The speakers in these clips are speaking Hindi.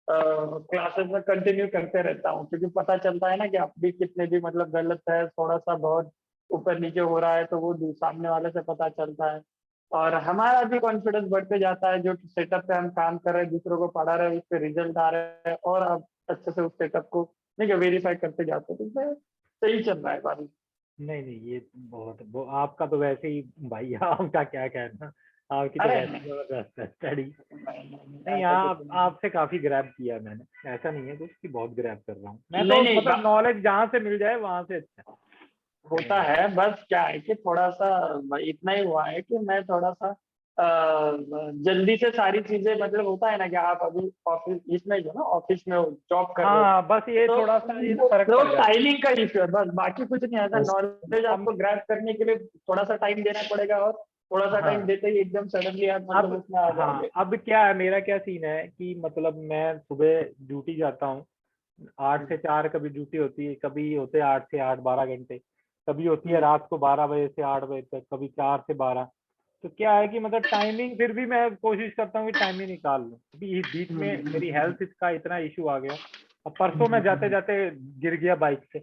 क्लासेस में कंटिन्यू करते रहता हूँ, क्योंकि पता चलता है ना कि आप भी कितने भी मतलब गलत है, थोड़ा सा बहुत ऊपर नीचे हो रहा है तो वो सामने वाले से पता चलता है, और हमारा भी कॉन्फिडेंस बढ़ते जाता है। जो सेटअप पे हम काम कर रहे हैं, दूसरों को पढ़ा रहे हैं, उस पे रिजल्ट आ रहे हैं, और अब अच्छे से उस सेटअप को नहीं वेरीफाई करते जाते हैं, तो इसमें सही चल रहा है बारी। नहीं नहीं, ये बहुत वो आपका तो वैसे ही भाई, आपका क्या कहना, आपकी तो अरे वैसे नहीं, ही जबरदस्त है स्टडी। नहीं, ऐसा कुछ आप नहीं। आपसे काफी ग्रैब किया मैंने, ऐसा नहीं है कुछ कि बहुत ग्रैब कर रहा हूँ मैं, नहीं तो नहीं, मतलब नॉलेज जहाँ से मिल जाए वहां से अच्छा होता है। है, बस क्या है कि थोड़ा सा इतना ही हुआ है कि मैं थोड़ा सा जल्दी से सारी चीजें, मतलब होता है ना कि आप अभी ऑफिस इसमें जो ना ऑफिस में हो, जॉब कर रहे हो, हाँ, बस ये तो थोड़ा सा ये ना फर्क तो पड़ जाता टाइमिंग का इश्यू है, बस बाकी कुछ नहीं है। ऐसा है नॉलेज हम। आपको ग्रैब करने के लिए थोड़ा सा टाइम देना पड़ेगा, और थोड़ा सा टाइम हाँ, देते ही एकदम सडनली आप मतलब अब उसमें आ हाँ, जाओगे। अब क्या है, मेरा क्या सीन है कि मतलब मैं सुबह ड्यूटी जाता हूँ, 8 से 4 कभी ड्यूटी होती है, कभी होते हैं 8 से 8 12 घंटे, कभी होती है हम्म, रात को 12 बजे से 8 बजे तक, कभी 4 से 12। तो क्या है कि मतलब टाइमिंग फिर भी मैं कोशिश करता हूँ कि टाइमिंग निकाल लूँ, अभी इस बीच में मेरी हम्म, हेल्थ का इतना इशू आ गया। अब परसों मैं जाते जाते गिर गया बाइक से,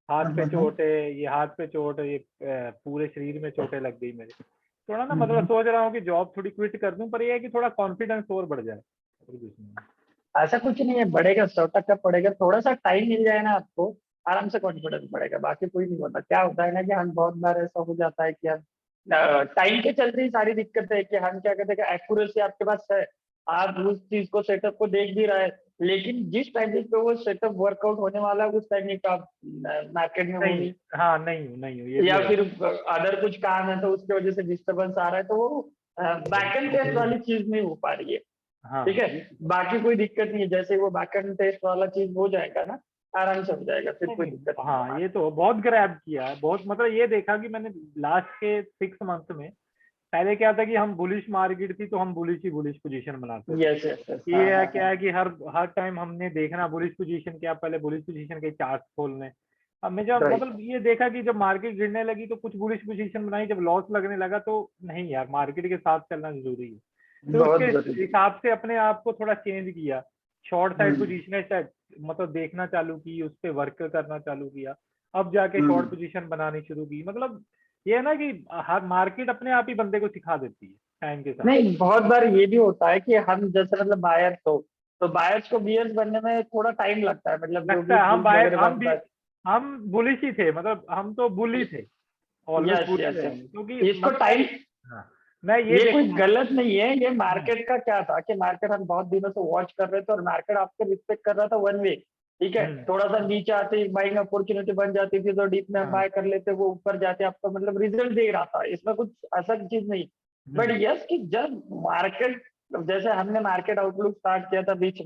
हाथ पे चोट है, ये हाथ पे चोट है, ये पूरे शरीर में चोटें लग गई मेरे। थोड़ा ना मतलब हम्म। सोच रहा हूँ कि जॉब थोड़ी क्विट कर दूं, पर ये है कि थोड़ा कॉन्फिडेंस और बढ़ जाए, और कुछ नहीं। ऐसा कुछ नहीं है, बढ़ेगा, 100 टक्का पड़ेगा, थोड़ा सा टाइम मिल जाए ना आपको, आराम से कॉन्फिडेंस बढ़ेगा। बाकी कोई नहीं होता, क्या होता है ना कि हम बहुत बार ऐसा हो जाता है कि हम टाइम के चलते ही सारी दिक्कत है कि हम क्या कहते हैं कि एक्यूरेसी आपके पास है, आप उस चीज को सेटअप को देख भी रहे हैं, लेकिन जिस टाइम पे वो सेटअप वर्कआउट होने वाला है उस टाइम का मार्केट में वो नहीं, नहीं, हाँ, नहीं हूँ, ये भी या है। फिर अदर कुछ काम है तो उसकी वजह से डिस्टर्बेंस आ रहा है, तो वो बैकएंड टेस्ट वाली चीज नहीं हो पा रही है। हाँ, ठीक है, बाकी कोई दिक्कत नहीं है, जैसे वो बैकएंड टेस्ट वाला चीज हो जाएगा ना, आराम से हो जाएगा, फिर नहीं कोई नहीं, दिक्कत नहीं है हाँ, बात। ये तो बहुत ग्रैब किया है, बहुत मतलब ये देखा कि मैंने लास्ट के 6 मंथ में, पहले क्या था कि हम बुलिश मार्केट थी तो हम बुलिश ही बुलिश पोजीशन बनाते थे। यस यस यस, हाँ ये है हाँ हाँ। क्या है कि हर हर टाइम हमने देखना बुलिश पोजीशन क्या, पहले बुलिश पोजीशन के चार्ट खोलने। अब मैं जब राइट। मतलब ये देखा कि जब मार्केट गिरने लगी तो कुछ बुलिश पोजीशन बनाई, जब लॉस लगने लगा तो नहीं यार, मार्केट के साथ चलना जरूरी है। फिर उसके बहुत जरूरी है। हिसाब से अपने आप को थोड़ा चेंज किया, शॉर्ट साइड हम्म पोजीशन मतलब देखना चालू की, उस पर वर्क करना चालू किया, अब जाके शॉर्ट हम्म। पोजीशन बनानी शुरू की। मतलब ये है ना कि हर मार्केट अपने आप ही बंदे को सिखा देती है टाइम के साथ। नहीं, बहुत बार ये भी होता है कि हम जैसे मतलब बायर्स हो, तो बायर्स को बियर्स बनने में थोड़ा टाइम लगता है, मतलब जो भी लगता है हम बुल्स बाय वगैरह हम भी बनता हम बुलिश ही थे, मतलब हम तो बुली थे, है। ऑलवेज यस बुली यस रहे यस, हैं, क्योंकि इसको मतलब टाइम, हाँ, मैं ये ये कोई देखता हूँ। गलत नहीं है, ये हाँ, मार्केट का क्या था कि मार्केट हम बहुत दिनों से वॉच कर रहे थे, और मार्केट आपको रिस्पेक्ट कर रहा था वन वे। ठीक है, हम्म, थोड़ा सा नीचे आते ही बाइंग अपॉर्चुनिटी बन जाती थी, तो डीप में हाँ, बाय कर लेते, वो ऊपर जाते आपको मतलब रिजल्ट दे रहा था, इसमें कुछ ऐसा चीज नहीं। बट हम्म, यस कि जब मार्केट, जैसे हमने मार्केट आउटलुक स्टार्ट किया था बीच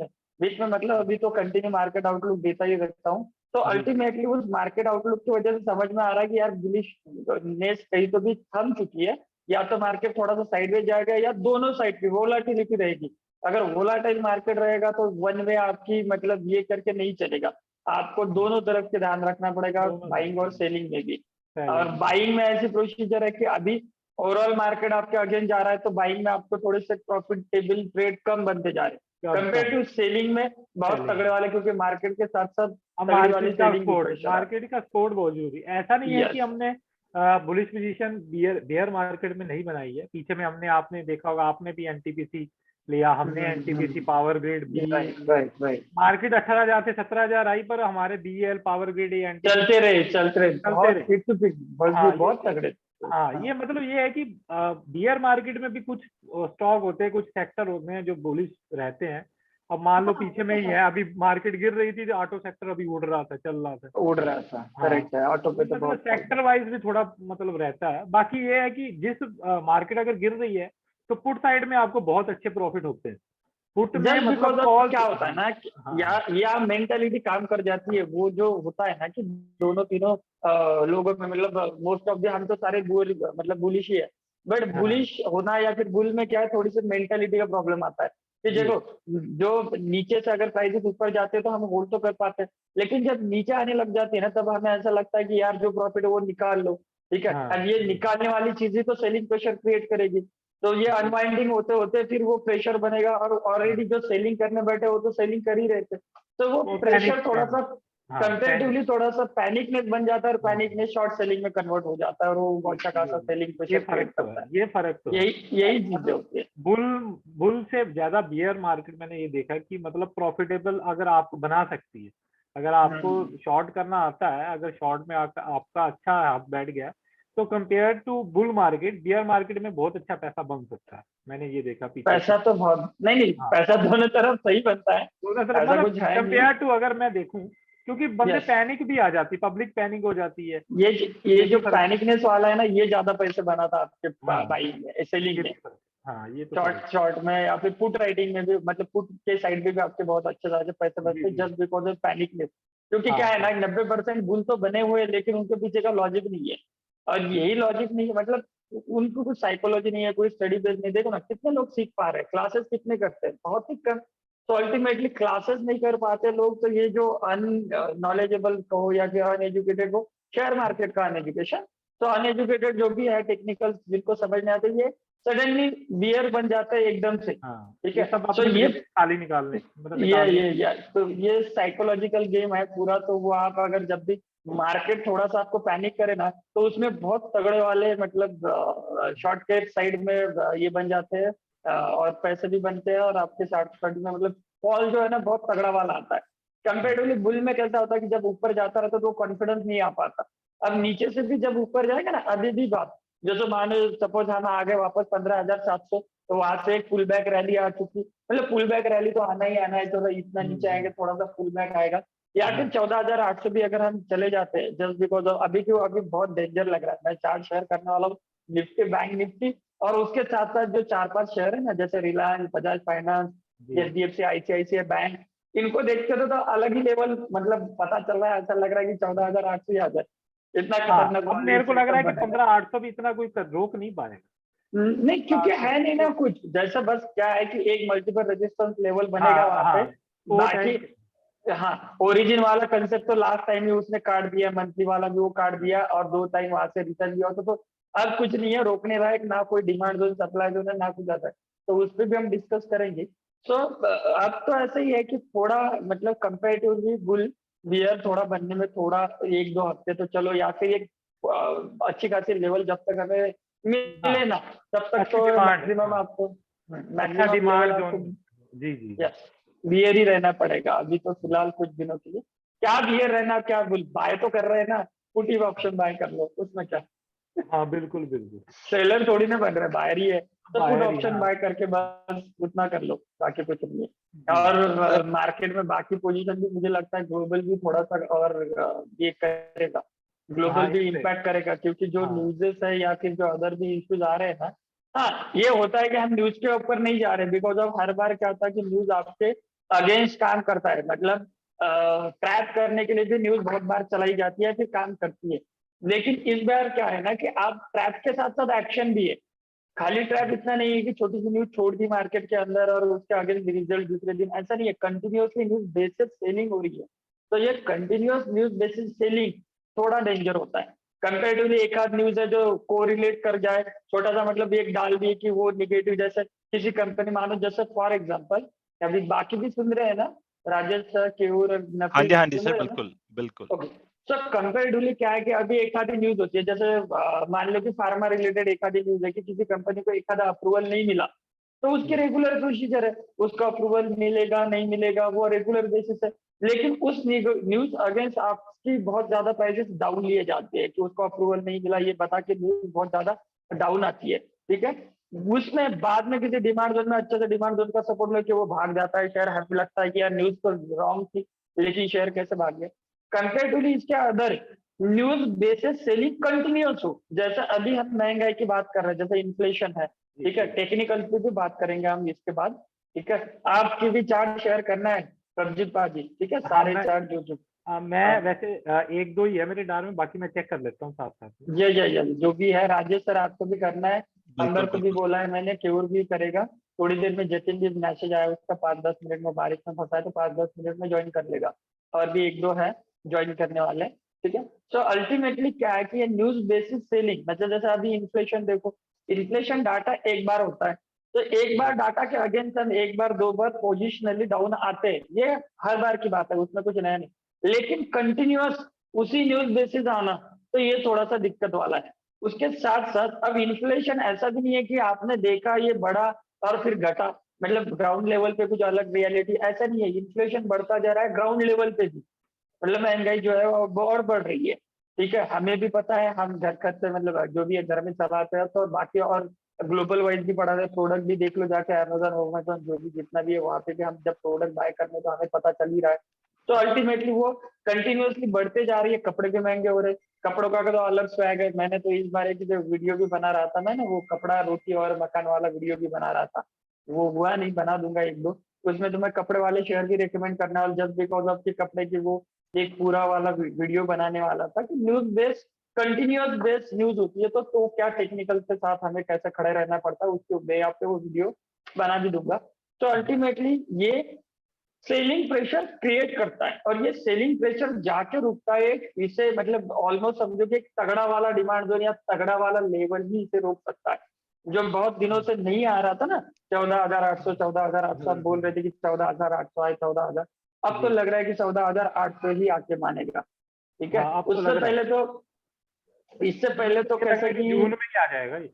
में मतलब अभी तो कंटिन्यू मार्केट आउटलुक देता ही रहता हूँ, तो जी, अल्टीमेटली उस मार्केट आउटलुक की वजह से समझ में आ रहा है कि यार बुलिश नेस कहीं तो भी थम चुकी है, या तो मार्केट थोड़ा सा साइडवेज जाएगा, या दोनों साइड की वोलाटिलिटी रहेगी। अगर वोलाटाइल मार्केट रहेगा तो वन वे आपकी मतलब ये करके नहीं चलेगा, आपको दोनों तरफ के ध्यान रखना पड़ेगा, दोनों बाइंग और तरफ सेलिंग में भी। और सेलिंग। बाइंग में ऐसी प्रोसीजर है कि अभी ओवरऑल मार्केट आपके अगेंस्ट जा रहा है, तो बाइंग में आपको थोड़े से प्रॉफिटेबल ट्रेड कम बनते जा रहे हैं कम कंपेयर कम टू सेलिंग में, बहुत सेलिंग। तगड़े वाले, क्योंकि मार्केट के साथ साथ अब तगड़ी वाली सेलिंग भी प्रेशर आ मार्केट का सपोर्ट बहुत जरूरी, ऐसा नहीं रही है है। कि यस। हमने बुलिश पोजीशन बियर मार्केट में नहीं बनाई है, पीछे में हमने, आपने देखा होगा, आपने भी एनटीपीसी लिया, हमने एनटीपीसी पावर ग्रिड लिया। Right right right. मार्केट 18,000 से 17,000 आई, पर हमारे बीएल पावर ग्रिड या एनटीपीसी चलते रहे, चलते बहुत रहे। हिट टू पिक, हाँ, बहुत तगड़े। हाँ, हाँ। ये मतलब ये है कि बियर मार्केट में भी कुछ स्टॉक होते हैं, कुछ सेक्टर होते हैं जो बुलिश रहते हैं। अब मान लो हाँ, पीछे वो में तो ही है, है, अभी मार्केट गिर रही थी तो ऑटो सेक्टर अभी उड़ रहा था, चल रहा था। उड़ रहा था, हाँ, करेक्ट है, ऑटो पे ये तो मतलब बहुत फायदा सेक्टर वाइज भी थोड़ा मतलब रहता है। बाकी ये है कि जिस मार्केट अगर गिर रही है तो पुट साइड में आपको बहुत अच्छे प्रॉफिट होते हैं, पुट है। में जस्ट मतलब बिकॉज ऑफ कॉल। क्या होता है हाँ, ना कि हाँ, या मेंटेलिटी काम कर जाती है, वो जो होता है ना कि दोनों तीनों लोगों में, मतलब मोस्ट ऑफ द हम तो सारे बुल मतलब बुलिश ही है, बट हाँ, बुलिश होना या फिर बुल में क्या है, थोड़ी सी मेंटेलिटी का प्रॉब्लम आता है कि जी, देखो, जो नीचे से अगर प्राइसेस ऊपर जाते हैं तो हम होल्ड तो कर पाते हैं, लेकिन जब नीचे आने लग जाती है ना, तब हमें ऐसा लगता है कि यार जो प्रॉफिट है वो निकाल लो। ठीक है, हाँ, अब ये जी, निकालने वाली चीजें तो सेलिंग प्रेशर क्रिएट करेगी, तो ये अनवाइंडिंग होते होते फिर वो प्रेशर बनेगा, और ऑलरेडी जो सेलिंग करने बैठे वो तो सेलिंग कर ही रहे थे, तो वो प्रेशर थोड़ा सा हाँ कंपेरेटिवली थोड़ा सा पैनिकनेस बन जाता है, और हाँ, पैनिकनेस शॉर्ट सेलिंग में कन्वर्ट हो जाता है, और वो अच्छा खासा सेलिंग ये प्रेशर फर्क क्रिएट तो है, करता है। ये फर्क तो है। यही चीजें मतलब होती है। बुल बुल से ज्यादा बियर मार्केट मैंने ये देखा कि मतलब प्रॉफिटेबल अगर आप बना सकती है, अगर आपको हम्म। शॉर्ट करना आता है, अगर शॉर्ट में आपका अच्छा हाथ बैठ गया, तो compare to bull market, bear market में बहुत अच्छा पैसा बन सकता है। मैंने ये देखा पीछे से। पैसा तो बहुत नहीं नहीं, हाँ, पैसा दोनों तरफ सही बनता है, तो मतलब ऐसा कुछ है नहीं। कंपेयर टू अगर मैं देखूं, क्योंकि बंदे यस, पैनिक भी आ जाती, पब्लिक पैनिक हो जाती है, ये ये ये भी जो फर्क। पैनिकनेस वाला है ना, ये ज्यादा पैसे बनाता है आपके हाँ, बाइंग में, ये सेलिंग में, भी फर्क। हाँ, ये तो शॉर्ट फर्क। शॉर्ट में या फिर पुट राइटिंग में भी, मतलब पुट के साइड में भी आपके बहुत अच्छे खासे पैसे जी बचते हैं, जी। Just because of panicness. क्योंकि हाँ क्या है ना, हाँ 90% बुल तो बने हुए हैं, लेकिन उनके पीछे का लॉजिक नहीं है, और यही लॉजिक नहीं है, मतलब उनको कुछ साइकोलॉजी नहीं है, कोई स्टडी बेस नहीं। देखो ना कितने लोग सीख पा रहे हैं, क्लासेस कितने करते हैं, बहुत ही कम। तो अल्टीमेटली क्लासेस नहीं कर पाते लोग, तो ये जो अननॉलेजेबल कहो या फिर अनएजुकेटेड हो, शेयर मार्केट का अनएजुकेशन, तो अनएजुकेटेड जो भी है, टेक्निकल जिनको समझ नहीं आते, ये सडनली बियर बन जाता है एकदम से। हाँ, ठीक ये है, सब सो अपने ये बिजनेस खाली निकालने, मतलब निकालने। तो ये साइकोलॉजिकल गेम है पूरा। तो वो आप अगर जब भी मार्केट थोड़ा सा आपको पैनिक करे ना, तो उसमें बहुत तगड़े वाले मतलब शॉर्ट के साइड में ये बन जाते हैं, और पैसे भी बनते हैं, और आपके शॉर्ट शॉर्ट में मतलब फॉल जो है ना बहुत तगड़ा वाला आता है। कंपेरेटिवली बुल में कैसा होता है कि जब ऊपर जाता रहता है तो कॉन्फिडेंस नहीं आ पाता। अब नीचे से भी जब ऊपर जाएगा ना, अभी भी बात, जैसे माने सपोज हम आगे वापस 15,700, तो वहां से एक पुल बैक रैली आ चुकी, मतलब पुल बैक रैली तो आना ही आना है, चलो इतना नीचे आएंगे, थोड़ा सा पुल बैक आएगा, या फिर 14,800 भी अगर हम चले जाते हैं, जस्ट बिकॉज अभी क्यों, अभी बहुत डेंजर लग रहा है। मैं चार्ट शेयर करने वाला हूँ, निफ्टी, बैंक निफ्टी, और उसके साथ साथ जो 4-5 शेयर है ना, जैसे रिलायंस, बजाज फाइनेंस, जी। एचडीएफसी, आईसीआईसीआई बैंक, इनको देखते तो अलग ही लेवल, मतलब पता चल रहा है, ऐसा लग रहा है कि 14,800 ही आ जाए, इतना हाँ, खतरनाक अब वाले मेरे को लग रहा सेटअप है कि बनेगा। 15,800 भी इतना कोई रोक नहीं पाएगा। नहीं, क्योंकि 800। है नहीं ना कुछ, जैसा बस क्या है कि एक मल्टीपल रेजिस्टेंस लेवल बनेगा हाँ वहां पे, हाँ, सपोर्ट है। बाकी हाँ, ओरिजिन वाला कंसेप्ट तो लास्ट टाइम ही उसने काट दिया, मंथली वाला भी वो काट दिया, और 2 टाइम वहां से रिटर्न दिया होता, तो अब कुछ नहीं है रोकने लायक, ना कोई डिमांड जोन, सप्लाई जोन है, ना कुछ आता है, तो उस पर भी हम डिस्कस करेंगे। सो अब तो ऐसा ही है कि थोड़ा मतलब कंपेरेटिवली बुल बियर थोड़ा बनने में थोड़ा 1-2 हफ्ते तो चलो, या फिर एक अच्छी खासी लेवल जब तक हमें मिले हाँ, ना, तब तक अच्छी तो डिमांड। मैक्सिमम हाँ, आपको, अच्छा मैक्सिमम लेवल डिमांड आपको, जोन। जी जी जी। यस, बियर ही रहना पड़ेगा अभी तो फिलहाल कुछ दिनों के लिए। क्या बियर रहना, क्या बुल बाय तो कर रहे हैं ना, पुट ही ऑप्शन बाय कर लो, उसमें क्या, हाँ, बिल्कुल बिल्कुल। सेलर थोड़ी ना बन रहे, बायर ही है, तो पुट बाहर ही, ऑप्शन हाँ। बाय करके बस उतना कर लो, बाकी कुछ नहीं है। जी। और मार्केट में बाकी पोजीशन भी मुझे लगता है ग्लोबल भी थोड़ा सा और ये करेगा, ग्लोबल हाँ, भी इस पे। इम्पैक्ट करेगा, क्योंकि जो हाँ न्यूजेस है या फिर जो अदर भी इश्यूज आ रहे हैं ना, हाँ ये होता है कि हम न्यूज के ऊपर नहीं जा रहे, बिकॉज ऑफ हर बार क्या होता है कि न्यूज आपके अगेंस्ट काम करता है, मतलब ट्रैप करने के लिए भी न्यूज बहुत बार चलाई जाती है, फिर काम करती है। लेकिन इस बार क्या है ना कि आप ट्रैप के साथ साथ एक्शन भी है, खाली ट्रैप इतना नहीं है कि छोटी सी न्यूज छोड़ दी मार्केट के अंदर और उसके आगे रिजल्ट दूसरे दिन, ऐसा नहीं है, कंटिन्यूअसली न्यूज बेसिस सेलिंग हो रही है। तो ये कंटिन्यूअस न्यूज बेसिस सेलिंग थोड़ा डेंजर होता है, कंपेरेटिवली एक आध न्यूज है जो कोरिलेट कर जाए, छोटा सा मतलब एक डाल दिए कि वो निगेटिव, जैसे किसी कंपनी मानो, जैसे फॉर एग्जाम्पल, अभी बाकी भी सुन रहे हैं ना, राजेश सर, केयूर, नफीस हाँ जी सुन सर, रहे हैं ना? बिल्कुल बिल्कुल। ओके, सर कंपेरेटिवली क्या है कि अभी एक आधी न्यूज होती है, जैसे मान लो कि फार्मा रिलेटेड एक आधी न्यूज है कि किसी कंपनी को एक आधा अप्रूवल नहीं मिला, तो उसके रेगुलर प्रोसीजर है, उसका अप्रूवल मिलेगा नहीं मिलेगा वो रेगुलर बेसिस है। लेकिन उस न्यूज अगेंस्ट आपकी बहुत ज्यादा प्राइसेस डाउन लिए जाते हैं कि उसको अप्रूवल नहीं मिला, ये बता के न्यूज बहुत ज्यादा डाउन आती है। ठीक है, उसमें बाद में किसी डिमांड जोन में अच्छे से डिमांड जोन का सपोर्ट लेके वो भाग जाता है शेयर, हमें लगता है कि यार न्यूज तो रॉन्ग थी, लेकिन शेयर कैसे भाग गया। कंपेरेटिवली इसके other news basis selling continuous हो, जैसे अभी हम महंगाई की बात कर रहे हैं, जैसे इन्फ्लेशन है, ठीक है, टेक्निकल पे भी बात करेंगे हम इसके बाद। ठीक है, आपकी भी चार्ट शेयर करना है प्रभजीत बाजी, ठीक है, हाँ, सारे चार्ट जो जो मैं आप, वैसे एक दो ही है मेरे डार में, बाकी मैं चेक कर लेता हूँ साथ साथ में। ये जो भी है, राजेश सर आपको भी करना है, अंबर बिल्कुल को भी बिल्कुल। बोला है मैंने, केवल भी करेगा। थोड़ी देर में जतिन भी मैसेज आया उसका, 5-10 मिनट में, बारिश में फंसा है तो 5-10 मिनट में ज्वाइन कर लेगा, और भी एक दो है ज्वाइन करने वाले। ठीक है, तो अल्टीमेटली क्या है कि ये न्यूज बेसिस सेलिंग, मतलब जैसे अभी इन्फ्लेशन देखो, इन्फ्लेशन डाटा एक बार होता है, तो एक बार डाटा के अगेंस्ट हम एक बार दो बार पोजिशनली डाउन आते हैं, ये हर बार की बात है, उसमें कुछ नया नहीं। लेकिन कंटिन्यूअस उसी न्यूज बेसिस आना, तो ये थोड़ा सा दिक्कत वाला है। उसके साथ साथ अब इन्फ्लेशन ऐसा भी नहीं है कि आपने देखा ये बढ़ा और फिर घटा, मतलब ग्राउंड लेवल पे कुछ अलग रियलिटी ऐसा नहीं है। इन्फ्लेशन बढ़ता जा रहा है ग्राउंड लेवल पे भी, मतलब महंगाई जो है वो और बढ़ रही है। ठीक है, हमें भी पता है, हम घर खर्चे मतलब जो भी है घर में चलाते हैं, तो बाकी और ग्लोबल वाइज भी पढ़ा है, प्रोडक्ट भी देख लो जाके अमेजोन जो भी जितना भी है वहाँ पे भी हम जब प्रोडक्ट बाय करने तो हमें पता चल ही रहा है। तो अल्टीमेटली वो कंटिन्यूअसली बढ़ते जा रही है, कपड़े भी महंगे हो रहे हैं। कपड़ों का तो अलग स्वैग है, मैंने तो इस बार की जो वीडियो भी बना रहा था, मैंने वो कपड़ा रोटी और मकान वाला वीडियो भी बना रहा था, वो हुआ नहीं, बना दूंगा एक दो। उसमें तो मैं कपड़े वाले शेयर भी रिकमेंड करना, और जस्ट बिकॉज ऑफ के कपड़े की वो एक पूरा वाला वीडियो बनाने वाला था कि news based continuous based news होती है, तो क्या टेक्निकल के साथ हमें कैसे खड़े रहना पड़ता है, उसके मैं आप पे वो वीडियो बना भी दूंगा। तो अल्टीमेटली ये सेलिंग प्रेशर क्रिएट करता है, और ये सेलिंग प्रेशर जाके रुकता है इसे, मतलब ऑलमोस्ट समझो कि एक तगड़ा वाला डिमांड जोन या तगड़ा वाला लेवल ही इसे रोक सकता है, जो बहुत दिनों से नहीं आ रहा था ना। 14,800 14,800 हम बोल रहे थे कि 14,800 आए 14,000, अब तो जी। लग रहा है कि 14,800 ही आके मानेगा। ठीक है, हाँ, अब तो उससे लग रहा है। पहले तो, इससे पहले तो मुझे लग रहा कैसे है कि कि जून में ही आ जाएगा ये।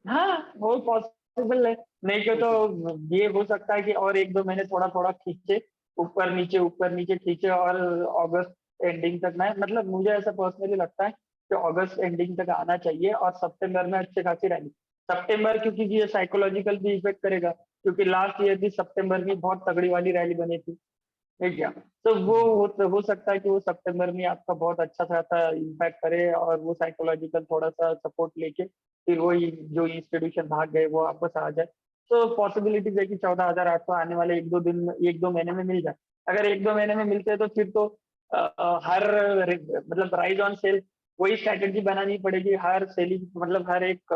हाँ वो पॉसिबल है, नहीं कि तो ये हो सकता है कि और एक दो महीने थोड़ा थोड़ा खींचे, ऊपर नीचे खींचे, और अगस्त एंडिंग तक ना, मतलब मुझे ऐसा पर्सनली लगता है कि अगस्त एंडिंग तक आना चाहिए, और सितंबर में अच्छी खासी रैली। सितंबर क्योंकि ये साइकोलॉजिकल भी इफेक्ट करेगा, क्योंकि लास्ट ईयर भी सितंबर में बहुत तगड़ी वाली रैली बनी थी, ठीक है। तो वो हो सकता है कि वो सितंबर में आपका बहुत अच्छा खासा इम्पैक्ट करे, और वो साइकोलॉजिकल थोड़ा सा सपोर्ट लेके फिर वही जो इंस्टीट्यूशन भाग गए वो वापस आ जाए। तो पॉसिबिलिटीज है कि 14,800 आने वाले एक दो दिन में, एक दो महीने में मिल जाए। अगर एक दो महीने में मिलते हैं तो फिर तो हर मतलब राइज ऑन सेल वही स्ट्रैटेजी बनानी पड़ेगी, हर सेलिंग मतलब हर एक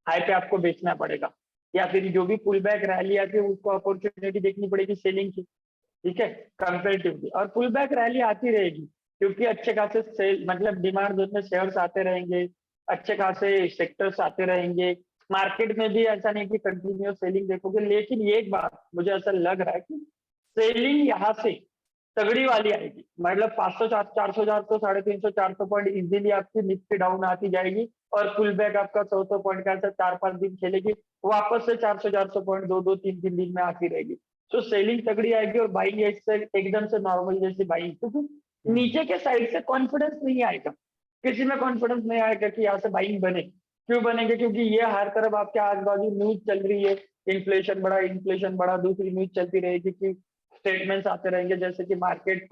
हाई पे आपको बेचना पड़ेगा, या फिर जो भी पुल बैक रैली आती है उसको अपॉर्चुनिटी देखनी पड़ेगी सेलिंग की। ठीक है, कंपेरेटिवली, और पुल बैक रैली आती रहेगी, क्योंकि अच्छे खासे सेल मतलब डिमांड जोन में शेयर्स आते रहेंगे, अच्छे खासे सेक्टर्स आते रहेंगे। मार्केट में भी ऐसा नहीं कि कंटिन्यूस सेलिंग देखोगे, लेकिन ये एक बात मुझे ऐसा लग रहा है कि सेलिंग यहाँ से तगड़ी वाली आएगी, मतलब 500 400 400 350 400 पॉइंट इजीली आपकी निफ्टी डाउन आती जाएगी, और पुल बैक आपका 100 पॉइंट का ऐसा 4-5 दिन खेलेगी, वापस से 400 पॉइंट दो दो तीन तीन दिन में आती रहेगी। तो सेलिंग तगड़ी आएगी, और बाइंग एकदम से नॉर्मल जैसी बाइंग, क्योंकि नीचे के साइड से कॉन्फिडेंस नहीं आएगा, किसी में कॉन्फिडेंस नहीं आएगा कि यहाँ से बाइंग बने। क्यों बनेंगे? क्योंकि ये हर तरफ आपके आजू बाजू न्यूज चल रही है, इन्फ्लेशन बढ़ा, दूसरी न्यूज चलती रहेगी कि स्टेटमेंट्स आते रहेंगे, जैसे कि मार्केट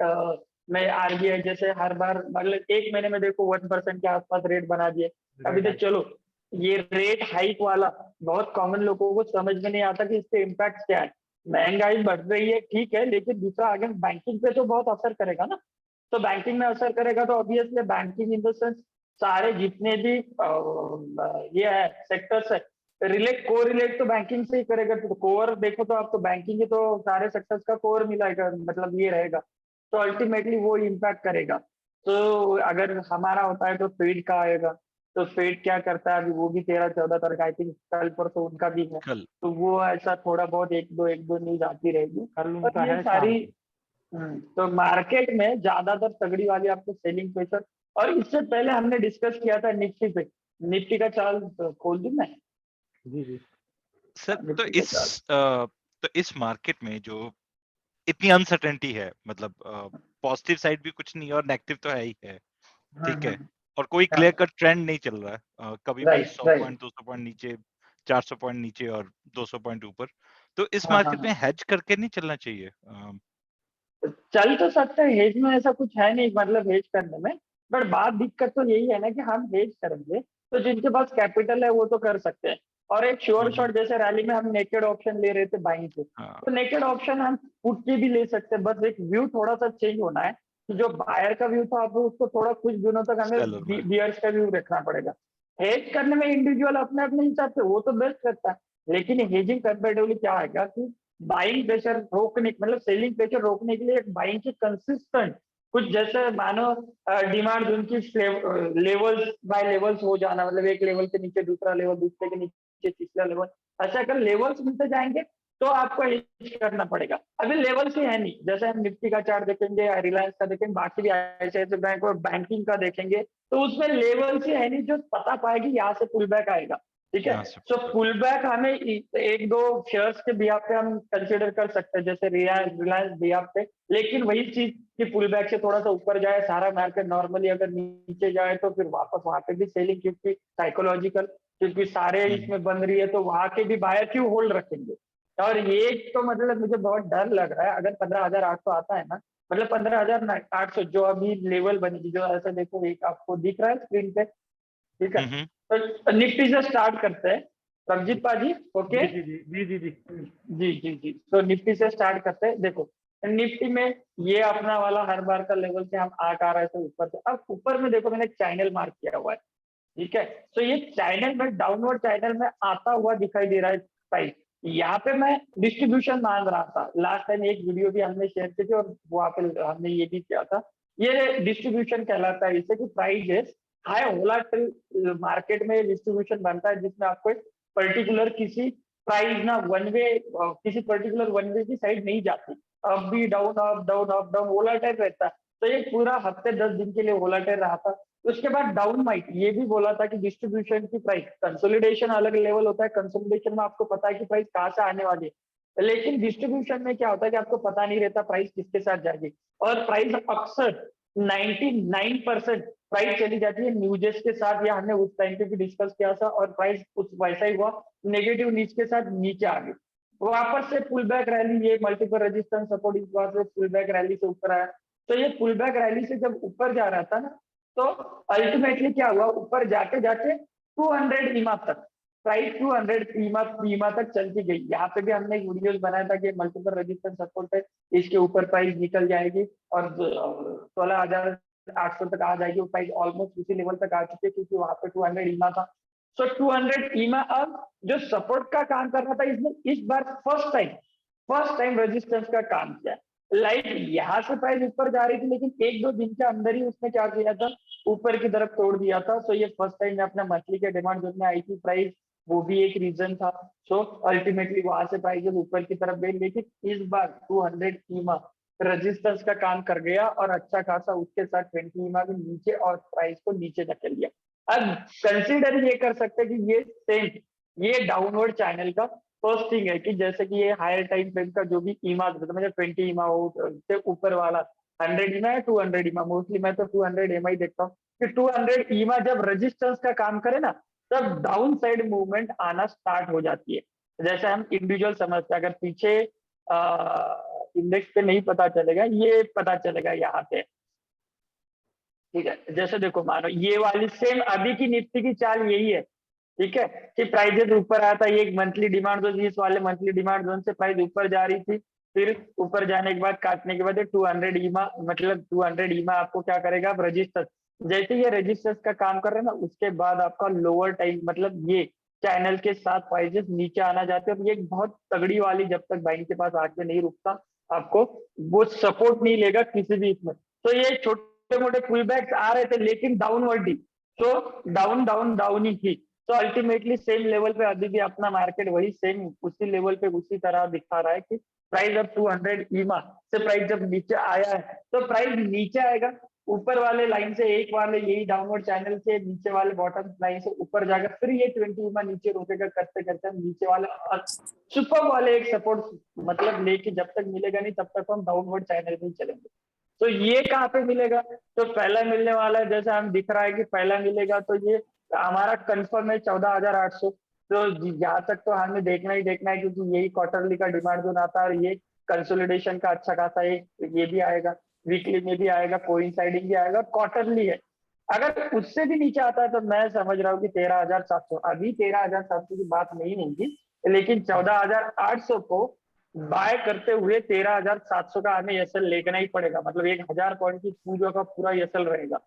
में आरबीआई जैसे हर बार मतलब एक महीने में देखो 1% के आसपास रेट बना दिए। अभी तो चलो ये रेट हाइक वाला बहुत कॉमन लोगों को समझ में नहीं आता कि इसके इम्पैक्ट क्या है। महंगाई बढ़ रही है ठीक है, लेकिन दूसरा आगे बैंकिंग पे तो बहुत असर करेगा ना। तो बैंकिंग में असर करेगा तो obviously banking in the sense सारे जितने भी ये है सेक्टर्स है, रिलेट को रिलेट तो बैंकिंग से ही करेगा। तो कोर देखो तो आप तो बैंकिंग ही तो सारे सेक्टर्स का कोर मिलाएगा, मतलब ये रहेगा, तो अल्टीमेटली वो इम्पैक्ट करेगा। तो अगर हमारा होता है तो फेड का आएगा, तो फेड क्या करता है अभी वो भी 13-14 तारीख आई थिंक कल परसों उनका भी है, कल तो वो ऐसा थोड़ा बहुत एक दो न्यूज आती रहेगी। कल और उनका ये है शाम सारी को। तो मार्केट में ज्यादातर तगड़ी वाली आपको सेलिंग प्रेशर। और इससे पहले हमने डिस्कस किया था निफ्टी पे, निफ्टी का चार्ट खोल दूं मैं? जी जी। सर तो निफ्टी का चार्ट तो इस मार्केट में जो इतनी अनसर्टेनिटी है, मतलब पॉजिटिव साइड भी कुछ नहीं है और नेगेटिव तो है ही है, ठीक है, और कोई क्लियर कट ट्रेंड नहीं चल रहा है, कभी भी राइट 100 राइट। पॉइंट 200 पॉइंट नीचे, 400 पॉइंट नीचे और 200 पॉइंट ऊपर, तो इस हाँ हाँ मार्केट में हाँ, हेज करके नहीं चलना चाहिए? चल तो सकता है, हेज में ऐसा कुछ है नहीं मतलब हेज करने में। बट बात दिक्कत तो यही है ना कि हम हेज करेंगे तो जिनके पास कैपिटल है वो तो कर सकते हैं। और एक श्योर शॉट जैसे रैली में हम नेकेड ऑप्शन ले रहे थे बाइंग पे, हाँ, तो नेकेड ऑप्शन हम पुट के भी ले सकते हैं, बस एक व्यू थोड़ा सा चेंज होना है कि जो बायर का व्यू था अब उसको थोड़ा कुछ दिनों तक हमें सेलर में। बियर्स का व्यू रखना पड़ेगा। हेज करने में इंडिविजुअल अपने अपने हिसाब से वो तो बेस्ट करता है, लेकिन हेजिंग कंपेरेटिवली क्या आएगा कि बाइंग प्रेशर रोकने मतलब सेलिंग प्रेशर रोकने के लिए एक बाइंग की कंसिस्टेंट कुछ जैसे मानो डिमांड जोन की लेवल्स बाय लेवल्स हो जाना, मतलब एक लेवल के नीचे दूसरा लेवल, दूसरे के नीचे तीसरा लेवल, ऐसा अगर लेवल्स मिलते जाएंगे तो आपको हेज करना पड़ेगा। अभी लेवल्स ही है नहीं, जैसे हम निफ्टी का चार्ट देखेंगे, रिलायंस का देखेंगे, बाकी भी ICICI बैंक और बैंकिंग का देखेंगे, तो उसमें लेवल्स ही है नहीं जो पता पाएगी यहाँ से पुल बैक आएगा। ठीक है, यहाँ से सो पुल बैक हमें एक दो शेयर्स के बिहाफ पे हम कंसिडर कर सकते हैं, जैसे रिलायंस बिहाफ पे, लेकिन वही चीज कि पुल बैक से थोड़ा सा ऊपर जाए, सारा मार्केट नॉर्मली अगर नीचे जाए तो फिर वापस वहां पे भी सेलिंग, क्योंकि साइकोलॉजिकल, क्योंकि सारे इसमें बन रही है तो वहां के भी बायर क्यों होल्ड रखेंगे। और ये तो मतलब मुझे बहुत डर लग रहा है, अगर 15,800 आता है ना, मतलब 15,800 जो अभी लेवल बनेगी, जो ऐसा देखो एक आपको दिख रहा है स्क्रीन पे, ठीक है, तो निफ्टी से स्टार्ट करते हैं रमजीत पाजी। ओके, जी जी जी जी जी जी जी जी जी, तो निफ्टी से स्टार्ट करते हैं। देखो निफ्टी में ये अपना वाला हर बार का लेवल से हम आ रहे थे ऊपर से, अब ऊपर में देखो मैंने चैनल मार्क किया हुआ है, ठीक है, तो ये चैनल में डाउनवर्ड चैनल में आता हुआ दिखाई दे रहा है प्राइस। यहाँ पे मैं डिस्ट्रीब्यूशन मांग रहा था, लास्ट टाइम एक वीडियो भी हमने शेयर की थी और वहां पे हमने ये भी किया था, ये डिस्ट्रीब्यूशन कहलाता है इसे, कि प्राइस इज हाई वोलाटिल मार्केट में डिस्ट्रीब्यूशन बनता है, जिसमें आपको एक पर्टिकुलर किसी प्राइस ना वन वे, किसी पर्टिकुलर वन वे की साइड नहीं जाती, अप भी down, up down, up down volatile रहता है। तो ये पूरा हफ्ते 10 दिन के लिए वोलाटाइल रहा था। उसके बाद डाउन माइट ये भी बोला था कि डिस्ट्रीब्यूशन की प्राइस, कंसोलिडेशन अलग लेवल होता है, कंसोलिडेशन में आपको पता है कि प्राइस कहाँ से आने वाली है, लेकिन डिस्ट्रीब्यूशन में क्या होता है कि आपको पता नहीं रहता प्राइस किसके साथ जाएगी, और प्राइस अक्सर 99% प्राइस चली जाती है न्यूजेस के साथ, या हमने उस टाइम पे भी डिस्कस किया था, और प्राइस कुछ वैसा ही हुआ, नेगेटिव न्यूज के साथ नीचे आ गई, वापस से पुल बैक रैली, ये मल्टीपल रेजिस्टेंस सपोर्ट, इस बार से पुल बैक रैली से ऊपर आया। तो ये पुल बैक रैली से जब ऊपर जा रहा था ना, तो अल्टीमेटली क्या हुआ, ऊपर जाते जाते 200 ईमा तक प्राइस, 200 ईमा तक चलती गई। यहाँ पे भी हमने एक वीडियोस बनाया था कि मल्टीपल रेजिस्टेंस सपोर्ट है, इसके ऊपर प्राइस निकल जाएगी और 16,800 तक आ जाएगी, वो प्राइस ऑलमोस्ट उसी लेवल तक आ चुकी है, क्योंकि वहां पे 200 ईमा था। सो 200 ईमा अब जो सपोर्ट का काम कर रहा था, इसने इस बार फर्स्ट टाइम रेजिस्टेंस का काम किया। लाइक यहाँ से प्राइस ऊपर जा रही थी, लेकिन एक दो दिन के अंदर ही उसने क्या किया था, ऊपर की तरफ तोड़ दिया था। सो ये फर्स्ट टाइम में अपना मंथली के डिमांड जोन में आई थी प्राइस, वो भी एक रीजन था। सो अल्टीमेटली वहां से प्राइस ऊपर की तरफ गई, लेकिन इस बार 200 ईमा रेजिस्टेंस का काम कर गया, और अच्छा खासा उसके साथ 20 ईमा भी नीचे, और प्राइस को नीचे धकेल दिया। अब कंसिडर ये कर सकते हैं कि ये सेम, ये डाउनवर्ड चैनल का फर्स्ट थिंग है, कि जैसे कि ये हायर टाइम फ्रेम का जो भी ईमा, मतलब 20 ईमा हो से ऊपर वाला 100 ईमा है, 200 ईमा, मोस्टली मैं तो 200 ईमा ही देखता हूँ, कि 200 ईमा जब रेजिस्टेंस का काम करे ना, तब डाउन साइड मूवमेंट आना स्टार्ट हो जाती है। जैसे हम इंडिविजुअल समझते हैं, अगर पीछे इंडेक्स पे नहीं पता चलेगा, ये पता चलेगा यहाँ पे, ठीक है, जैसे देखो मानो ये वाली सेम अभी की निफ्टी की चाल यही है, ठीक है, कि प्राइजेस ऊपर आया था, ये एक मंथली डिमांड जोन, इस वाले मंथली डिमांड जोन से प्राइस ऊपर जा रही थी, फिर ऊपर जाने के बाद काटने के बाद 200 ईमा, मतलब 200 ईमा आपको क्या करेगा, अब रजिस्टर, जैसे ये रजिस्टर्स का काम कर रहे हैं ना, उसके बाद आपका लोअर टाइम, मतलब ये चैनल के साथ प्राइजेस नीचे आना जाते हैं, और ये एक बहुत तगड़ी वाली, जब तक बैंक के पास आके नहीं रुकता, आपको वो सपोर्ट नहीं लेगा किसी भी इसमें। तो ये छोटे मोटे पुल बैक्स आ रहे थे, लेकिन डाउनवर्ड ही, तो डाउन डाउन डाउन ही थी। तो अल्टीमेटली सेम लेवल पे अभी भी अपना मार्केट वही सेम उसी लेवल पे उसी तरह दिखा रहा है, कि प्राइस अब 200 ईमा से प्राइस जब नीचे आया है, तो प्राइस नीचे आएगा, ऊपर वाले लाइन से एक वाले यही डाउनवर्ड चैनल से नीचे वाले बॉटम लाइन से ऊपर जाएगा, फिर ये 20 ईमा नीचे रुकेगा, करते करते नीचे वाले सुपर वाले एक सपोर्ट, मतलब लेके जब तक मिलेगा नहीं तब तक हम डाउनवर्ड चैनल में चलेंगे। तो ये कहाँ पे मिलेगा, तो पहला मिलने वाला है, जैसे हम दिख रहा है कि पहला मिलेगा, तो ये हमारा कंफर्म है 14,800। तो यहाँ तक तो हमें देखना ही देखना है, क्योंकि यही क्वार्टरली का डिमांड जोन आता है, और ये कंसोलिडेशन का अच्छा खासा ये भी आएगा, वीकली में भी आएगा, कोइंसाइडिंग भी आएगा, क्वार्टरली है। अगर उससे भी नीचे आता है तो मैं समझ रहा हूँ कि 13,700, अभी 13,700 की बात नहीं होगी, लेकिन 14,800 को बाय करते हुए 13,700 का हमें एसएल लेना ही पड़ेगा, मतलब 1,000 पॉइंट की पूजा का पूरा एसएल रहेगा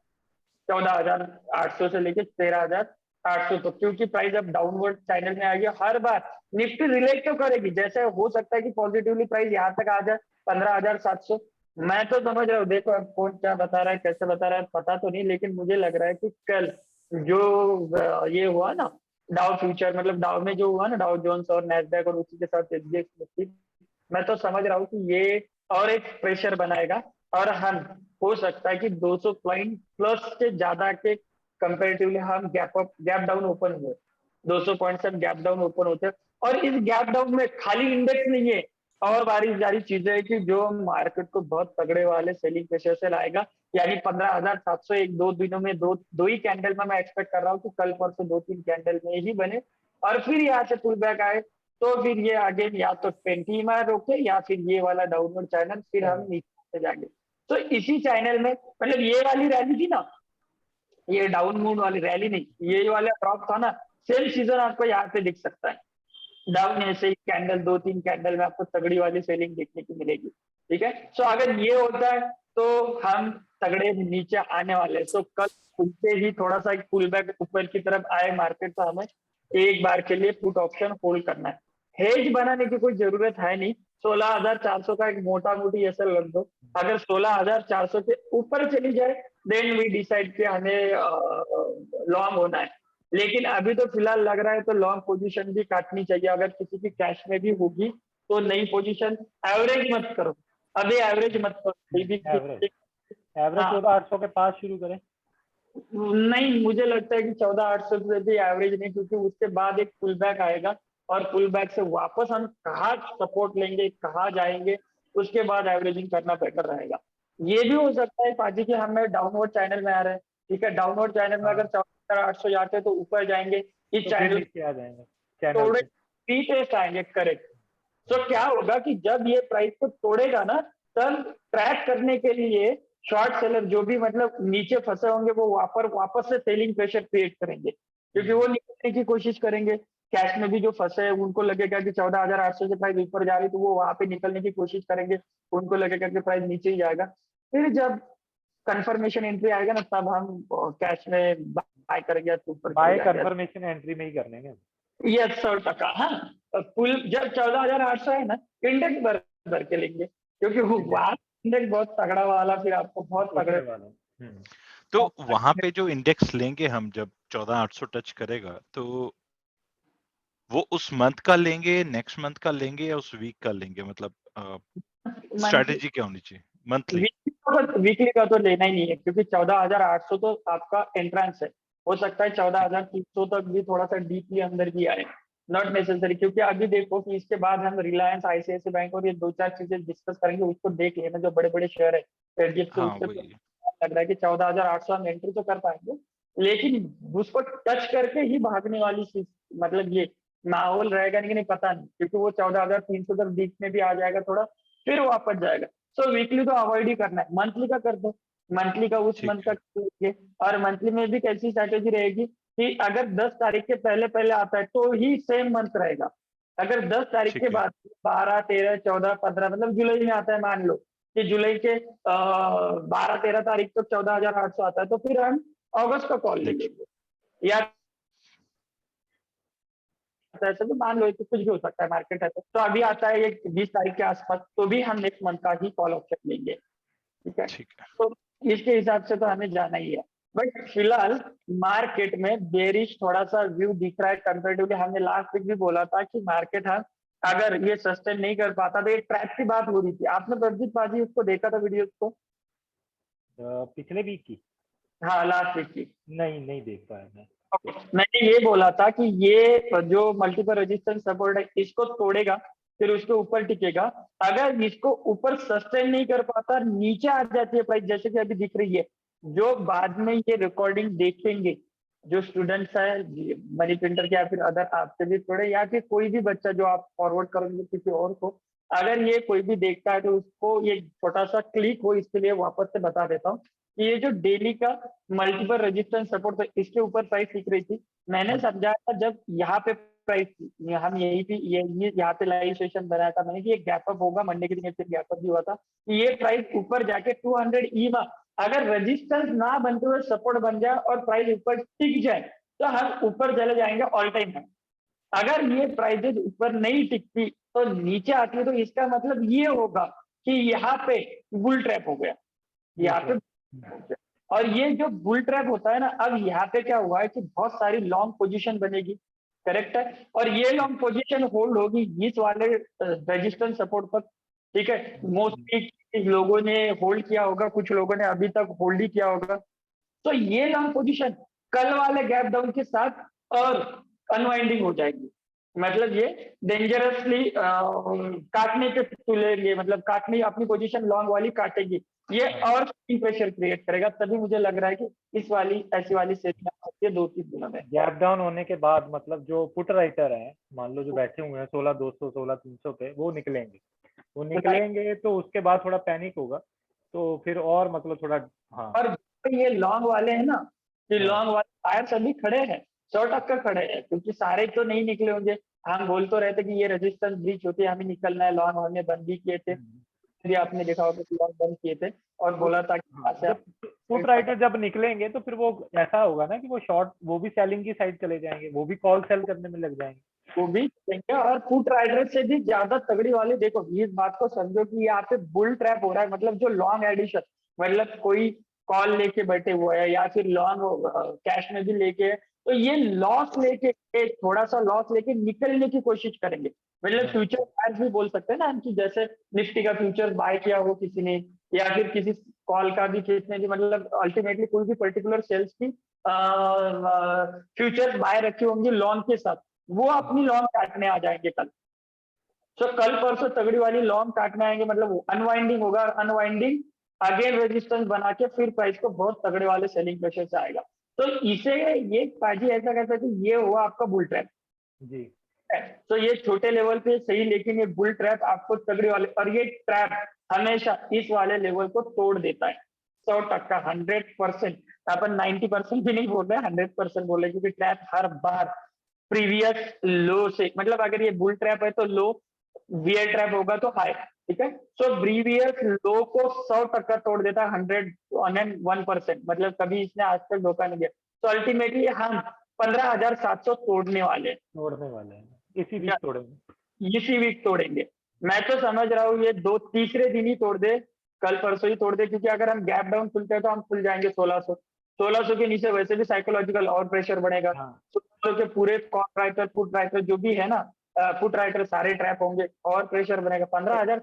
14,800 से लेके 13,800 तक, क्योंकि प्राइस अब डाउनवर्ड चैनल में आ गया। हर बार निफ्टी रिलेट तो करेगी, जैसे हो सकता है कि पॉजिटिवली प्राइस यहाँ तक आ जाए 15,700, मैं तो समझ रहा हूँ, देखो अब कौन क्या बता रहा है कैसे बता रहा है पता तो नहीं, लेकिन मुझे लग रहा है कि कल जो ये हुआ ना डाउ फ्यूचर, मतलब डाउ में जो हुआ ना, डाउ जोन्स और नैस्डैक और उसी के साथ एसजीएक्स निफ्टी, मैं तो समझ रहा हूँ कि ये और एक प्रेशर बनाएगा, और हम हो सकता है कि 200 पॉइंट प्लस से ज्यादा के कंपेरेटिवली हम गैप डाउन ओपन हुए, 200 पॉइंट से हम गैप डाउन ओपन होते हैं। और इस गैप डाउन में खाली इंडेक्स नहीं है, और बारी सारी चीजें है कि जो मार्केट को बहुत तगड़े वाले सेलिंग प्रेशर से लाएगा, यानी 15,700 एक दो दिनों में दो ही कैंडल में मैं एक्सपेक्ट कर रहा हूँ कि कल परसों 2-3 कैंडल में ही बने, और फिर यहाँ से पुल बैक आए, तो फिर ये आगे या तो 20 में रोके या फिर ये वाला डाउनवर्ड चैनल, फिर हम नीचे जाएंगे। तो इसी चैनल में मतलब ये वाली रैली थी ना, ये डाउन मूड वाली रैली नहीं, ये वाला ड्रॉप था ना, सेम सीजन आपको यहाँ पे दिख सकता है। डाउन ऐसे ही कैंडल 2-3 कैंडल में आपको तगड़ी वाली सेलिंग देखने की मिलेगी। ठीक है, सो अगर ये होता है तो हम तगड़े नीचे आने वाले हैं। सो कल खुलते ही थोड़ा सा एक पुल बैक ऊपर की तरफ आए मार्केट, तो हमें एक बार के लिए पुट ऑप्शन होल्ड करना है। हेज बनाने की कोई जरूरत है नहीं, 16,400 का एक मोटा मोटी ऐसा लग दो, अगर 16,400 के ऊपर चली जाए देन वी डिसाइड कि हमें लॉन्ग होना है। लेकिन अभी तो फिलहाल लग रहा है तो लॉन्ग पोजीशन भी काटनी चाहिए, अगर किसी की कैश में भी होगी तो नई पोजीशन एवरेज मत करो, अभी एवरेज मत करो कोई भी। एवरेज एवरेज हाँ 14,800 के पास शुरू करें। नहीं, मुझे लगता है कि 14,800 से भी एवरेज नहीं, क्योंकि उसके बाद एक पुल बैक आएगा, और पुल बैक से वापस हम कहाँ सपोर्ट लेंगे कहाँ जाएंगे, उसके बाद एवरेजिंग करना बेटर रहेगा। ये भी हो सकता है पाजी कि हमें डाउनवर्ड चैनल में आ रहे हैं, ठीक है, डाउनवर्ड चैनल में अगर 14,800 जाते हैं तो ऊपर जाएंगे, इस तो फिर चैनल नीचे आ जाएंगे चैनल तोड़े से। रीटेस्ट आएंगे, करेक्ट। तो क्या होगा कि जब ये प्राइस को तोड़ेगा ना, तब ट्रैक करने के लिए शॉर्ट सेलर जो भी मतलब नीचे फंसे होंगे वो वापस से सेलिंग प्रेशर क्रिएट करेंगे, क्योंकि वो निकलने की कोशिश करेंगे। कैश में भी जो फंसे हैं उनको लगेगा कि 14,800 से प्राइस ऊपर जा रही, तो वो वहां पे निकलने की कोशिश करेंगे, उनको लगेगा कि प्राइस नीचे ही जाएगा। फिर जब कंफर्मेशन एंट्री आएगा ना, तब हम कैश में बाय करेंगे या ऊपर चले बाय जाएंगे। कंफर्मेशन एंट्री में ही कर लेंगे। ये 100%। हाँ, पुल जब 14,800 है ना, इंडेक्स भर भर के लेंगे, क्योंकि वो वहां इंडेक्स बहुत तगड़ा वाला, फिर आपको बहुत तगड़े। उठने वाला। तो वहां पे जो इंडेक्स लेंगे हम, जब 14,800 टच करेगा, तो वो उस मंथ का लेंगे, नेक्स्ट मंथ का लेंगे, या उस वीक का लेंगे? मतलब मंथली स्ट्रेटेजी क्या होनी चाहिए? मंथली। वीकली का तो लेना ही नहीं है, क्योंकि 14,800 तो आपका एंट्रेंस है, हो सकता है ठीक। 14,300 तक भी थोड़ा सा डीपली अंदर भी आए, नॉट नेसेसरी। क्योंकि अभी देखो कि इसके बाद हम रिलायंस आईसीआईसी बैंक और ये 2-4 चीजें डिस्कस करेंगे, उसको देख लेना जो बड़े बड़े शेयर है एचडीएफसी, हाँ उससे वही। लग रहा है कि 14,800 हम एंट्री तो कर पाएंगे, लेकिन उसको टच करके ही भागने वाली चीज, मतलब ये माहौल रहेगा नहीं, नहीं पता नहीं, क्योंकि वो 14,300 तक बीच में भी आ जाएगा थोड़ा, फिर वापस जाएगा। सो वीकली तो अवॉइड ही करना है, मंथली का कर दो, मंथली का उस ठीक मंथ का है। कर लीजिए। और मंथली में भी कैसी स्ट्रैटेजी रहेगी कि अगर 10 तारीख के पहले पहले आता है तो ही सेम मंथ रहेगा, अगर 10 तारीख के ठीक है। बाद 12, 13, 14, 15 मतलब जुलाई में आता है, मान लो कि जुलाई के 12-13 तारीख तक 14,800 आता है, तो फिर हम अगस्त का कॉल ले नेक्स्ट। लेंगे, या ऐसे भी मान लो कि कुछ भी हो सकता है, मार्केट है तो अभी आता है ये 20 तारीख के आसपास, तो भी हम नेक्स्ट मंथ का ही कॉल ऑप्शन लेंगे। ठीक है, ठीक है। तो इसके हिसाब से तो हमें जाना ही है। बट फिलहाल मार्केट में बेरिश थोड़ा सा व्यू दिख रहा है कंपेरेटिवली। हमने लास्ट वीक भी बोला था कि मार्केट हम अगर ये सस्टेन नहीं कर पाता तो ये ट्रैप की बात हो रही थी, आपने प्रदीप पाजी उसको देखा था वीडियो को? पिछले वीक की हाँ लास्ट वीक की। नहीं देख पाया मैं। मैंने ये बोला था कि ये जो मल्टीपल रेजिस्टेंस सपोर्ट है इसको तोड़ेगा, फिर उसके ऊपर टिकेगा। अगर इसको ऊपर सस्टेन नहीं कर पाता, नीचे आ जाती है प्राइस जैसे कि अभी दिख रही है, जो बाद में ये रिकॉर्डिंग देखेंगे जो स्टूडेंट्स है मनी प्रिंटर के, या फिर अदर आपसे भी थोड़े, या फिर कोई भी बच्चा जो आप फॉरवर्ड करोगे किसी और को, अगर ये कोई भी देखता है तो उसको ये छोटा सा क्लिक हो, इसके लिए वापस से बता देता हूँ कि ये जो डेली का मल्टीपल रेजिस्टेंस सपोर्ट, तो इसके ऊपर प्राइस दिख रही थी। मैंने समझा था जब यहाँ पे प्राइस, हम यही पे ये यहाँ पे लाइव सेशन बनाया था मैंने कि ये गैप अप होगा, मंडे के दिन फिर गैप अप भी हुआ था कि ये प्राइस ऊपर जाके 200 ई में अगर रेजिस्टेंस ना बनते हुए सपोर्ट बन जाए और प्राइस ऊपर टिक जाए, तो हम ऊपर चले जाएंगे ऑल टाइम है। अगर ये प्राइजेज ऊपर नहीं टिकती तो नीचे आती है, तो इसका मतलब ये होगा कि यहाँ पे बुल ट्रैप हो गया, यहाँ पे हो गया। और ये जो बुल ट्रैप होता है ना, अब यहाँ पे क्या हुआ है कि बहुत सारी लॉन्ग पोजीशन बनेगी, करेक्ट है, और ये लॉन्ग पोजीशन होल्ड होगी इस वाले रेजिस्टेंस सपोर्ट पर, ठीक है। मोस्टली लोगों ने होल्ड किया होगा, कुछ लोगों ने अभी तक होल्ड ही किया होगा। तो ये लॉन्ग पोजीशन कल वाले गैप डाउन के साथ और अनवाइंडिंग हो जाएगी, मतलब ये डेंजरसली काटने के तुलेंगे, मतलब काटने, अपनी पोजीशन लॉन्ग वाली काटेगी, ये और प्रेशर क्रिएट करेगा। तभी मुझे लग रहा है कि इस वाली ऐसी वाली सेटिंग आ सकती है 2-3 दिनों में। गैप डाउन होने के बाद मतलब जो पुट राइटर है, मान लो जो बैठे हुए हैं 16,200 16,300 पे, वो निकलेंगे तो उसके बाद थोड़ा पैनिक होगा, तो फिर और मतलब थोड़ा हाँ। और ये लॉन्ग वाले हैं ना, ये हाँ। लॉन्ग वाले बायर्स अभी खड़े हैं, 100% खड़े हैं, क्योंकि सारे तो नहीं निकले होंगे। हम बोल तो रहे थे कि ये रेजिस्टेंस ब्रीच होती है, हमें निकलना है, लॉन्ग हमने बंद भी किए थे, भी आपने देखा होगा कि लॉन्ग बंद किए थे और बोला था कि जब पुट राइटर जब निकलेंगे तो फिर वो ऐसा होगा ना कि वो शॉर्ट, वो भी सेलिंग की साइड चले जाएंगे, वो भी कॉल सेल करने में लग जाएंगे, वो भी देंगे। और पुट राइडर से भी ज्यादा तगड़ी वाली, देखो इस बात को समझो कि यहाँ पे बुल ट्रैप हो रहा है, मतलब जो लॉन्ग एडिशन, मतलब कोई कॉल लेके बैठे हुए है या फिर लॉन्ग कैश में भी लेके है, तो ये लॉस लेके, थोड़ा सा लॉस लेके निकलने की कोशिश करेंगे। मतलब फ्यूचर बायर्स भी बोल सकते हैं ना हम, कि जैसे निफ्टी का फ्यूचर बाय किया हो किसी ने, या फिर किसी कॉल का भी किसने भी, मतलब अल्टीमेटली कोई भी पर्टिकुलर सेल्स की फ्यूचर बाय रखी होंगी लॉन्ग के साथ, वो अपनी लॉन्ग काटने आ जाएंगे कल। तो कल परसों तगड़ी वाली लॉन्ग काटने आएंगे, मतलब अनवाइंडिंग होगा, अनवाइंडिंग अगेन रेजिस्टेंस बना के फिर प्राइस को बहुत तगड़े वाले सेलिंग प्रेशर से आएगा। तो इसे ये पाजी ऐसा कहते हैं कि ये हुआ आपका बुल ट्रैप जी। तो ये छोटे लेवल पे सही, लेकिन ये बुल ट्रैप आपको तगड़े वाले, और ये ट्रैप हमेशा इस वाले लेवल को तोड़ देता है 100%, 100%। अपन 90% भी नहीं बोल रहे, 100% बोल रहे, क्योंकि ट्रैप हर बार प्रीवियस लो से, मतलब अगर ये बुल ट्रैप है तो लो, वियर ट्रैप होगा तो हाई, ठीक है। सो प्रीवियस लो को 100% तोड़ देता है, 101%, मतलब कभी इसने आज तक धोखा नहीं दिया। तो अल्टीमेटली हम 15,700 तोड़ने वाले हैं, इसी वीक तोड़ेंगे, इसी वीक तोड़ेंगे। मैं तो समझ रहा हूँ ये तीसरे दिन ही तोड़ दे, कल परसों ही तोड़ दे, क्योंकि अगर हम गैप डाउन खुलते हैं तो हम खुल जाएंगे 1600 के नीचे, वैसे भी साइकोलॉजिकल और प्रेशर बढ़ेगा। 1600 के पूरे कॉल राइटर, पुट राइटर जो भी है ना, पुट राइटर सारे ट्रैप होंगे और प्रेशर बनेगा 15,000।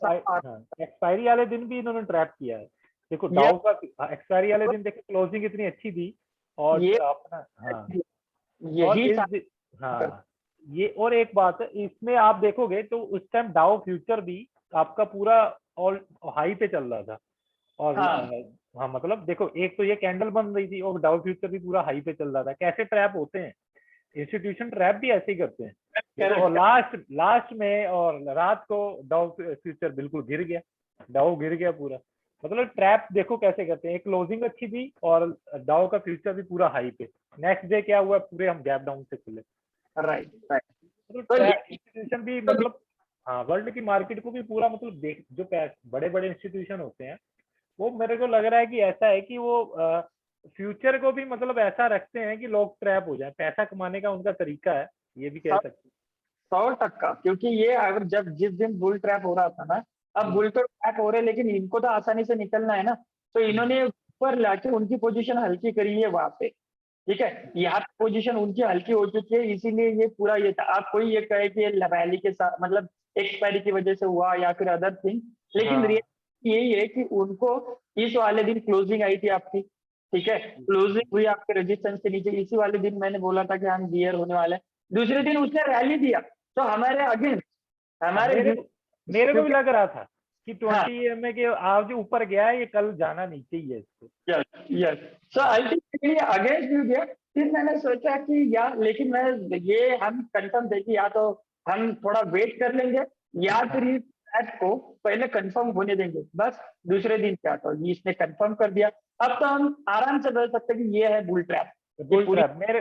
एक्सपायरी वाले दिन भी इन्होंने ट्रैप किया है। देखो डाउ का एक्सपायरी वाले दिन देखो क्लोजिंग इतनी अच्छी थी, और ये अपना यही ये और एक बात है इसमें, आप देखोगे तो उस टाइम डाउ फ्यूचर भी आपका पूरा ऑल हाई पे चल रहा था, और हाँ मतलब देखो, एक तो ये कैंडल बन रही थी और डाउ फ्यूचर भी पूरा हाई पे चल रहा था। कैसे ट्रैप होते हैं, इंस्टीट्यूशन ट्रैप भी ऐसे ही करते हैं। और लास्ट में और रात को डाउ फ्यूचर बिल्कुल गिर गया, डाउ गिर गया पूरा। मतलब ट्रैप देखो कैसे करते हैं, एक क्लोजिंग अच्छी थी और डाउ का फ्यूचर भी पूरा हाई पे, नेक्स्ट डे क्या हुआ, पूरे हम गैप डाउन से खुले। राइट। इंस्टीट्यूशन भी मतलब हाँ, वर्ल्ड की मार्केट को भी पूरा मतलब देख, जो बड़े बड़े इंस्टीट्यूशन होते हैं वो मेरे को लग रहा है कि ऐसा है कि वो फ्यूचर को भी मतलब ऐसा रखते हैं कि लोग ट्रैप हो जाए, पैसा कमाने का उनका तरीका है, ये भी कह सकते हैं 100%। क्योंकि ये अगर जब जिस दिन बुल ट्रैप हो रहा था ना, अब बुल तो ट्रैप हो रहे, लेकिन इनको तो आसानी से निकलना है ना, तो इन्होंने ऊपर लाके उनकी पोजीशन हल्की करी है वहां पे, ठीक है। यहाँ पे पोजीशन उनकी हल्की हो चुकी है, इसीलिए ये पूरा ये था। आप कोई ये कहे कि रैली के साथ मतलब एक्सपायरी की वजह से हुआ या फिर अदर थिंग, लेकिन रियलिटी यही है कि उनको इस वाले दिन क्लोजिंग आई थी आपकी, ठीक है, क्लोजिंग हुई आपके रेजिस्टेंस के नीचे, इसी वाले दिन मैंने बोला था कि हम बियर होने वाले हैं। दूसरे दिन उसने रैली दिया, तो हमारे अगेंस्ट मेरे को भी लग रहा था कि 20 EMA के आज ऊपर गया है, ये कल जाना नीचे ही है इसको। यस सो अल्टीमेटली अगेंस्ट भी गया। फिर मैंने सोचा कि यार, लेकिन मैं ये हम कंफर्म थे कि या तो हम थोड़ा वेट कर लेंगे या फिर इस ऐप को पहले कंफर्म होने देंगे, बस दूसरे दिन क्या था इसने कंफर्म कर दिया। अब तो हम आराम से बोल सकते हैं कि ये है बुल ट्रैप।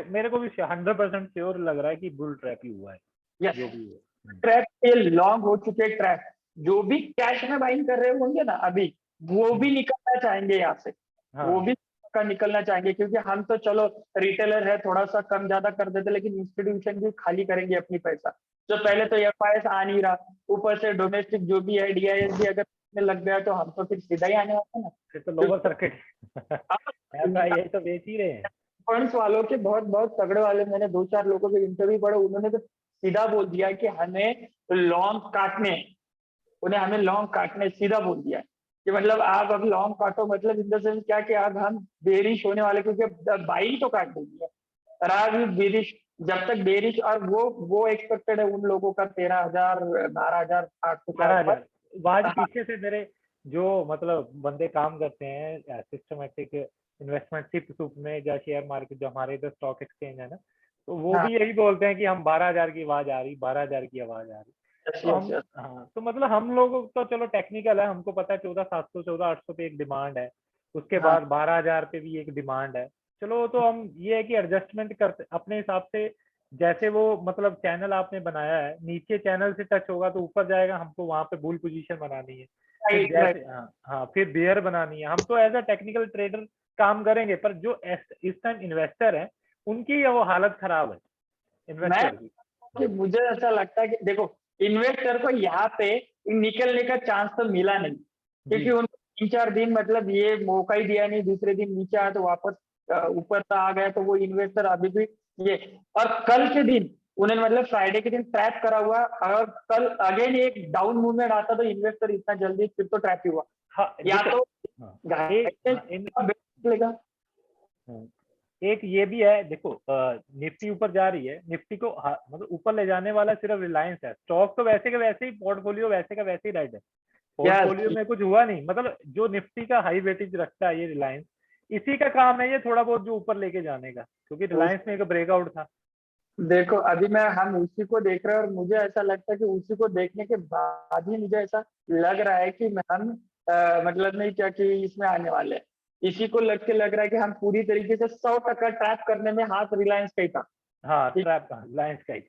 मेरे को भी 100% श्योर लग रहा है कि बुल ट्रैप ही हुआ है। जो भी ट्रैप के लॉन्ग हो चुके ट्रैप, जो भी कैश में बाइंग कर रहे होंगे ना अभी, वो भी निकलना चाहेंगे यहाँ से, वो भी निकलना चाहेंगे, क्योंकि हम तो चलो रिटेलर है, थोड़ा सा कम ज्यादा कर देते, लेकिन इंस्टीट्यूशन भी खाली करेंगे अपनी पैसा। तो पहले तो FIS आ नहीं रहा, ऊपर से डोमेस्टिक जो भी है DIS भी अगर में लग गया तो हम तो फिर सीधा ही आने वाले हैं ना। फिर तो लोअर सर्किट ऐसा यही तो बेच ही रहे हैं। फंड्स वालों के बहुत बहुत तगड़े वाले, मैंने 2-4 लोगों के इंटरव्यू पढ़ा, उन्होंने तो सीधा बोल दिया कि हमें लॉन्ग काटने, उन्हें हमें लॉन्ग काटने सीधा बोल दिया कि मतलब आप अब लॉन्ग काटो, मतलब इन द सेंस क्या कि अब हम बेरिश होने वाले, क्योंकि बाइंग तो काट देंगे और आज बेरिश, जब तक बेरिश, और वो एक्सपेक्टेड है उन लोगों का 13,000 12,800 के 12,000 आसपास। आज हाँ, पीछे से मेरे जो मतलब बंदे काम करते हैं सिस्टमेटिक इन्वेस्टमेंट सिप में या शेयर मार्केट जो हमारे इधर स्टॉक एक्सचेंज है ना, तो वो हाँ, भी यही बोलते हैं कि हम 12,000 की आवाज आ रही, 12,000 की आवाज आ रही। यस तो यस हम यस। हाँ, तो मतलब हम लोग तो चलो टेक्निकल है, हमको पता है 14,700 14,800 पे एक डिमांड है, उसके हाँ, बाद 12,000 पे भी एक डिमांड है। चलो तो हम ये है कि एडजस्टमेंट करते अपने हिसाब से, जैसे वो मतलब चैनल आपने बनाया है, नीचे चैनल से टच होगा तो ऊपर जाएगा, हमको वहां पे बुल पोजीशन बनानी है, फिर राइट राइट। जैसे हाँ फिर बेयर बनानी है। हम तो एज अ टेक्निकल ट्रेडर काम करेंगे, पर जो इस टाइम इन्वेस्टर है उनकी वो हालत खराब है मैं इन्वेस्टर की। कि मुझे ऐसा लगता है कि देखो, इन्वेस्टर को यहाँ पे निकलने का चांस तो मिला नहीं, जी क्योंकि उनको 3-4 दिन मतलब ये मौका ही दिया नहीं, दूसरे दिन नीचे आया तो वापस ऊपर तो आ गया, तो वो इन्वेस्टर अभी भी ये, और कल के दिन उन्होंने मतलब फ्राइडे के दिन ट्रैप करा हुआ, अगर कल अगेन एक डाउन मूवमेंट आता तो इन्वेस्टर इतना जल्दी फिर तो ट्रैप ही हुआ, हाँ या देखो तो हाँ इन निकलेगा। हाँ, एक ये भी है देखो, निफ्टी ऊपर जा रही है, निफ्टी को मतलब ऊपर ले जाने वाला सिर्फ रिलायंस है। स्टॉक तो वैसे का वैसे ही, पोर्टफोलियो वैसे का वैसे ही रेड है, पोर्टफोलियो यस, में कुछ हुआ नहीं। मतलब जो निफ्टी का हाई वेटेज रखता है ये रिलायंस, इसी का काम है ये थोड़ा बहुत जो ऊपर लेके जाने का, क्योंकि रिलायंस में एक ब्रेकआउट था। देखो अभी मैं हम उसी को देख रहे हैं, और मुझे ऐसा लगता है कि उसी को देखने के बाद ही मुझे ऐसा लग रहा है कि हम मतलब नहीं क्या कि इसमें आने वाले हैं, इसी को लग रहा है कि हम पूरी तरीके से 100% ट्रैप करने में हाथ रिलायंस का ही था। हाँ ठीक, ट्रैप रिलायंस का ही।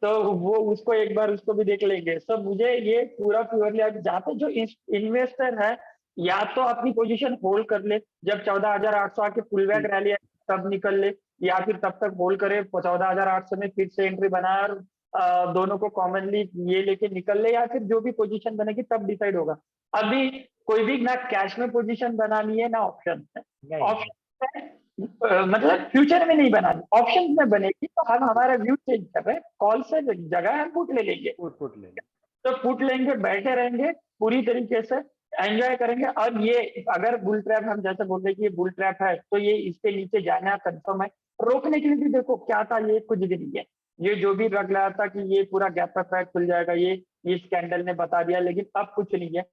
तो वो उसको एक बार उसको भी देख लेंगे। तो मुझे ये पूरा प्योरली जहाँ पे जो इन्वेस्टर है, या तो अपनी पोजीशन होल्ड कर ले, जब 14,800 आके पुल बैक रैली तब निकल ले, या फिर तब तक होल्ड करे 14,800 में फिर से एंट्री बनाए और दोनों को कॉमनली ये लेके निकल ले, या फिर जो भी पोजीशन बनेगी तब डिसाइड होगा। अभी कोई भी ना कैश में पोजीशन बनानी है ना ऑप्शन है। नहीं ऑप्शन मतलब फ्यूचर में नहीं बनानी, ऑप्शन में बनेगी तो हम हमारा व्यू चेंज कर रहे हैं, कॉल से जगह हम पुट ले लेंगे, पुट ले तो पुट लेंगे, बैठे रहेंगे पूरी तरीके से, एंजॉय करेंगे। और ये अगर बुल ट्रैप, हम जैसे बोल रहे कि ये बुल ट्रैप है तो ये इसके नीचे जाना कंफर्म है। रोकने के लिए भी देखो क्या था, ये कुछ भी नहीं है, ये जो भी लग रहा था कि ये पूरा गैप अप खुल जाएगा, ये स्कैंडल ने बता दिया, लेकिन अब कुछ नहीं है,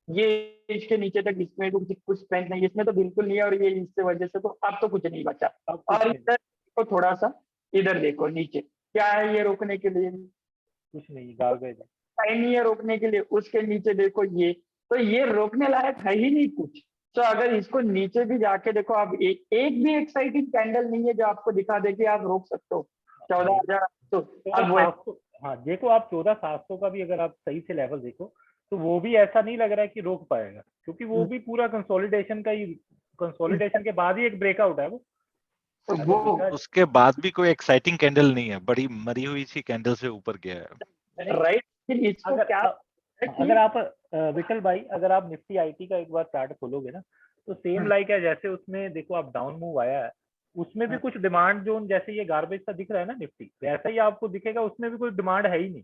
ये इसके नीचे तक इसमें तो कुछ स्ट्रेंथ नहीं, इसमें तो बिल्कुल नहीं है, और ये इससे वजह से तो अब तो कुछ नहीं बचा। अब कुछ और नहीं, इधर देखो, थोड़ा सा इधर देखो नीचे, क्या है ये रोकने के लिए, कुछ नहीं गार्बेज है। टाइम नहीं है रोकने के लिए, उसके नीचे देखो ये, तो ये रोकने लायक है ही नहीं कुछ। तो अगर इसको नीचे भी जाके देखो, आप एक भी एक्साइटिंग कैंडल नहीं है जो आपको दिखा दे कि आप रोक सकते हो ये 14,000। तो तो अब वो 700, हाँ देखो आप 14,700 का भी अगर आप सही से लेवल देखो, तो वो भी ऐसा नहीं लग रहा है कि रोक पाएगा, क्योंकि वो भी पूरा कंसोलिडेशन का ही, कंसोलिडेशन के बाद ही एक ब्रेकआउट है वो। अगर वो देखा उसके बाद भी कोई एक्साइटिंग कैंडल नहीं है, बड़ी मरी हुई सी कैंडल से ऊपर गया है। राइट, लेकिन इसको अगर क्या है कि अगर आप विकल भाई, अगर आप निफ्टी आईटी का एक बार चार्ट खोलोगे ना, तो सेम लाइक है, जैसे उसमें देखो आप डाउन मूव आया है, उसमें भी कुछ डिमांड जोन, जैसे ये गार्बेज का दिख रहा है ना निफ्टी, वैसा ही आपको दिखेगा, उसमें भी कोई डिमांड है ही नहीं।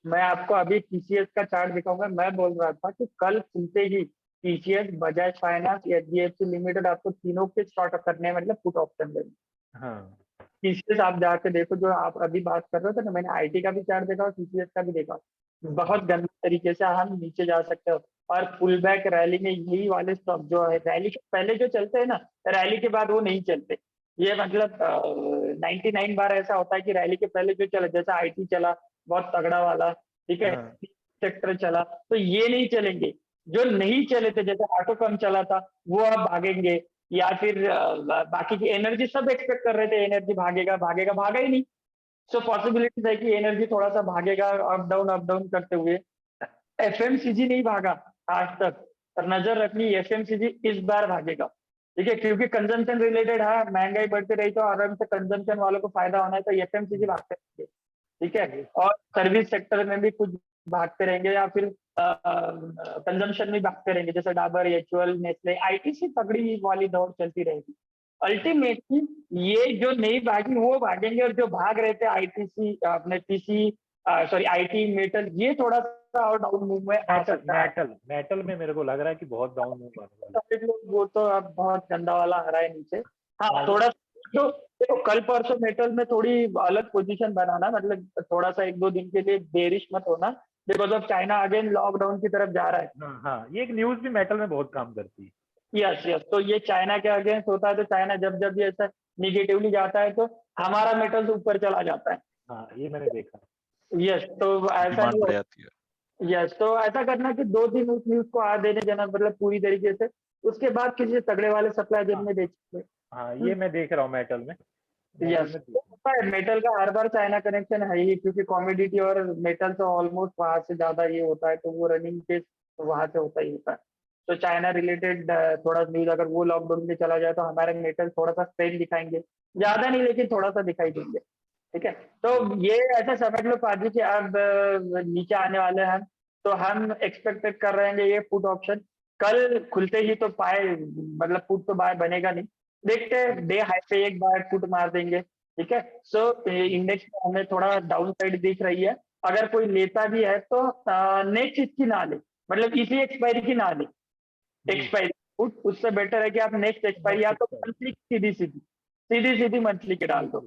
मैं आपको अभी टीसीएस का चार्ट दिखाऊंगा। मैं बोल रहा था कि कल खुलते ही TCS, Bajaj finance, HDFC limited, आपको तीनों के शॉर्ट करने हैं, मतलब पुट ऑप्शन देंगे। हाँ टीसीएस आप जाके देखो, जो आप अभी बात कर रहे थे ना, मैंने आईटी का भी चार्ट देखा और टीसीएस का भी देखा, बहुत गंदे तरीके से हम नीचे जा सकते हो। और पुल बैक रैली में यही वाले स्टॉक जो है, रैली के पहले जो चलते हैं ना, रैली के बाद वो नहीं चलते। ये मतलब 99 बार ऐसा होता है कि रैली के पहले जो चला, जैसा आईटी चला बहुत तगड़ा वाला, ठीक है, हाँ सेक्टर चला, तो ये नहीं चलेंगे। जो नहीं चले थे, जैसे ऑटो कम चला था, वो अब भागेंगे। या फिर बाकी की एनर्जी, सब एक्सपेक्ट कर रहे थे एनर्जी भागेगा भागेगा, भागा ही नहीं। सो पॉसिबिलिटीज है कि एनर्जी थोड़ा सा भागेगा अप डाउन करते हुए। एफएमसीजी नहीं भागा आज तक, पर नजर रखनी एफएमसीजी इस बार भागेगा, ठीक है, क्योंकि कंजम्पशन रिलेटेड है, महंगाई बढ़ती रही तो आराम से कंजम्पशन वालों को फायदा होना है, तो एफएमसीजी भागते रहेंगे, ठीक है। और सर्विस सेक्टर में भी कुछ भागते रहेंगे या फिर कंजम्पशन में भागते रहेंगे, जैसे डाबर, एचयूएल, नेस्ले, आईटीसी तगड़ी वाली दौड़ चलती रहेगी। अल्टीमेटली ये जो नहीं भागी वो भागेंगे, और जो भाग रहे थे आईटीसी, अपने टीसी, सॉरी आईटी, मेटल, ये थोड़ा सा और डाउन मूव में आ सकता है। मेटल में मेरे को लग रहा है कि बहुत डाउन मूव आने वाला है। वो तो अब बहुत गंदा वाला आ रहा है नीचे। हाँ, हाँ, थोड़ा तो देखो कल परसों मेटल में थोड़ी अलग पोजीशन बनाना, मतलब थोड़ा सा 1-2 दिन के लिए बेरिश मत होना, because of China again lockdown की तरफ जा रहा है। हाँ हाँ, ये एक न्यूज भी मेटल में बहुत काम करती है। यस यस, तो ये चाइना के अगेंस्ट होता है, तो चाइना जब जब भी ऐसा निगेटिवली जाता है तो हमारा मेटल ऊपर चला जाता है। हाँ, ये मैंने देखा। यस, तो ऐसा डिमांड नहीं बढ़ हो। जाती है। यस, तो ऐसा करना कि 2 दिन उस न्यूज को आ देने देना, मतलब पूरी तरीके से, उसके बाद किसी तगड़े वाले सप्लाई हाँ में बेचेंगे। हाँ, ये मैं देख रहा हूँ मेटल में यस, देख तो रहा होता है मेटल का हर बार चाइना कनेक्शन है ही, क्योंकि कॉमोडिटी और मेटल तो ऑलमोस्ट वहां से ज्यादा ये होता है, तो वो रनिंग के वहां से होता ही होता है। तो चाइना रिलेटेड थोड़ा न्यूज अगर वो लॉकडाउन में चला जाए तो हमारे मेटल थोड़ा सा स्ट्रेन दिखाएंगे, ज्यादा नहीं लेकिन थोड़ा सा दिखाई देंगे। ठीक है, तो ये ऐसा समझ लो पाजी कि अब नीचे आने वाले हैं, तो हम एक्सपेक्टेड कर रहे हैं ये पुट ऑप्शन कल खुलते ही तो पाए, मतलब पुट तो बाय बनेगा नहीं, देखते हैं डे हाई पे एक बार पुट मार देंगे। ठीक है, सो इंडेक्स में हमें थोड़ा डाउन साइड दिख रही है, अगर कोई लेता भी है तो नेक्स्ट इसकी ना ले, मतलब इसी एक्सपायरी की ना ले, जी। एक्सपायरी पुट, उससे बेटर है कि आप नेक्स्ट एक्सपायरी या तो मंथली सीधी सीधी सीधी सीधी मंथली के डाल दो।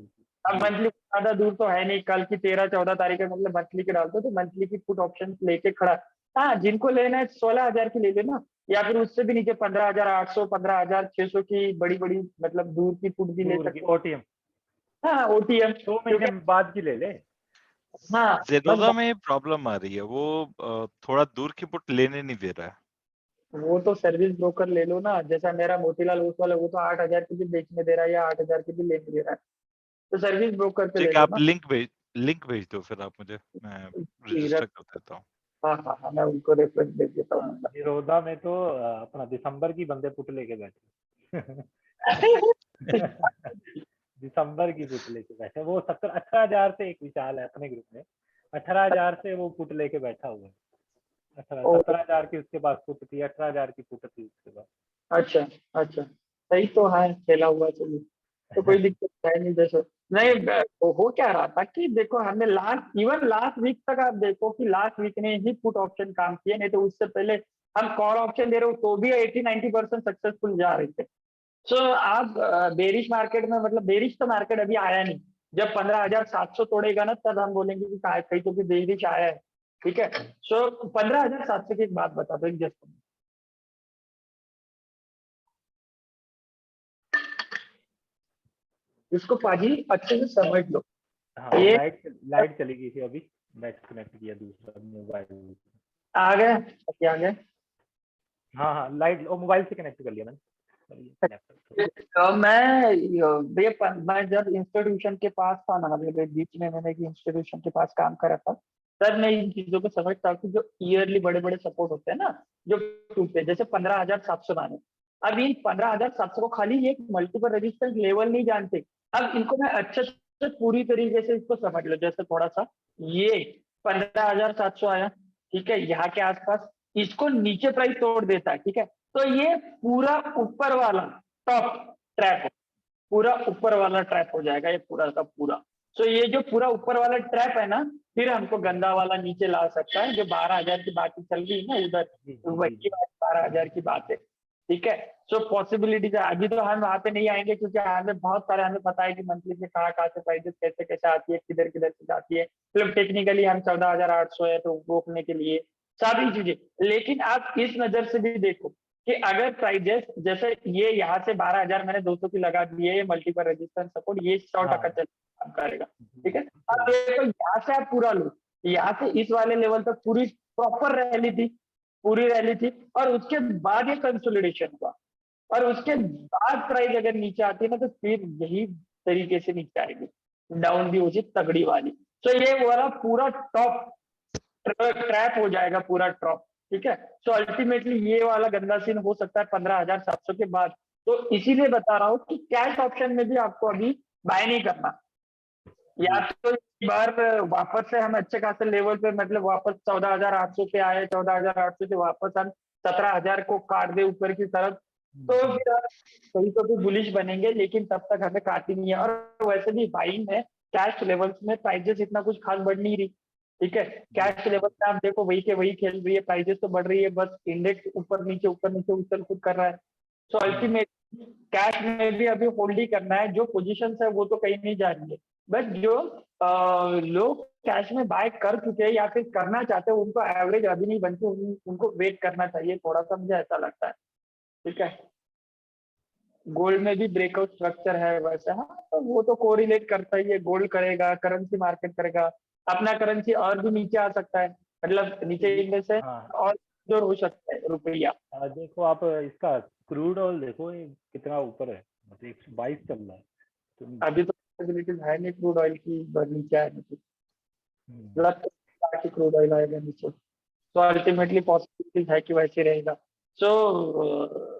अब मंथली ज्यादा दूर तो है नहीं, कल की 13-14 तारीख है, मतलब मंथली के डाल दो, तो मंथली की पुट ऑप्शन लेके खड़ा। हाँ, जिनको लेना है 16,000 की ले लेना, या फिर उससे भी नीचे 15,800, 15,600 की बड़ी बड़ी, मतलब दूर की पुट भी ले दूर की सकते हो। ओटीएम हाँ, ओटीएम 2 क्योंकि, महीने बाद की ले ले। हाँ बस जेनोवा में प्रॉब्लम आ रही है, वो थोड़ा दूर की पुट लेने नहीं दे रहा है। वो तो सर्विस ब्रोकर ले लो ना, जैसा मेरा मोतीलाल ओसवाल है, वो तो 8,000 की भी बेचने दे रहा है या 8,000 की भी लेने दे रहा है, तो सर्विस ब्रोकर पे ले ठीक है, लो आप ना। लिंक भेज दो फिर आप मुझे, मैं रजिस्टर कर देता हूँ। हाँ हाँ हाँ, मैं उनको रेफरेंस दे देता हाँ, हूँ। जीरोधा में तो अपना दिसंबर की बंदे पुट लेके बैठे। दिसंबर की पुट लेके बैठे वो 18,000 से, एक विशाल है अपने ग्रुप में, 18,000 से वो पुट लेके बैठा हुआ है। 17,000 की उसके पास पुट थी, 18,000 की पुट थी उसके पास। अच्छा अच्छा, सही तो है, खेला हुआ, चलिए, तो कोई दिक्कत है नहीं। जैसे नहीं, हो क्या रहा था कि देखो हमने लास्ट वीक तक आप देखो कि लास्ट वीक ने ही पुट ऑप्शन काम किए, नहीं तो उससे पहले हम कॉल ऑप्शन दे रहे हो तो भी 80-90% सक्सेसफुल जा रहे थे। सो आप बेरिश मार्केट में, मतलब बेरिश तो मार्केट अभी आया नहीं, जब 15,700 तोड़ेगा ना तब हम बोलेंगे कि कहीं तो भी बेरिश आया है। ठीक है, सो 15,700 की एक बात बता दो, जस्ट इसको पाजी अच्छे से समझ लो। हाँ, ये लाइट चली गई थी अभी, नेट कनेक्ट किया दूसरा मोबाइल। आ गए, क्या आ गए। हाँ हाँ, लाइट और मोबाइल से कनेक्ट कर लिया मैंने। तो मैं जब इंस्टीट्यूशन के पास था ना, मेरे बीच में मैंने एक इंस्टीट्यूशन के पास काम करा था, तब मैं इन चीजों को समझता हूँ कि जो ईयरली बड़े बड़े सपोर्ट होते हैं ना, जो टूटते, जैसे 15,700 माने, अब इन 15,700 को खाली एक मल्टीपल रेजिस्टेंस लेवल नहीं जानते। अब इनको मैं अच्छे से पूरी तरीके से इसको समझ लो, जैसे थोड़ा सा ये 15,700 आया, ठीक है, यहाँ के आसपास, इसको नीचे प्राइस तोड़ देता है, ठीक है, तो ये पूरा ऊपर वाला टॉप ट्रैप, पूरा ऊपर वाला ट्रैप हो जाएगा ये पूरा का पूरा। सो ये जो पूरा ऊपर वाला ट्रैप है ना, फिर हमको गंदा वाला नीचे ला सकता है, जो 12,000 की बात चल रही है ना उधर, तो वही बात 12,000 की बात है। ठीक है, सो पॉसिबिलिटीज है, अभी तो हम वहां पे नहीं आएंगे क्योंकि हमें बहुत सारे, हमें पता है कि मंथली से कहाँ से प्राइसेस कैसे कैसे आती है, किधर किधर से जाती है, मतलब टेक्निकली हम 14,800 है तो रोकने के लिए सारी चीजें। लेकिन आप इस नजर से भी देखो कि अगर प्राइजेस जैसे ये यहाँ से 12,000 मैंने 200 की लगा दी है, ये मल्टीपल रेजिस्टेंस सपोर्ट, ये 100% चल काम करेगा। ठीक है, अब देखो यहाँ से आप पूरा लो, यहाँ से इस वाले लेवल तक पूरी प्रॉपर रैली थी, पूरी रैली थी, और उसके बाद ये कंसोलिडेशन हुआ, और उसके बाद प्राइस अगर नीचे आती है ना तो फिर यही तरीके से नीचे आएगी, डाउन भी होगी तगड़ी वाली। तो ये वाला पूरा टॉप ट्रैप हो जाएगा, पूरा टॉप। ठीक है, तो अल्टीमेटली ये वाला गंदा सीन हो सकता है 15,700 के बाद। तो इसीलिए बता रहा हूँ कि कैश ऑप्शन में भी आपको अभी बाय नहीं करना, या तो इस बार वापस से हम अच्छे खासे लेवल पे, मतलब वापस 14,800 पे आए, 14,800 से वापस हम 17,000 को काट दे ऊपर की तरफ, तो फिर हम कहीं तो भी बुलिश बनेंगे, लेकिन तब तक हमें काटी नहीं है। और वैसे भी बाइंग में कैश लेवल्स में प्राइजेस इतना कुछ खास बढ़ नहीं रही, ठीक है। कैश लेवल में आप देखो वही के वही खेल रही है, प्राइजेस तो बढ़ रही है, बस इंडेक्स ऊपर नीचे उछल कूद कर रहा है। सो अल्टीमेट कैश में भी अभी होल्ड ही करना है, जो पोजीशन है वो तो कहीं नहीं जा रही है, बट जो लोग कैश में बाय कर चुके हैं या फिर करना चाहते हैं, उनको एवरेज अभी नहीं बनती, उनको वेट करना चाहिए थोड़ा सा, मुझे ऐसा लगता है, ठीक है। गोल्ड में भी ब्रेकआउट स्ट्रक्चर है वैसे, हाँ तो वो तो कोरिलेट करता ही है, गोल्ड करेगा, करेंसी मार्केट करेगा, अपना करेंसी और भी नीचे आ सकता है, मतलब नीचे गिरने से हाँ और जो हो सकता है रुपया। देखो आप इसका क्रूड ऑयल देखो, ये कितना ऊपर है, मतलब 122 चल रहा है। तो अभी तो पॉसिबिलिटीज है नहीं क्रूड ऑयल की नीचे आने की, लगता है कि क्रूड ऑयल आएगा नीचे, तो अल्टीमेटली पॉसिबिलिटीज है कि वैसे रहेगा। सो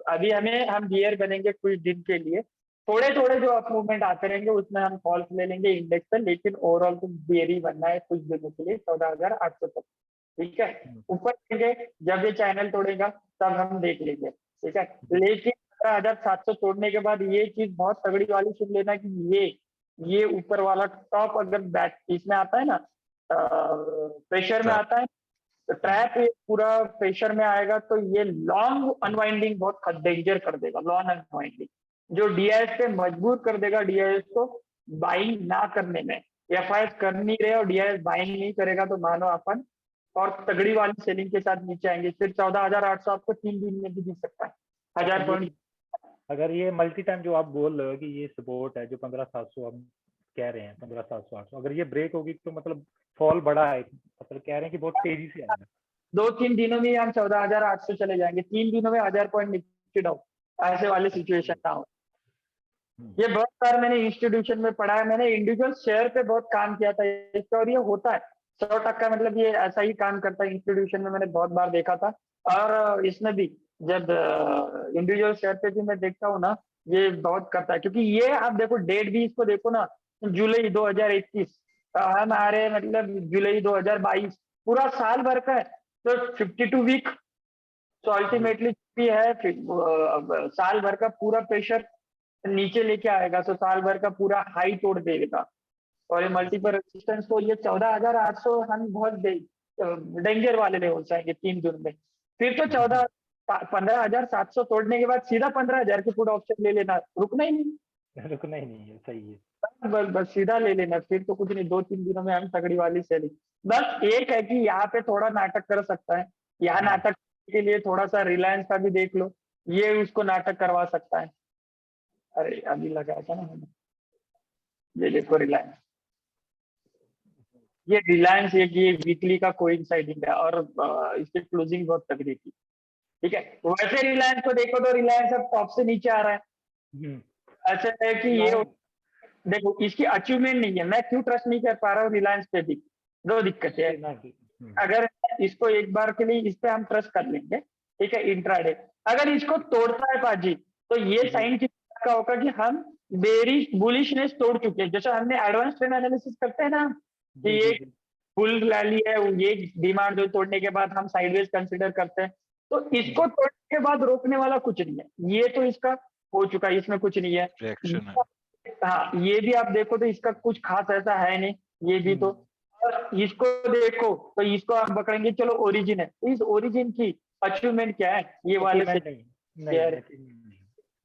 अभी हम बियर बनेंगे कुछ दिन के लिए, थोड़े थोड़े जो अप मूवमेंट आते रहेंगे उसमें हम कॉल्स ले लेंगे इंडेक्स पर, लेकिन ओवरऑल तो बियर ही बनना है कुछ दिनों के लिए 14,800 तक, ठीक है। ऊपर लेंगे जब ये चैनल तोड़ेगा तब हम देख लेंगे, ठीक है। लेकिन 17,700 तोड़ने के बाद ये चीज बहुत तगड़ी वाली सुन लेना कि ये ऊपर वाला टॉप अगर बैक इसमें आता है ना, प्रेशर में आता है, तो ट्रैप ये पूरा प्रेशर में आएगा, तो ये लॉन्ग अनवाइंडिंग बहुत डेंजर कर देगा, लॉन्ग अनवाइंडिंग जो डीआईएस पे मजबूर कर देगा डीआईएस को बाइंग ना करने में। एफआईएस कर नहीं रहे और डीआईएस बाइंग नहीं करेगा तो मानो अपन और तगड़ी वाली सेलिंग के साथ नीचे आएंगे, फिर 14,800 आपको 3 दिन में भी दिख सकता है, 1000 पॉइंट। अगर ये मल्टी टाइम जो आप बोल रहे हो कि ये सपोर्ट है जो 15,700 हम कह रहे हैं, 15,700 800, अगर ये ब्रेक होगी तो मतलब फॉल बड़ा है, मतलब कह रहे हैं कि बहुत तेजी से आएगा। 2-3 दिनों में हम 14,800 चले जाएंगे, 3 दिनों में 1000 पॉइंट नीचे डाउन, ऐसे वाले सिचुएशन ना हो। ये बहुत बार मैंने इंस्टीट्यूशन में पढ़ा है, मैंने इंडिविजुअल शेयर पे बहुत काम किया था इसका, और ये होता है 100%, मतलब ये ऐसा ही काम करता है इंस्टीट्यूशन में, मैंने बहुत बार देखा था। और इसमें भी जब इंडिविजुअल शेयर पे भी मैं देखता हूँ ना, ये बहुत करता है, क्योंकि ये आप देखो डेट भी इसको देखो ना, जुलाई 2021, हम आ रहे मतलब जुलाई 2022, पूरा साल भर का है, तो 52 वीक, तो अल्टीमेटली भी है साल भर का पूरा प्रेशर नीचे लेके आएगा, तो साल भर का पूरा हाई तोड़ देगा। और ये मल्टीपल रेजिस्टेंस को ये 14,800 हम बहुत डेंजर वाले लेवल से आएंगे 3 दिन में, फिर तो 15,700 तोड़ने के बाद सीधा 15,000 की पुट ऑप्शन ले लेना, रुकना ही नहीं, रुकना ही नहीं है, सही है। बस बस सीधा ले लेना, फिर तो कुछ नहीं, 2-3 दिनों में हम तगड़ी वाली सेलिंग। बस एक है कि यहाँ पे थोड़ा नाटक कर सकता है, यहाँ नाटक के लिए थोड़ा सा रिलायंस का भी देख लो, ये उसको नाटक करवा सकता है। अरे अभी लगाया था ना मैंने, ये देखो रिलायंस, ये रिलायंस ये वीकली का कोइंसाइडिंग है, और इसकी क्लोजिंग बहुत तगड़ी थी, ठीक है। वैसे रिलायंस को देखो तो रिलायंस अब टॉप से नीचे आ रहा है, ऐसा है कि ये देखो इसकी अचीवमेंट नहीं है, मैं क्यों ट्रस्ट नहीं कर पा रहा हूँ रिलायंस पे भी, दो दिक्कतें हैं। अगर इसको एक बार के लिए इस पे हम ट्रस्ट कर लेंगे, ठीक है, इंट्राडे अगर इसको तोड़ता है पाजी, तो ये साइन किस का होगा कि हम बेरिश बुलिशनेस तोड़ चुके हैं, जैसे हमने एडवांस ट्रेंड एनालिसिस करते हैं ना, कि ये बुल रैली है, ये डिमांड जो तोड़ने के बाद हम साइडवेज कंसीडर करते हैं, तो इसको तोड़ने के बाद रोकने वाला कुछ नहीं है, ये तो इसका हो चुका है, इसमें कुछ नहीं है। रिएक्शन है। हाँ ये भी आप देखो तो इसका कुछ खास ऐसा है नहीं, ये भी तो। और इसको देखो तो इसको आप पकड़ेंगे, चलो ओरिजिन है, इस ओरिजिन की अचीवमेंट क्या है, ये वाले से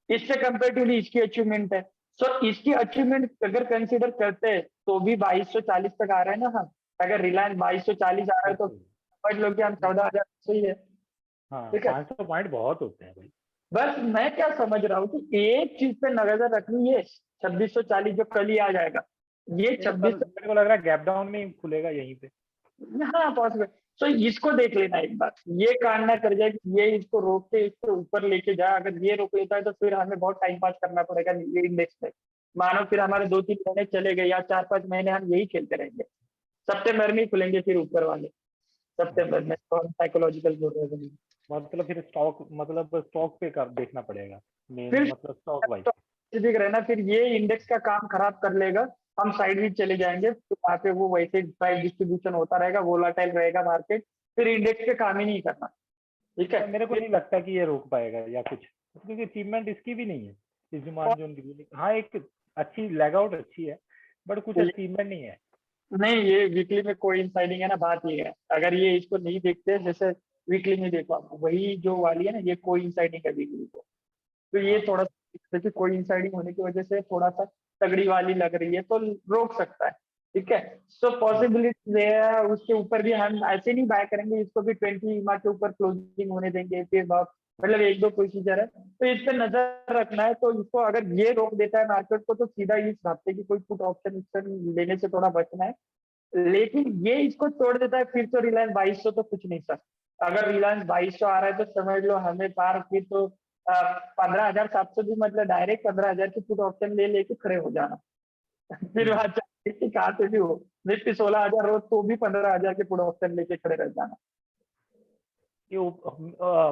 इससे कंपेरेटिवली इसकी अचीवमेंट है। सो इसकी अचीवमेंट अगर कंसीडर करते हैं तो भी 2240 तक आ रहा है ना हम, अगर रिलायंस 2240 आ रहा है तो समझ लो कि हम 14,000 सही है, ठीक है। 500 पॉइंट बहुत होते हैं भाई। बस मैं क्या समझ रहा हूँ कि एक चीज पे नजर रखनी है, 2640 जो कल ही आ जाएगा, ये 26, मेरे को लग रहा है गैप डाउन में खुलेगा यहीं पे। हाँ पॉसिबल। तो इसको देख लेना एक बार, ये कांड ना कर जाए कि ये इसको रोक के इसको ऊपर लेके जाए, अगर ये रोक लेता है तो फिर हमें बहुत टाइम पास करना पड़ेगा ये इंडेक्स में, मानो फिर हमारे 2-3 महीने चले गए या 4-5 महीने हम यही खेलते रहेंगे, सितंबर में खुलेंगे फिर ऊपर वाले, सितंबर में तो हम साइकोलॉजिकल बोल रहे हैं, मतलब फिर स्टॉक पे कर देखना पड़ेगा, फिर मतलब स्टॉक वाइज रहना, फिर ये इंडेक्स का काम खराब कर लेगा, हम साइड भी चले जाएंगे तो वहाँ पे वो वैसे प्राइस डिस्ट्रीब्यूशन होता रहेगा, वोलाटाइल रहेगा मार्केट, फिर इंडेक्स के काम ही नहीं करना। ठीक है, मेरे को फिर नहीं लगता कि ये रोक पाएगा या कुछ, क्योंकि अचीवमेंट इसकी भी नहीं है इस डिमांड जोन की भी। हाँ एक अच्छी लेग आउट अच्छी है, बट कुछ अचीवमेंट नहीं है। नहीं, ये वीकली में कोई इंसाइडिंग है ना, बात ये है, अगर ये इसको नहीं देखते, जैसे वीकली में देखो आप, वही जो वाली है ना, ये कोई इंसाइडिंग है वीकली को, तो ये हाँ थोड़ा सा, देखिए कोई इंसाइडिंग होने की वजह से थोड़ा सा तगड़ी वाली लग रही है, तो रोक सकता है। ठीक है, सो पॉसिबिलिटी है, उसके ऊपर भी हम ऐसे नहीं बाय करेंगे, इसको भी 20 EMA के ऊपर क्लोजिंग होने देंगे, फिर मतलब एक दो प्रोसीजर है, तो इस पे नजर रखना है। तो इसको अगर ये रोक देता है मार्केट को, तो सीधा इस हफ्ते की कोई पुट ऑप्शन लेने से थोड़ा बचना है। लेकिन ये इसको तोड़ देता है, फिर तो रिलायंस 2200 तो कुछ नहीं सर। अगर रिलायंस 2200 आ रहा है तो समझ लो हमें पार, फिर तो 15,700 भी, मतलब डायरेक्ट 15,000 की पुट ऑप्शन ले लेके खड़े हो जाना। फिर वहां कहाँ से भी हो, निफ्टी 16,000 रोज तो भी 15,000 के पुट ऑप्शन लेके खड़े रह जाना। ये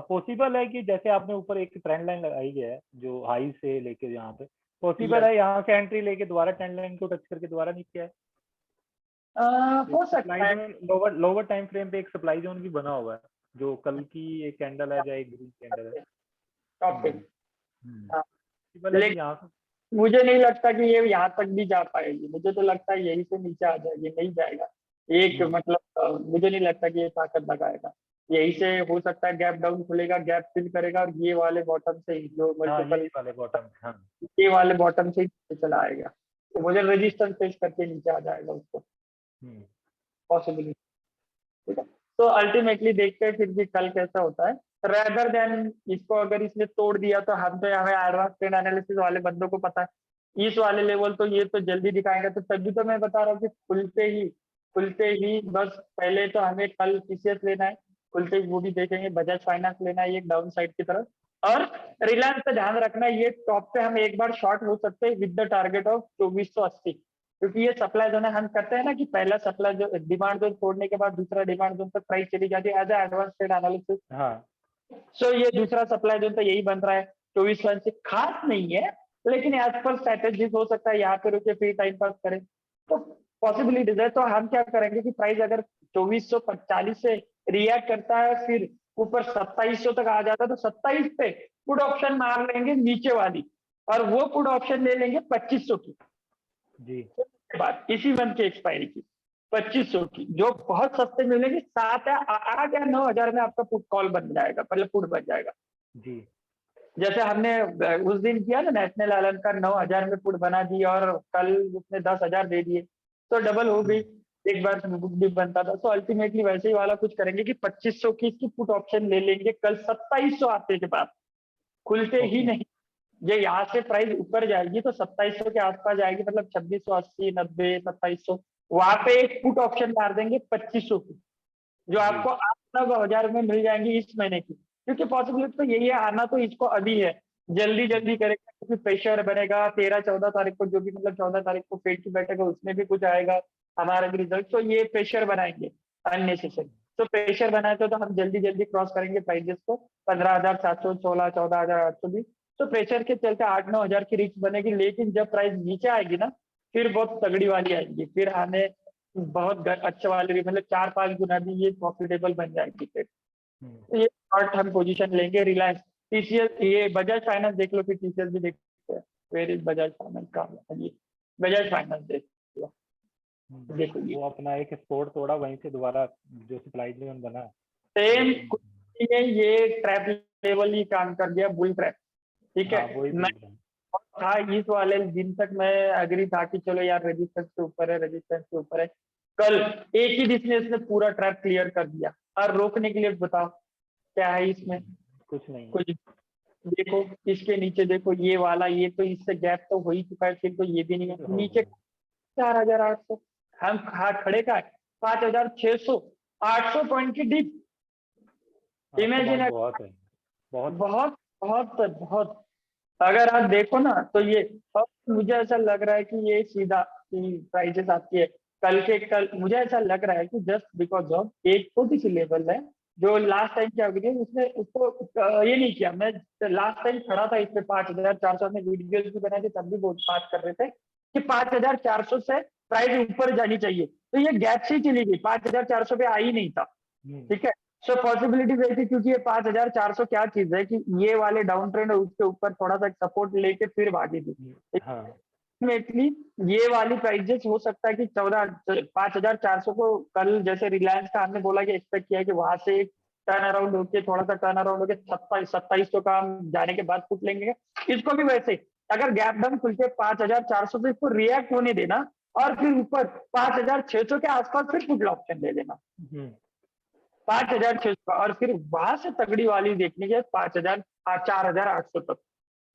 पॉसिबल है कि जैसे आपने ऊपर एक ट्रेंड लाइन लगाई है जो हाई से लेके यहाँ पे, पॉसिबल है यहाँ से एंट्री लेके दोबारा ट्रेंड लाइन को टच करके दोबारा नीचे आए। हो सप्लाई सकता है। Zone lower lower time frame पे एक सप्लाई जोन भी बना हुआ है, जो कल की एक कैंडल है या एक ग्रीन कैंडल है। टॉप पे। हाँ, पॉसिबल है कि लेकिन यहाँ से। मुझे नहीं लगता कि ये यहाँ तक भी जा पाएगी, मुझे तो लगता है यहीं से नीचे आ जाएगी, नहीं जाएगा। एक हम्म, मतलब मुझे नहीं लगता कि ये ताकत लगाएगा। यहीं से हो सकता है गैप डाउन खुलेगा, गैप फिल करेगा, और ये वाले बॉटम से ही जो हाँ मल्टीपल, यही वाले बॉटम। हाँ। ये वाले बॉटम से ही नीचे चला आएगा, तो मुझे रेजिस्टेंस फेस करके नीचे आ जाएगा उसको, हम्म, पॉसिबिलिटी। ठीक है, तो अल्टीमेटली देखते हैं फिर भी कल कैसा होता है। रेदर देन इसको अगर इसने तोड़ दिया, तो हम तो हमें एडवांस ट्रेंड एनालिसिस वाले बंदों को पता है इस वाले लेवल तो ये तो जल्दी दिखाएंगे, तो तभी तो मैं बता रहा हूँ कि खुलते ही बस, पहले तो हमें कल टीसीएस लेना है, खुलते ही वो भी देखेंगे, बजाज फाइनेंस लेना है एक डाउन साइड की तरफ, और रिलायंस पे ध्यान रखना है, ये टॉप पे हम एक बार शॉर्ट हो सकते हैं विद द टारगेट ऑफ 2480, क्योंकि ये सप्लाई जोन है, हम करते हैं ना कि पहला सप्लाई जो डिमांड जोन छोड़ने के बाद दूसरा डिमांड जोन तक प्राइस चली जाती है एज एडवांस ट्रेड एनालिसिस। हाँ सो ये दूसरा सप्लाई जोन तो यही बन रहा है, 24 से खास नहीं है, लेकिन एज पर स्ट्रेटेजीज हो सकता है यहाँ पे रुके फिर टाइम पास करें, तो पॉसिबिलिटीज है। तो हम क्या करेंगे कि प्राइस अगर 2440 से रिएक्ट करता है, फिर ऊपर 2700 तक आ जाता है, तो 27 पे पुट ऑप्शन मार लेंगे नीचे वाली, और वो पुट ऑप्शन ले लेंगे 2500 की, जी। के बाद इसी मंथ की एक्सपायरी की 2500 की, जो बहुत सस्ते मिलेगी, 8 या 9 हजार में आपका पुट कॉल बन जाएगा, मतलब पुट बन जाएगा। जी। जैसे हमने उस दिन किया ना नेशनल आइलैंड का, 9 हजार में पुट बना दिया, और कल उसने 10 हजार दे दिए, तो डबल हो गई, एक बार बुक भी बनता था। तो अल्टीमेटली वैसे ही वाला कुछ करेंगे कि 2500 की इसकी पुट ऑप्शन ले लेंगे कल 2700 आते के बाद, खुलते ही ओके। नहीं। ये यहाँ से प्राइस ऊपर जाएगी तो 2700 के आसपास जाएगी, मतलब 2680, 90, 2700, वहां पे एक पुट ऑप्शन मार देंगे 2500 की, जो जी। आपको 8-9 हजार में मिल जाएंगी इस महीने की, क्योंकि पॉसिबिलिटी तो यही है, आना तो इसको अभी है, जल्दी जल्दी करेगा, क्योंकि प्रेशर बनेगा 13-14 तारीख को, जो भी मतलब 14 तारीख को फेड की बैठेगा, उसमें भी कुछ आएगा हमारा भी रिजल्ट, तो ये प्रेशर बनाएंगे अननेसेसरी। तो प्रेशर बनाए तो हम जल्दी जल्दी क्रॉस करेंगे प्राइजेस को, 15,700, 16, 14,800 भी, तो प्रेशर के चलते 8-9 हजार की रिस्क बनेगी। लेकिन जब प्राइस नीचे आएगी ना, फिर बहुत तगड़ी वाली आएगी, फिर हमें बहुत अच्छे वाले भी, मतलब 4-5 गुना भी ये प्रॉफिटेबल बन जाएगी फिर। तो ये शॉर्ट हम पोजीशन लेंगे। रिलायंस, टीसीएस, ये बजाज फाइनेंस देख लो, फिर टीसीएस भी देखते हैं, वेर इज बजाज फाइनेंस का, ये बजाज फाइनेंस देख लो, देखो ये वो अपना एक स्पोर्ट तोड़ा वहीं से दोबारा जो सप्लाई जोन बना। सेम कुछ नहीं है, ये ट्रैप लेवल ही काम कर गया, बुल ट्रैप। ठीक हाँ है, वही मैं बोल रहा हूँ। था इस वाले दिन तक मैं अग्री था कि चलो यार रेजिस्टेंस के ऊपर है, रेजिस्टेंस के ऊपर है, कल एक ही बिजनेस ने पूरा ट्रैप क्लियर कर दिया, और रोकने के लिए बताओ क्या है इसमें, कुछ नहीं है। कुछ। देखो इसके नीचे देखो, ये वाला, ये तो इससे गैप तो हो ही चुका है, फिर तो ये भी नहीं है, हो नीचे गया। 4,800, हम खड़े का है 5,600, 800 पॉइंट की डिप। आपका इमेजिन, पॉइंट बहुत है। बहुत। बहुत बहुत बहुत, अगर आप देखो ना तो ये, और मुझे ऐसा लग रहा है कि ये सीधा प्राइजेस आपकी है कल, मुझे ऐसा लग रहा है कि जस्ट बिकॉज ऑफ एक छोटी सी लेवल है, जो लास्ट टाइम क्या हुई है, उसने उसको ये नहीं किया। मैं लास्ट टाइम खड़ा था इस पे 5,400 में वीडियोज भी बनाए थे, तब भी बहुत बात कर रहे थे कि 5,400 से प्राइस ऊपर जानी चाहिए, तो ये गैप से चली गई, 5,400 पे आई नहीं था। ठीक है, सो पॉसिबिलिटी वही थी, क्योंकि ये 5,400 क्या चीज है कि ये वाले डाउन ट्रेंड उसके ऊपर थोड़ा सा सपोर्ट लेके फिर भागी थी। हाँ अल्टीमेटली ये वाली प्राइजेस हो सकता है कि 5,400 को कल जैसे रिलायंस का हमने बोला कि एक्सपेक्ट किया कि वहां से टर्न अराउंड होके थोड़ा सा टर्न अराउंड होके 2700 का हम जाने के बाद पुट लेंगे। इसको भी वैसे अगर गैप डाउन खुल के 5,400 से इसको रिएक्ट होने देना और फिर ऊपर 5,600 के आसपास फिर पुट ऑप्शन ले लेना, 5,600 का, और फिर वहां से तगड़ी वाली देखने के 5,000 4,800 तक।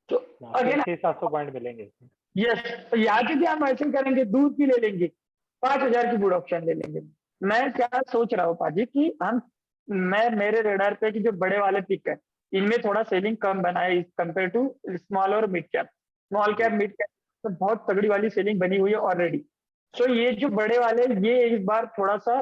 तो अगेन 600-700 पॉइंट मिलेंगे। यस, तो यहाँ की भी हम ऐसे करेंगे, दूर की ले लेंगे, 5,000 की बुड ऑप्शन ले लेंगे। मैं क्या सोच रहा हूँ पाजी कि मैं मेरे रेडार पे कि जो बड़े वाले पिक है इनमें थोड़ा सेलिंग कम बना है कंपेयर टू स्मॉल और mid cap. Small cap mid cap तो बहुत तगड़ी वाली सेलिंग बनी हुई है ऑलरेडी। सो ये जो बड़े वाले ये इस बार थोड़ा सा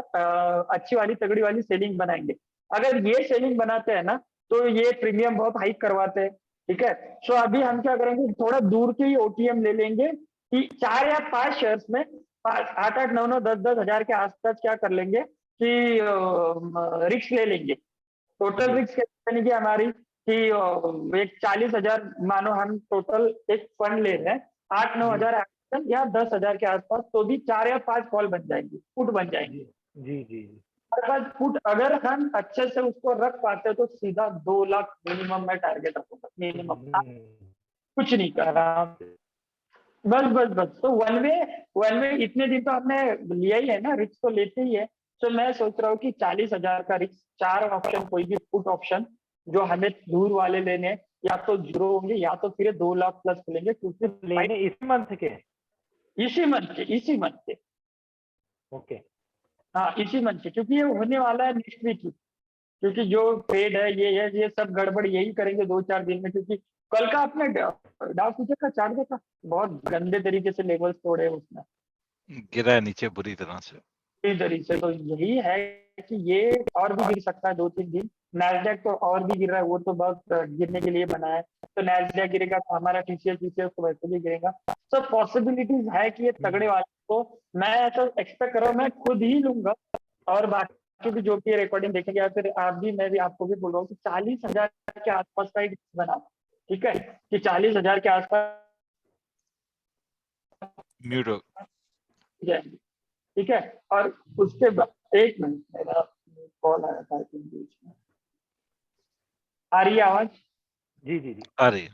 अच्छी वाली तगड़ी वाली सेलिंग बनाएंगे। अगर ये सेलिंग बनाते हैं ना तो ये प्रीमियम बहुत हाइक करवाते हैं। ठीक है, सो अभी हम क्या करेंगे, थोड़ा दूर के ही ओटीएम ले लेंगे कि 4 या 5 शेयर्स में 8-8, 9-9, 10-10 हजार के आसपास क्या कर लेंगे कि रिस्क ले लेंगे। टोटल रिस्क यानी कि हमारी कि एक 40,000 मानो हम टोटल एक फंड ले रहे हैं, 8-9 हजार या 10,000 के आसपास, तो भी 4 या 5 कॉल बन जाएंगी, पुट बन जाएंगी। जी जी हमारे पास पुट अगर हम अच्छे से उसको रख पाते तो सीधा 2 लाख मिनिमम में टारगेट रखूंगा, मिनिमम कुछ नहीं करना, आराम से। बस बस बस। तो वन वे इतने दिन तो हमने लिया ही है ना, रिस्क तो लेते ही है। तो मैं सोच रहा हूँ कि 40,000 का रिस्क, 4 ऑप्शन कोई भी पुट ऑप्शन जो हमें दूर वाले लेने हैं, या तो जीरो होंगे या तो फिर 2 लाख प्लस मिलेंगे, क्योंकि लेने इस मंथ के इसी मंथ के ओके। हाँ इसी मंथ के, क्योंकि ये होने वाला है नेक्स्ट वीक, क्योंकि जो पेड है ये सब गड़बड़ यही करेंगे 2-4 दिन में। क्योंकि कल का आपने डाउ फ्यूचर का चार्ट देखा, बहुत गंदे तरीके से लेवल्स तोड़े उसने, गिरा है नीचे बुरी तरह से। इस तरीके से। तो यही है कि ये और भी गिर सकता है 2-3 दिन। नैस्डैक तो और भी गिर रहा है, वो तो बहुत गिरने के लिए बना है। तो नैस्डैक गिरेगा तो हमारा टीसीएस तो वैसे भी गिरेगा। तो पॉसिबिलिटीज है कि ये तगड़े वाले को मैं ऐसा एक्सपेक्ट कर रहा हूँ, मैं खुद ही लूंगा। और बाकी भी जो भी रिकॉर्डिंग देखेंगे या फिर आप भी, मैं भी आपको भी बोल रहा हूँ कि 40,000 के आसपास का एक बना, ठीक है, कि 40,000 के आसपास म्यूट हो। जाएंगे। ठीक है, और उसके बाद 1 मिनट, मेरा कॉल आया था बीच में। आ रही है आवाज? जी जी जी आ रही है।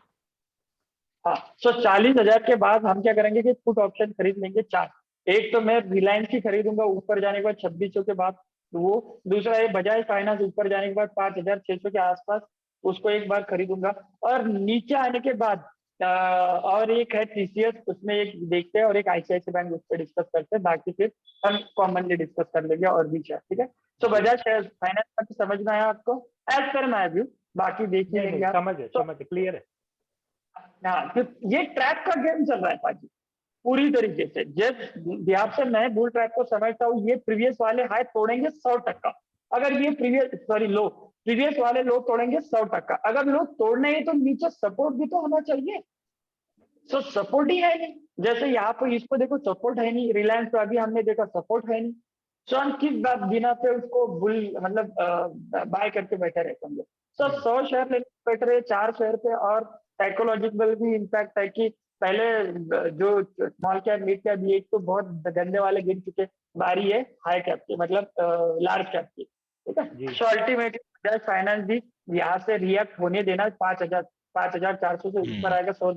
हाँ, सो 40,000 के बाद हम क्या करेंगे कि पुट ऑप्शन खरीद लेंगे 4। एक तो मैं रिलायंस की खरीदूंगा ऊपर जाने के बाद 2600 के बाद, वो दूसरा है बजाज फाइनेंस ऊपर जाने के बाद 5,600 के आसपास, उसको एक बार खरीदूंगा। और नीचे आने के बाद और एक है टीसीएस, उसमें एक देखते हैं, और एक आईसीआईसी बैंक, उस पर डिस्कस करते हैं। बाकी फिर हम कॉमनली डिस्कस कर लेंगे और भी शेयर। ठीक है, तो बजाज फाइनेंस का तो समझ में आया आपको, एज पर माय व्यू, बाकी देख ही लेंगे आप। समझ क्लियर है। हाँ, तो ये ट्रैप का गेम चल रहा है पाजी पूरी तरीके से। जिस यहाँ से मैं बुल ट्रैप को समझता हूँ, ये प्रीवियस वाले हाई तोड़ेंगे 100%। अगर ये प्रीवियस वाले लो तोड़ेंगे 100%। अगर लो तोड़ने हैं तो नीचे सपोर्ट भी तो होना चाहिए। तो सपोर्ट ही है नहीं, जैसे यहाँ पर इसको देखो सपोर्ट है नहीं, रिलायंस पे अभी हमने देखा सपोर्ट है नहीं। सो हम किस बात बिना पे उसको बुल मतलब बाय करके बैठे रहते होंगे। सो 100 शेयर लेके बैठ रहे 4 शेयर पे। और साइकोलॉजिकल भी इम्पैक्ट है कि पहले जो स्मॉल कैप मिड कैप ये तो बहुत गंदे वाले गिर चुके, बारी है हाई कैप की, मतलब लार्ज कैप की। ठीक है, सो अल्टीमेटली बजाज फाइनेंस भी यहाँ से रिएक्ट होने देना, 5,400 से ऊपर आएगा 100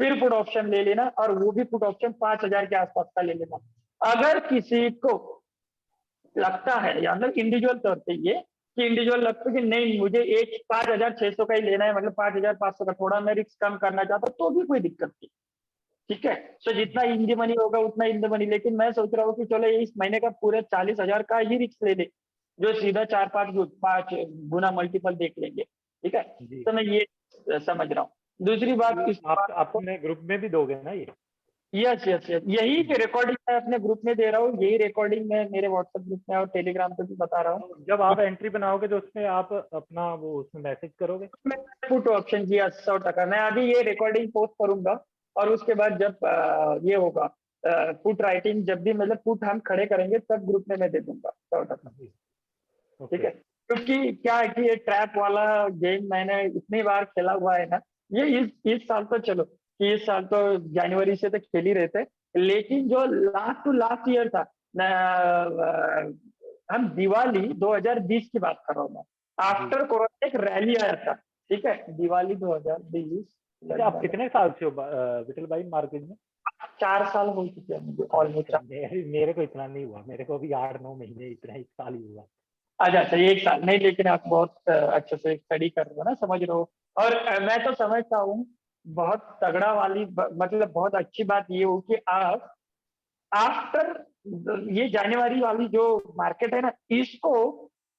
फिर पुट ऑप्शन ले लेना, और वो भी पुट ऑप्शन 5,000 के आसपास का ले लेना। अगर किसी को लगता है या मतलब इंडिविजुअल तौर पे ये कि इंडिविजुअल लगता है कि नहीं मुझे एक 5,600 का ही लेना है, मतलब 5,500 का, थोड़ा मैं रिस्क कम करना चाहता हूँ, तो भी कोई दिक्कत नहीं। ठीक है, सो जितना इन द मनी होगा उतना इन द मनी। लेकिन मैं सोच रहा हूँ कि चलो इस महीने का पूरे 40,000 का ही रिस्क ले ले, जो सीधा 4-5 गुना मल्टीपल देख लेंगे। ठीक है, तो मैं ये समझ रहा हूँ। दूसरी बात, आप अपने ग्रुप में भी दोगे ना ये? यस यस यस, यही रिकॉर्डिंग मैं अपने ग्रुप में दे रहा हूँ, यही रिकॉर्डिंग मैं मेरे व्हाट्सएप ग्रुप में और टेलीग्राम पे भी बता रहा हूँ। जब आप एंट्री बनाओगे तो उसमें आप अपना वो उसमें मैसेज करोगे? पुट ऑप्शन जी 100%। मैं अभी ये रिकॉर्डिंग पोस्ट करूंगा और उसके बाद जब ये होगा पुट राइटिंग, जब भी मतलब पुट हम खड़े करेंगे तब ग्रुप में मैं दे दूंगा 100%। ठीक है, क्योंकि क्या है कि ये ट्रैप वाला गेम मैंने इतनी बार खेला हुआ है ना, ये इस साल तो चलो कि इस साल तो जनवरी से तो खेल ही रहे थे, लेकिन जो लास्ट टू लास्ट ईयर था हम दिवाली 2020 की बात कर रहा हूँ मैं, आफ्टर कोरोना एक रैली आया था। ठीक है, दिवाली 2020। आप कितने साल से हो विठल भाई मार्केट में? 4 साल हो चुके हैं मुझे ऑलमोस्ट। मेरे को इतना नहीं हुआ, मेरे को भी 8-9 महीने, इतना 1 साल ही हुआ। अच्छा, 1 साल नहीं, लेकिन आप बहुत अच्छे से स्टडी कर रहे हो ना, समझ रहे हो। और मैं तो समझता हूँ बहुत तगड़ा वाली मतलब बहुत अच्छी बात ये हो कि आप आफ्टर ये जनवरी वाली जो मार्केट है ना, इसको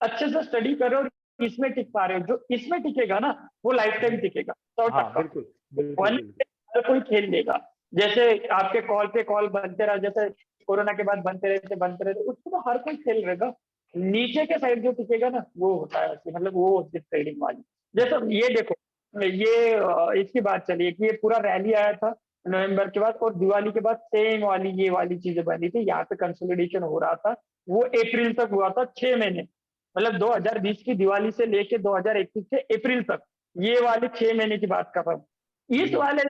अच्छे से स्टडी करो और इसमें टिक पा रहे हो। जो इसमें टिकेगा ना वो लाइफ टाइम टिकेगा। हाँ, बिल्कुल बिल्कुल, कोई खेल लेगा, जैसे आपके कॉल पे कॉल बनते रहा, जैसे कोरोना के बाद बनते रहते, उसको तो हर कोई खेल रहेगा। नीचे के साइड जो टिकेगा ना वो होता है मतलब वो होती है ट्रेडिंग वाली। जैसे ये देखो, ये इसकी बात चलिए कि ये पूरा रैली आया था नवंबर के बाद, और दिवाली के बाद सेम वाली ये वाली चीजें बनी थी, यहाँ पे कंसोलिडेशन हो रहा था। वो अप्रैल तक हुआ था, 6 महीने, मतलब 2020 की दिवाली से लेके 2021 के अप्रैल तक, ये वाले 6 महीने की बात कर रहा हूँ। इस वाले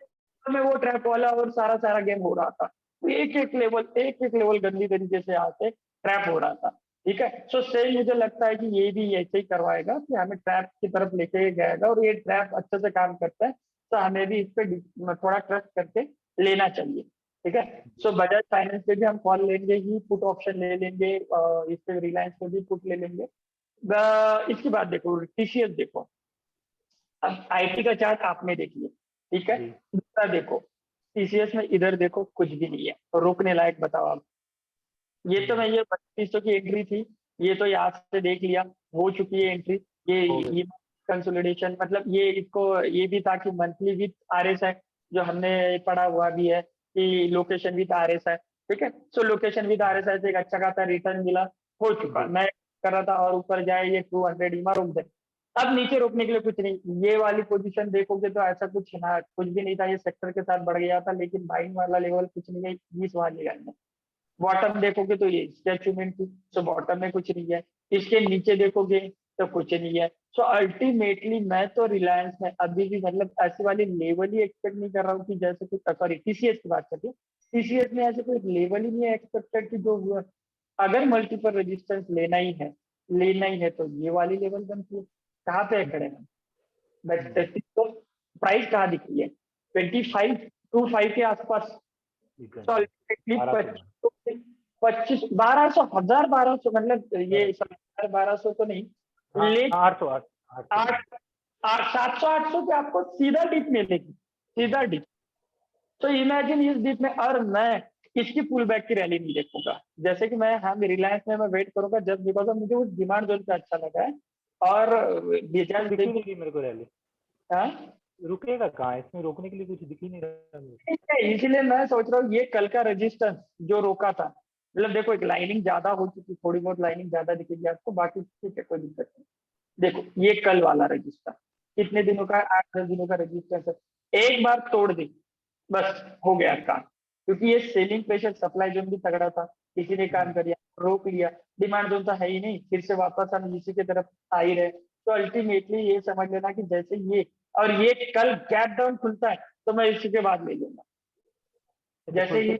में वो ट्रैप वाला और सारा गेम हो रहा था, एक एक लेवल गंदी तरीके से आके ट्रैप हो रहा था। ठीक है, सो सेम मुझे लगता है कि ये भी ऐसे ही करवाएगा कि हमें ट्रैप की तरफ लेके जाएगा, और ये ट्रैप अच्छे से काम करता है तो हमें भी इस पे थोड़ा ट्रस्ट करके लेना चाहिए। ठीक है, सो बजाज फाइनेंस पे भी हम कॉल लेंगे ही, पुट ऑप्शन ले लेंगे, इस पे रिलायंस पे भी पुट ले लेंगे। इसकी बात देखो, टीसीएस देखो, अब आईटी का चार्ट आपने देख लिया। ठीक है, दूसरा देखो टीसीएस में, इधर देखो कुछ भी नहीं है, तो रोकने लायक बताओ आप। ये तो मैं ये 3200 की एंट्री थी, ये तो यहाँ से देख लिया हो चुकी है एंट्री। ये कंसोलिडेशन मतलब ये इसको ये भी था कि मंथली विथ आरएसआई, जो हमने पढ़ा हुआ भी है कि लोकेशन विथ आरएसआई। ठीक है, सो लोकेशन विथ आरएसआई से एक अच्छा खासा रिटर्न मिला, हो चुका। मैं कर रहा था और ऊपर जाए ये 200 ईमा रोक दे, अब नीचे रोकने के लिए कुछ नहीं। ये वाली पोजीशन देखोगे तो ऐसा कुछ ना, कुछ भी नहीं था, ये सेक्टर के साथ बढ़ गया था, लेकिन बाइंग वाला लेवल कुछ नहीं है 20 वाले लाइन। बॉटम देखोगे तो ये इसके अचीवमेंट थी, सो बॉटम में कुछ नहीं है। इसके नीचे देखोगे तो कुछ नहीं है। सो अल्टीमेटली मैं तो रिलायंस में अभी भी मतलब ऐसी वाली लेवल ही एक्सपेक्ट नहीं कर रहा हूँ कि जैसे कुछ, सॉरी टीसीएस की बात करती हूँ, टीसीएस में ऐसे कोई लेवल ही नहीं है एक्सपेक्टेड कि जो हुआ। अगर मल्टीपल रेजिस्टेंस लेना ही है तो ये वाली लेवल बनती है। कहाँ पे खड़े हैं बस, तो प्राइस कहाँ दिख रही है 2525 के आसपास। तो 25 1200 1200 मतलब ये 1200 तो नहीं, लेकिन 700 800 पे आपको सीधा डिप मिलेगी, सीधा डिप। तो इमेजिन इस डिप में, और मैं इसकी पुल बैक की रैली नहीं देखूंगा। जैसे कि मैं रिलायंस में मैं वेट करूंगा जस्ट बिकॉज मुझे उस डिमांड जोन पे अच्छा लगा है। और मेरे को रैली हाँ रुकेगा कहाँ, इसमें रोकने के लिए कुछ दिख ही नहीं रहा। इसलिए मैं सोच रहा हूँ ये कल का रेजिस्टेंस जो रोका था, मतलब देखो एक लाइनिंग ज्यादा हो चुकी, थोड़ी बहुत लाइनिंग ज्यादा दिखेगी आपको, बाकी ठीक है कोई दिक्कत नहीं। देखो ये कल वाला रजिस्टर कितने दिनों का, 8-10 दिनों का रजिस्टर है, एक बार तोड़ दी बस हो गया काम। क्योंकि ये सेलिंग प्रेशर सप्लाई जोन भी तगड़ा था, किसी ने काम कर रोक लिया, डिमांड जोन तो है ही नहीं, फिर से वापस हम इसी की तरफ आ ही रहे। तो अल्टीमेटली ये समझ लेना कि जैसे ये और ये कल गैप डाउन खुलता है तो मैं इसी के बाद ले लूंगा। जैसे ही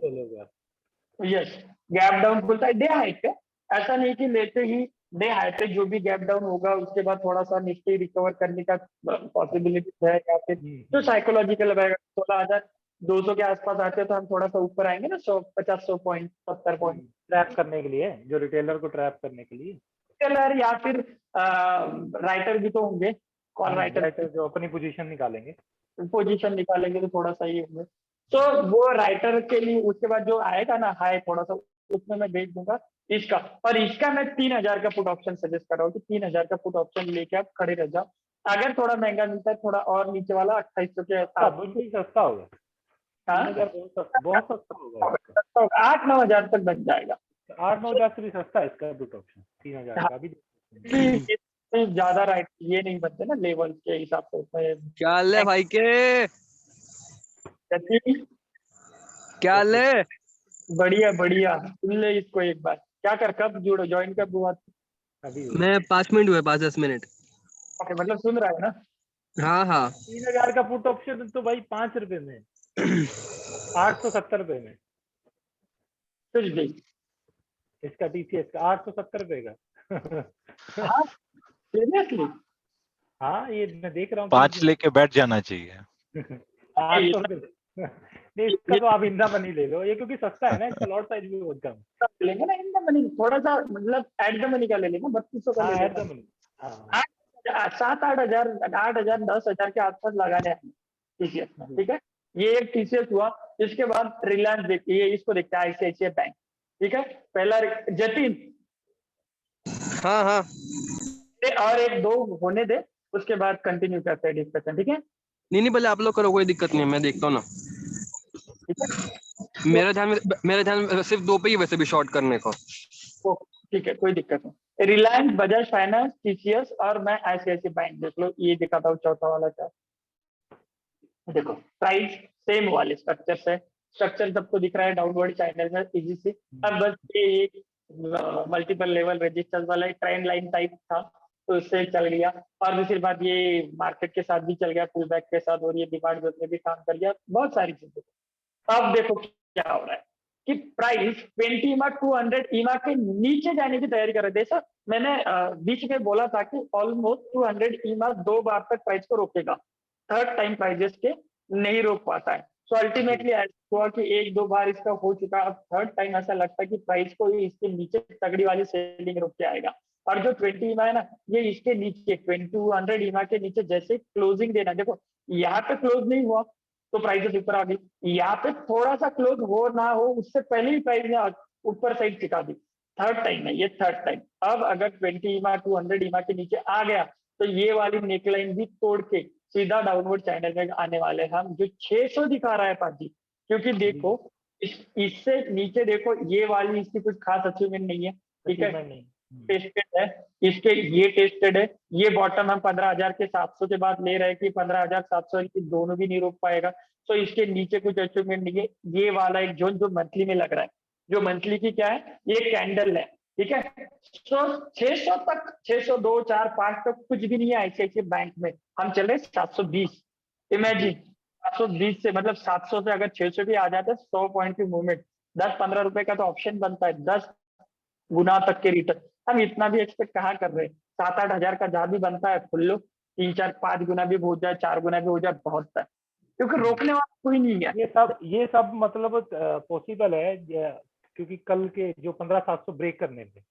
यस गैप डाउन खुलता है डे हाइट पे, ऐसा नहीं कि लेते ही डे हाइट पे जो भी गैप डाउन होगा उसके बाद थोड़ा सा निफ्टी रिकवर करने का पॉसिबिलिटी है, या फिर जो साइकोलॉजिकल रहेगा 16,200 के आसपास आते हैं तो हम थोड़ा सा ऊपर आएंगे ना, 100 पॉइंट 70 पॉइंट ट्रैप करने के लिए, जो रिटेलर को ट्रैप करने के लिए, रिटेलर या फिर राइटर भी तो होंगे, कॉल राइटर जो अपनी पोजीशन निकालेंगे तो थोड़ा सा ही होंगे। तो वो राइटर के लिए उसके बाद जो आएगा ना हाई थोड़ा सा, उसमें मैं भेज दूंगा इसका। और इसका मैं 3000 का पुट ऑप्शन सजेस्ट कर रहा हूँ कि 3000 का पुट ऑप्शन लेके आप खड़े रह जाओ। अगर थोड़ा महंगा मिलता है थोड़ा और नीचे वाला 2800 के सस्ता होगा। हाँ बहुत सस्ता होगा, 8-9 हजार तक बच जाएगा। 8-9 हजार से भी सस्ता है इसका पुट ऑप्शन, 3000 का भी ज्यादा राइट ये नहीं बनते ना लेवल के हिसाब से होता है। क्या हाल है भाई के? क्या हाल है? बढ़िया बढ़िया, सुन ले इसको एक बार। क्या कर, कब जुड़ो, ज्वाइन कब हुआ? अभी मैं 5 मिनट हुए, 5-10 मिनट। ओके, मतलब सुन रहा है ना? हाँ हाँ। 3000 का पुट ऑप्शन तो भाई 5 रुपए में, 870 रुपए में। कुछ भी। इसका टीसीएस का 870 रुपए का। हाँ सीरियसली? हाँ ये मैं देख रहा हूँ 5 लेके बैठ जाना चाहिए। 800 रुपए। नहीं इसका तो आप इंदा मनी ले लो, ये क्योंकि सस्ता है ना, इसका लॉट साइज भी बहुत कम। लेंगे ना इन द मनी, थोड़ा सा मतलब एट द मनी का ले लेंगे, 3200 का हाँ ले एट द लेंगे। मनी। हाँ 7-8 हजार, 8 हजार 10 हजार के आसपास लगाने हैं टीसीएस में, ठीक है। ये एक टीसीएस हुआ। इसके बाद रिलायंस देखिए, इसको देखते हैं, आईसीआईसीआई बैंक, ठीक है। पहला जतिन, हाँ हाँ। और एक दो होने दे, उसके बाद कंटिन्यू करते हैं डिस्कशन, ठीक है। नहीं भले आप लोग करो, कोई दिक्कत नहीं है, मैं देखता हूँ ना। ठीक है मेरा ध्यान सिर्फ 2 पे ही वैसे भी शॉर्ट करने को। तो ठीक है, कोई दिक्कत नहीं। रिलायंस, बजाज फाइनेंस, टीसीएस और मैं आईसीआईसीआई बैंक, देख लो ये दिखाता हूँ चौथा वाला चार्ट। देखो प्राइस सेम वाले स्ट्रक्चर से, स्ट्रक्चर सबको दिख रहा है डाउनवर्ड चैनल में इजी से। अब बस ये एक मल्टीपल लेवल रेजिस्टेंस वाला ट्रेंड लाइन टाइप था, तो उससे चल गया। और दूसरी बात, ये मार्केट के साथ भी चल गया, पुल बैक के साथ, और ये डिमांड जोन में भी काम कर गया, बहुत सारी चीजें। अब देखो क्या हो रहा है कि प्राइस 20 ईमा 200 ईमा के नीचे जाने की तैयारी कर रहे थे सर। मैंने बीच में बोला था कि ऑलमोस्ट 200 ईमा 2 बार तक प्राइस को रोकेगा, थर्ड टाइम प्राइजेस के नहीं रोक पाता है। सो अल्टीमेटली ऐसा हुआ कि 1-2 बार इसका हो चुका, अब थर्ड टाइम ऐसा लगता है कि प्राइस को ये इसके नीचे तगड़ी वाली सेलिंग रोक के आएगा। और जो 20 ईमा है ना, ये इसके नीचे 200 ईमा के नीचे जैसे क्लोजिंग देना, देखो यहाँ पे क्लोज नहीं हुआ तो प्राइस ऊपर आ गई, यहाँ पे थोड़ा सा क्लोज हो ना हो उससे पहले ही प्राइस ने ऊपर साइड टिका दी। थर्ड टाइम है ये, थर्ड टाइम। अब अगर 20 ईमा 200 ईमा के नीचे आ गया तो ये वाली नेकलाइन भी तोड़ के सीधा डाउनवर्ड चैनल में आने वाले हैं हम, जो 600 दिखा रहा है पाजी। क्योंकि देखो इससे नीचे देखो, ये वाली इसकी कुछ खास अचीवमेंट नहीं है, ठीक है। टेस्टेड है, इसके ये टेस्टेड है। ये बॉटम हम 15,000 के 700 के बाद ले रहे हैं कि 15,700 की दोनों भी नहीं रोक पाएगा। तो इसके नीचे कुछ अचीवमेंट नहीं है। ये वाला एक जोन जो मंथली में लग रहा है, जो मंथली की क्या है, ये कैंडल है, ठीक है। तो 600 तक, 602, 4, 5 तक कुछ भी नहीं है आईसीआईसीआई बैंक में। हम चले 720, इमेजिन 720 से, मतलब 700 से अगर 600 भी आ जाते 100 पॉइंट की मूवमेंट, 10-15 रुपए का तो ऑप्शन बनता है, 10 गुना तक के रिटर्न। हम इतना भी एक्सपेक्ट कहाँ कर रहे हैं। 7-8 हजार का जहाँ भी बनता है फुल लो, 3-4-5 गुना भी हो जाए, 4 गुना भी हो जाए, बहुत है, क्योंकि रोकने वाला कोई नहीं है। ये सब मतलब पॉसिबल है क्योंकि कल के जो 15,700 ब्रेक करने थे,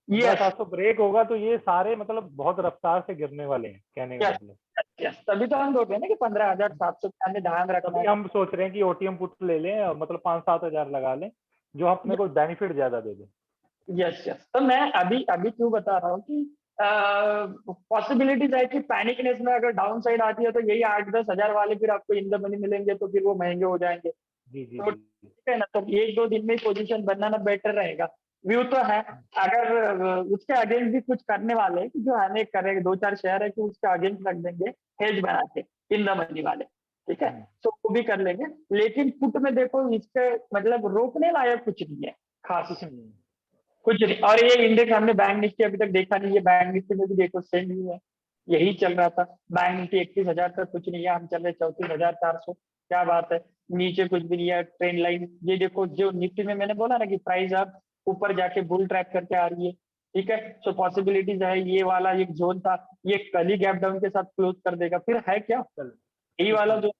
15,700 ब्रेक होगा तो ये सारे मतलब बहुत रफ्तार से गिरने वाले हैं, कहने का मतलब। तभी तो हम बोल रहे हैं ना कि 15,700 का हमें ध्यान रखना है। हम सोच रहे हैं कि ओटीएम पुट ले लें और मतलब 5-7 हजार लगा लें, जो अपने को बेनिफिट ज्यादा दे दे। यस यस, तो मैं अभी अभी क्यों बता रहा हूँ कि पॉसिबिलिटीज है कि पैनिकनेस में अगर डाउन साइड आती है तो यही 8-10 हजार वाले फिर आपको इन द मनी मिलेंगे, तो फिर वो महंगे हो जाएंगे। तो ठीक है ना, तो 1-2 दिन में पोजीशन बनाना बेटर रहेगा। व्यू तो है, अगर उसके अगेंस्ट भी कुछ करने वाले हैं कि जो हमें करेंगे, 2-4 शेयर है कि उसके अगेंस्ट रख देंगे हेज बना के इन द मनी वाले, ठीक है। तो वो भी कर लेंगे, लेकिन पुट में देखो इसके मतलब रोकने लायक कुछ नहीं है खास, कुछ नहीं। और ये इंडेक्स हमने बैंक निफ्टी अभी तक देखा नहीं है, बैंक निफ्टी में भी देखो सेम ही है, यही चल रहा था। बैंक निफ्टी 31,000 तक कुछ नहीं है, हम चल रहे 34,400, क्या बात है। नीचे कुछ भी नहीं है, ट्रेंड लाइन ये देखो, जो निफ्टी में मैंने बोला ना कि प्राइस अब ऊपर जाके बुल ट्रैक करके आ रही है, ठीक है। सो पॉसिबिलिटीज है, ये वाला एक जोन था, ये कल ही गैप डाउन के साथ क्लोज कर देगा, फिर है क्या यही वाला जो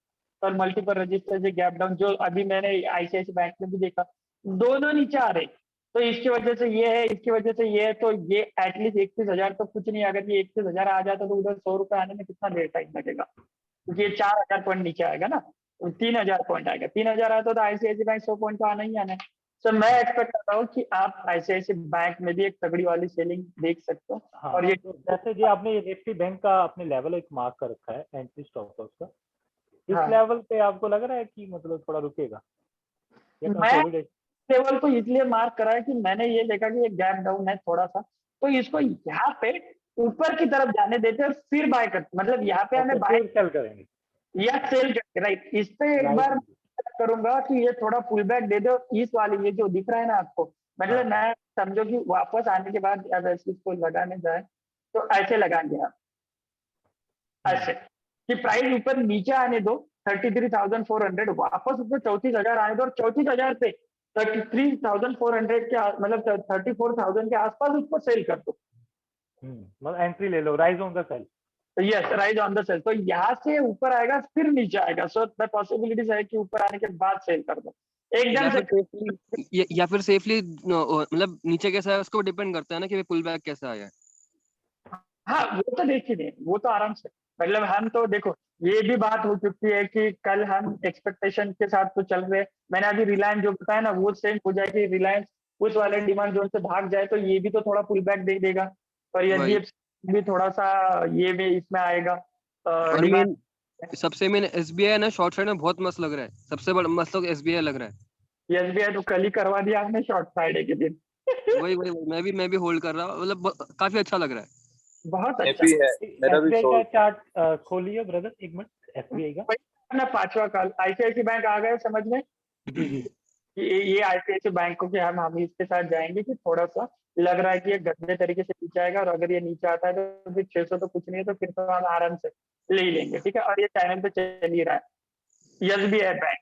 और मल्टीपल रजिस्टर से गैप डाउन, जो अभी मैंने आईसीआईसीआई बैंक में भी देखा, दोनों नीचे आ रहे। तो इसकी वजह से ये है, इसकी वजह से ये है, तो ये एटलीस्ट 31,000 तो कुछ नहीं। अगर ये 31,000 आ जाता तो उधर 100 रुपए आने में कितना देर टाइम लगेगा, क्योंकि ये 4,000 पॉइंट नीचे आएगा ना, 3,000 पॉइंट आएगा। 3,000 आता तो आईसीआईसीआई बैंक 100 पॉइंट तो आना ही आना है। तो मैं एक्सपेक्ट कर रहा हूँ कि आप आईसीआईसीआई बैंक में भी एक तगड़ी वाली सेलिंग देख सकते हो। हाँ, और ये तो जैसे जो आपने ये निफ्टी बैंक का अपने लेवल एक मार्क कर रखा है एंट्री स्टॉप लॉस का, इस लेवल पे आपको लग रहा है कि मतलब थोड़ा रुकेगा या कंसोलिडेट? लेवल को इसलिए मार्क करा है कि मैंने ये देखा कि ये गैप डाउन है थोड़ा सा, तो इसको यहाँ पे ऊपर की तरफ जाने देते और फिर बाय करते, मतलब यहाँ पे हमें बाय सेल करेंगे या सेल करते, राइट। इस पे एक बार करूंगा कि ये थोड़ा पुल बैक दे दो, इस वाली ये जो दिख रहा है ना आपको, मतलब मैं समझो कि वापस आने के बाद अब ऐसे इसको लगाने जाए तो ऐसे लगाएंगे आप, ऐसे कि प्राइस ऊपर नीचे आने दो 33,400, वापस ऊपर 34,000 आने दो और 34,000 पे 33,400 के मतलब 34,000 के आसपास उसको सेल कर दो। मतलब एंट्री ले लो, rise on the sale. Yes, rise on the sale, तो यहाँ से ऊपर आएगा फिर नीचे आएगा, सो द पॉसिबिलिटीज है कि ऊपर आने के बाद सेल कर दो एकदम से। या फिर सेफली मतलब नीचे कैसा है उसको डिपेंड करता है ना कि पुल बैक कैसा आया है। हाँ वो तो देखिए, वो तो आराम से, मतलब हम तो देखो ये भी बात हो चुकी है कि कल हम एक्सपेक्टेशन के साथ तो चल रहे, मैंने अभी रिलायंस जो बताया ना वो सेम हो जाए कि रिलायंस उस वाले डिमांड जोन से भाग जाए तो ये भी तो थोड़ा पुल बैक दे देगा, और एचडीएफसी भी थोड़ा सा ये भी इसमें आएगा और डिमांड। सबसे मेन एसबीआई ना शॉर्ट साइड में बहुत मस्त लग रहा है, सबसे बड़ा मस्त तो एसबीआई लग रहा है। एसबीआई तो कल ही करवा दिया हमने शॉर्ट फ्राइडे के दिन। वही मैं भी होल्ड कर रहा हूँ, मतलब काफी अच्छा लग रहा है। बहुत अच्छा हैप्पी है, मेरा भी एसबीआई का शॉर्ट। चार्ट खोलिए ब्रदर, एक मिनट, एसबीआई का। अपना पांचवा कॉल आईसीआईसी बैंक आ गए समझ में, जी जी। ये आईसीआईसी बैंक को कि हम इसके साथ जाएंगे कि थोड़ा सा लग रहा है कि ये गंदे तरीके से नीचे आएगा, और अगर ये नीचे आता है तो फिर 600 तो कुछ नहीं है, तो फिर तो हम आराम से ले ही लेंगे, ठीक है, और ये चैनल पे चल ही रहा है। एसबीआई बैंक,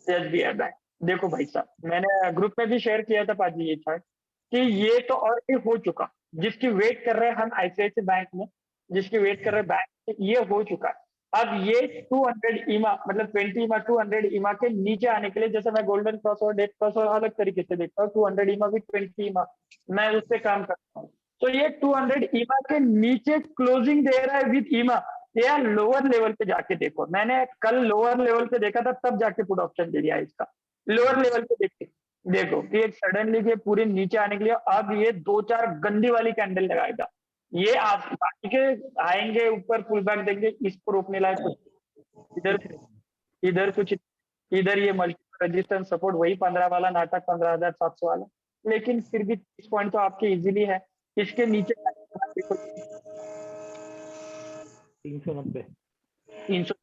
एसबीआई बैंक, देखो भाई साहब मैंने ग्रुप में भी शेयर किया था पाजी ये चार्ट कि ये तो और भी हो चुका, जिसकी वेट कर रहे हैं हम आईसीआईसी बैंक में, जिसकी वेट कर रहे हैं बैंक, ये हो चुका है। अब ये 200 ईमा मतलब 20 ईमा 200 ईमा के नीचे आने के लिए, जैसे मैं गोल्डन क्रॉस और डेथ क्रॉस और अलग तरीके से देखता हूँ, 200 ईमा भी 20 ईमा मैं उस पर काम करता हूँ, तो ये 200 ईमा के नीचे क्लोजिंग दे रहा है विद ईमा, या लोअर लेवल पे जाके देखो, मैंने कल लोअर लेवल पे देखा था तब जाके पुट ऑप्शन दे दिया इसका, लोअर लेवल पे देखो कि एक सडनली ये पूरे नीचे आने के लिए अब ये 2-4 गंदी वाली कैंडल लगाएगा, ये आप बाकी के आएंगे ऊपर पुल बैक देंगे, इसको रोकने लायक कुछ इधर कुछ, इधर ये मल्टी रेजिस्टेंस सपोर्ट वही 15 वाला नाटक 15,700 वाला, लेकिन फिर भी 30 पॉइंट तो आपके इजीली है, इसके नीचे 390 300,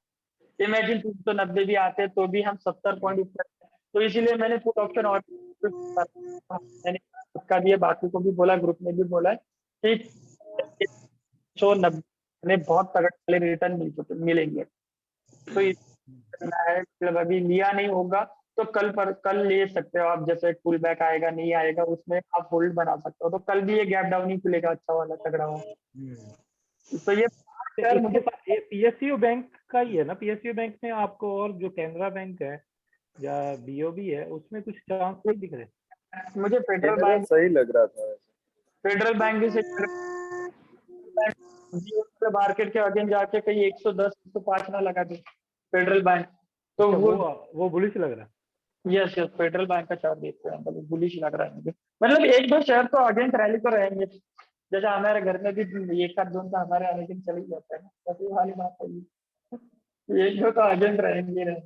इमेजिन 390 भी आते तो भी हम 70 पॉइंट ऊपर, तो इसीलिए मैंने पुट ऑप्शन और मैंने उसका भी बाकी को भी बोला, ग्रुप में भी बोला कि 190 में बहुत तगड़े रिटर्न मिलेंगे, तो मतलब अभी लिया नहीं होगा तो कल ले सकते हो आप, जैसे पुल बैक आएगा नहीं आएगा उसमें आप होल्ड बना सकते हो, तो कल भी ये गैप डाउन ही खुलेगा अच्छा वाला तगड़ा वाला, तो ये सर मुझे पीएसयू बैंक का ही है ना, पीएसयू बैंक में आपको और जो कैनरा बैंक है या बीओबी है उसमें कुछ चांस नहीं दिख रहे मुझे फेडरल मेरा बैंक सही लग रहा था। फेडरल बैंक भी मार्केट के अगेंस्ट जाके कहीं 110 105 ना लगा दे फेडरल बैंक, तो वो बुलिश लग रहा है। यस फेडरल बैंक का चार्ट देखते हैं मतलब बुलिश लग रहा है मुझे, मतलब एक दो शेयर तो अगेंस्ट रैली तो रहेंगे, जैसे हमारे घर में भी एक आध जोन का हमारे आने दिन चल ही जाता है, वैसी वाली बात है, एक दो तो अगेंस्ट रहेंगे रहे,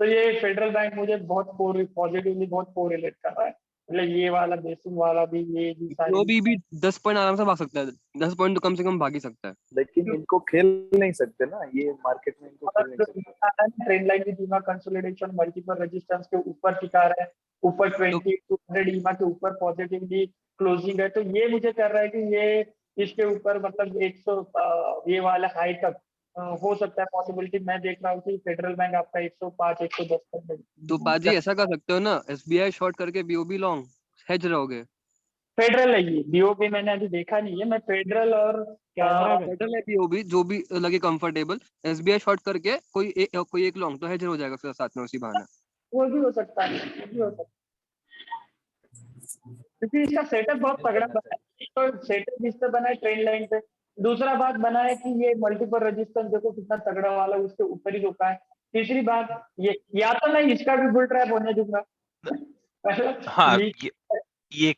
तो ये फेडरल बैंक मुझे बहुत पॉजिटिवली बहुत कोरिलेट कर रहा है, मतलब ये वाला बेसिक वाला भी ये भी जो भी 10 पॉइंट आराम से भाग सकता है, 10 पॉइंट तो कम से कम भाग ही सकता है, लेकिन इनको खेल नहीं सकते ना, ये मार्केट में इनको खेल नहीं सकते। ट्रेंड लाइन भी धीमा कंसोलिडेशन मल्टीपल रेजिस्टेंस के ऊपर टिका रहा है, ऊपर 20-200 ईमा के ऊपर पॉजिटिवली क्लोजिंग है, तो ये मुझे कर रहा है कि ये इसके ऊपर मतलब 100 ये वाला हाई तक हो सकता है पॉसिबिलिटी, मैं देख रहा हूँ कि फेडरल बैंक आपका 105 110 तक, तो पाजी ऐसा कर सकते हो ना, एसबीआई शॉर्ट करके बीओबी लॉन्ग हेज रहोगे। फेडरल है ये, बीओपी मैंने अभी देखा नहीं है, मैं फेडरल और फेडरल है बीओबी जो भी लगे कंफर्टेबल, एसबीआई शॉर्ट करके कोई एक लॉन्ग तो हेज हो जाएगा फिर साथ में उसी बहाने। वो भी हो सकता है, वो भी हो सकता है, क्योंकि इसका सेटअप बहुत तगड़ा बना है, तो सेटअप इस पे बना है ट्रेंड लाइन पे, दूसरा बात बना है कि ये मल्टीपल रेजिस्टेंस देखो कितना तगड़ा वाला उसके ऊपर ही रुका है, तीसरी बात ये या तो मैं इसका भी बुल ट्रैप होने दूंगा हाँ ये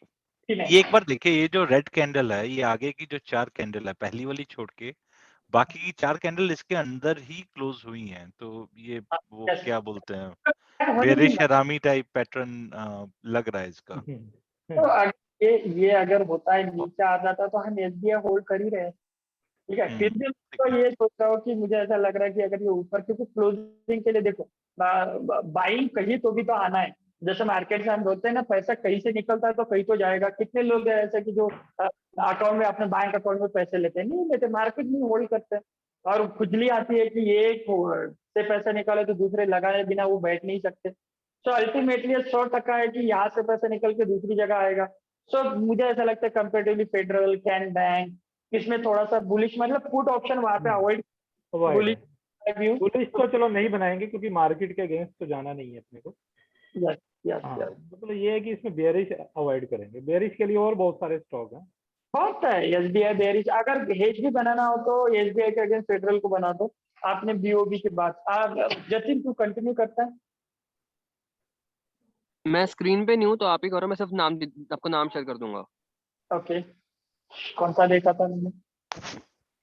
एक बार देखिए, ये जो रेड कैंडल है ये आगे की जो 4 कैंडल है पहली वाली छोड़ के बाकी की 4 कैंडल इसके अंदर ही क्लोज हुई हैं, तो ये वो क्या बोलते हैं बेरिश हरामी टाइप पैटर्न लग रहा है इसका। तो ये अगर होता है नीचे आ जाता तो हम एसबीआई होल्ड कर ही रहे, ठीक है, फिर भी तो ये सोच रहा हूँ कि मुझे ऐसा लग रहा है कि अगर ये ऊपर, क्योंकि क्लोजिंग के लिए देखो बाइंग कहीं तो भी तो आना है। जैसे मार्केट से हम बोलते हैं ना, पैसा कहीं से निकलता है तो कहीं तो जाएगा। कितने लोग हैं ऐसे कि जो अकाउंट में, अपने बैंक अकाउंट में पैसे लेते हैं? नहीं लेते, मार्केट में होल्ड करते हैं। और खुजली आती है कि ये से पैसे निकाले तो दूसरे लगाए बिना वो बैठ नहीं सकते। सो अल्टीमेटली 100% है कि यहाँ से पैसा निकल के दूसरी जगह आएगा। सो मुझे ऐसा लगता है कंपेरेटिवली फेडरल, कैन बैंक, इसमें थोड़ा सा बुलिश, मतलब पुट ऑप्शन वहां पे अवॉइड, अवॉइड है। Bullish view. पुलिस तो चलो नहीं बनाएंगे क्योंकि मार्केट के अगेंस्ट तो जाना नहीं है अपने को। यस यस हाँ, यस। मतलब ये है कि इसमें बेयरिश अवॉइड करेंगे। बेयरिश के लिए और बहुत सारे स्टॉक हैं। बहुत है एसबीआई बेरिश। अगर हेज भी बनाना हो तो एसबीआई के अगेंस्ट फेडरल को बना दो। आपने बीओबी की बात, जतिन तू कंटिन्यू करता है। मैं स्क्रीन पे नहीं हूँ तो आप ही करो, मैं सिर्फ नाम आपको नाम शेयर कर दूंगा। ओके, कौन सा देखा था मैंने?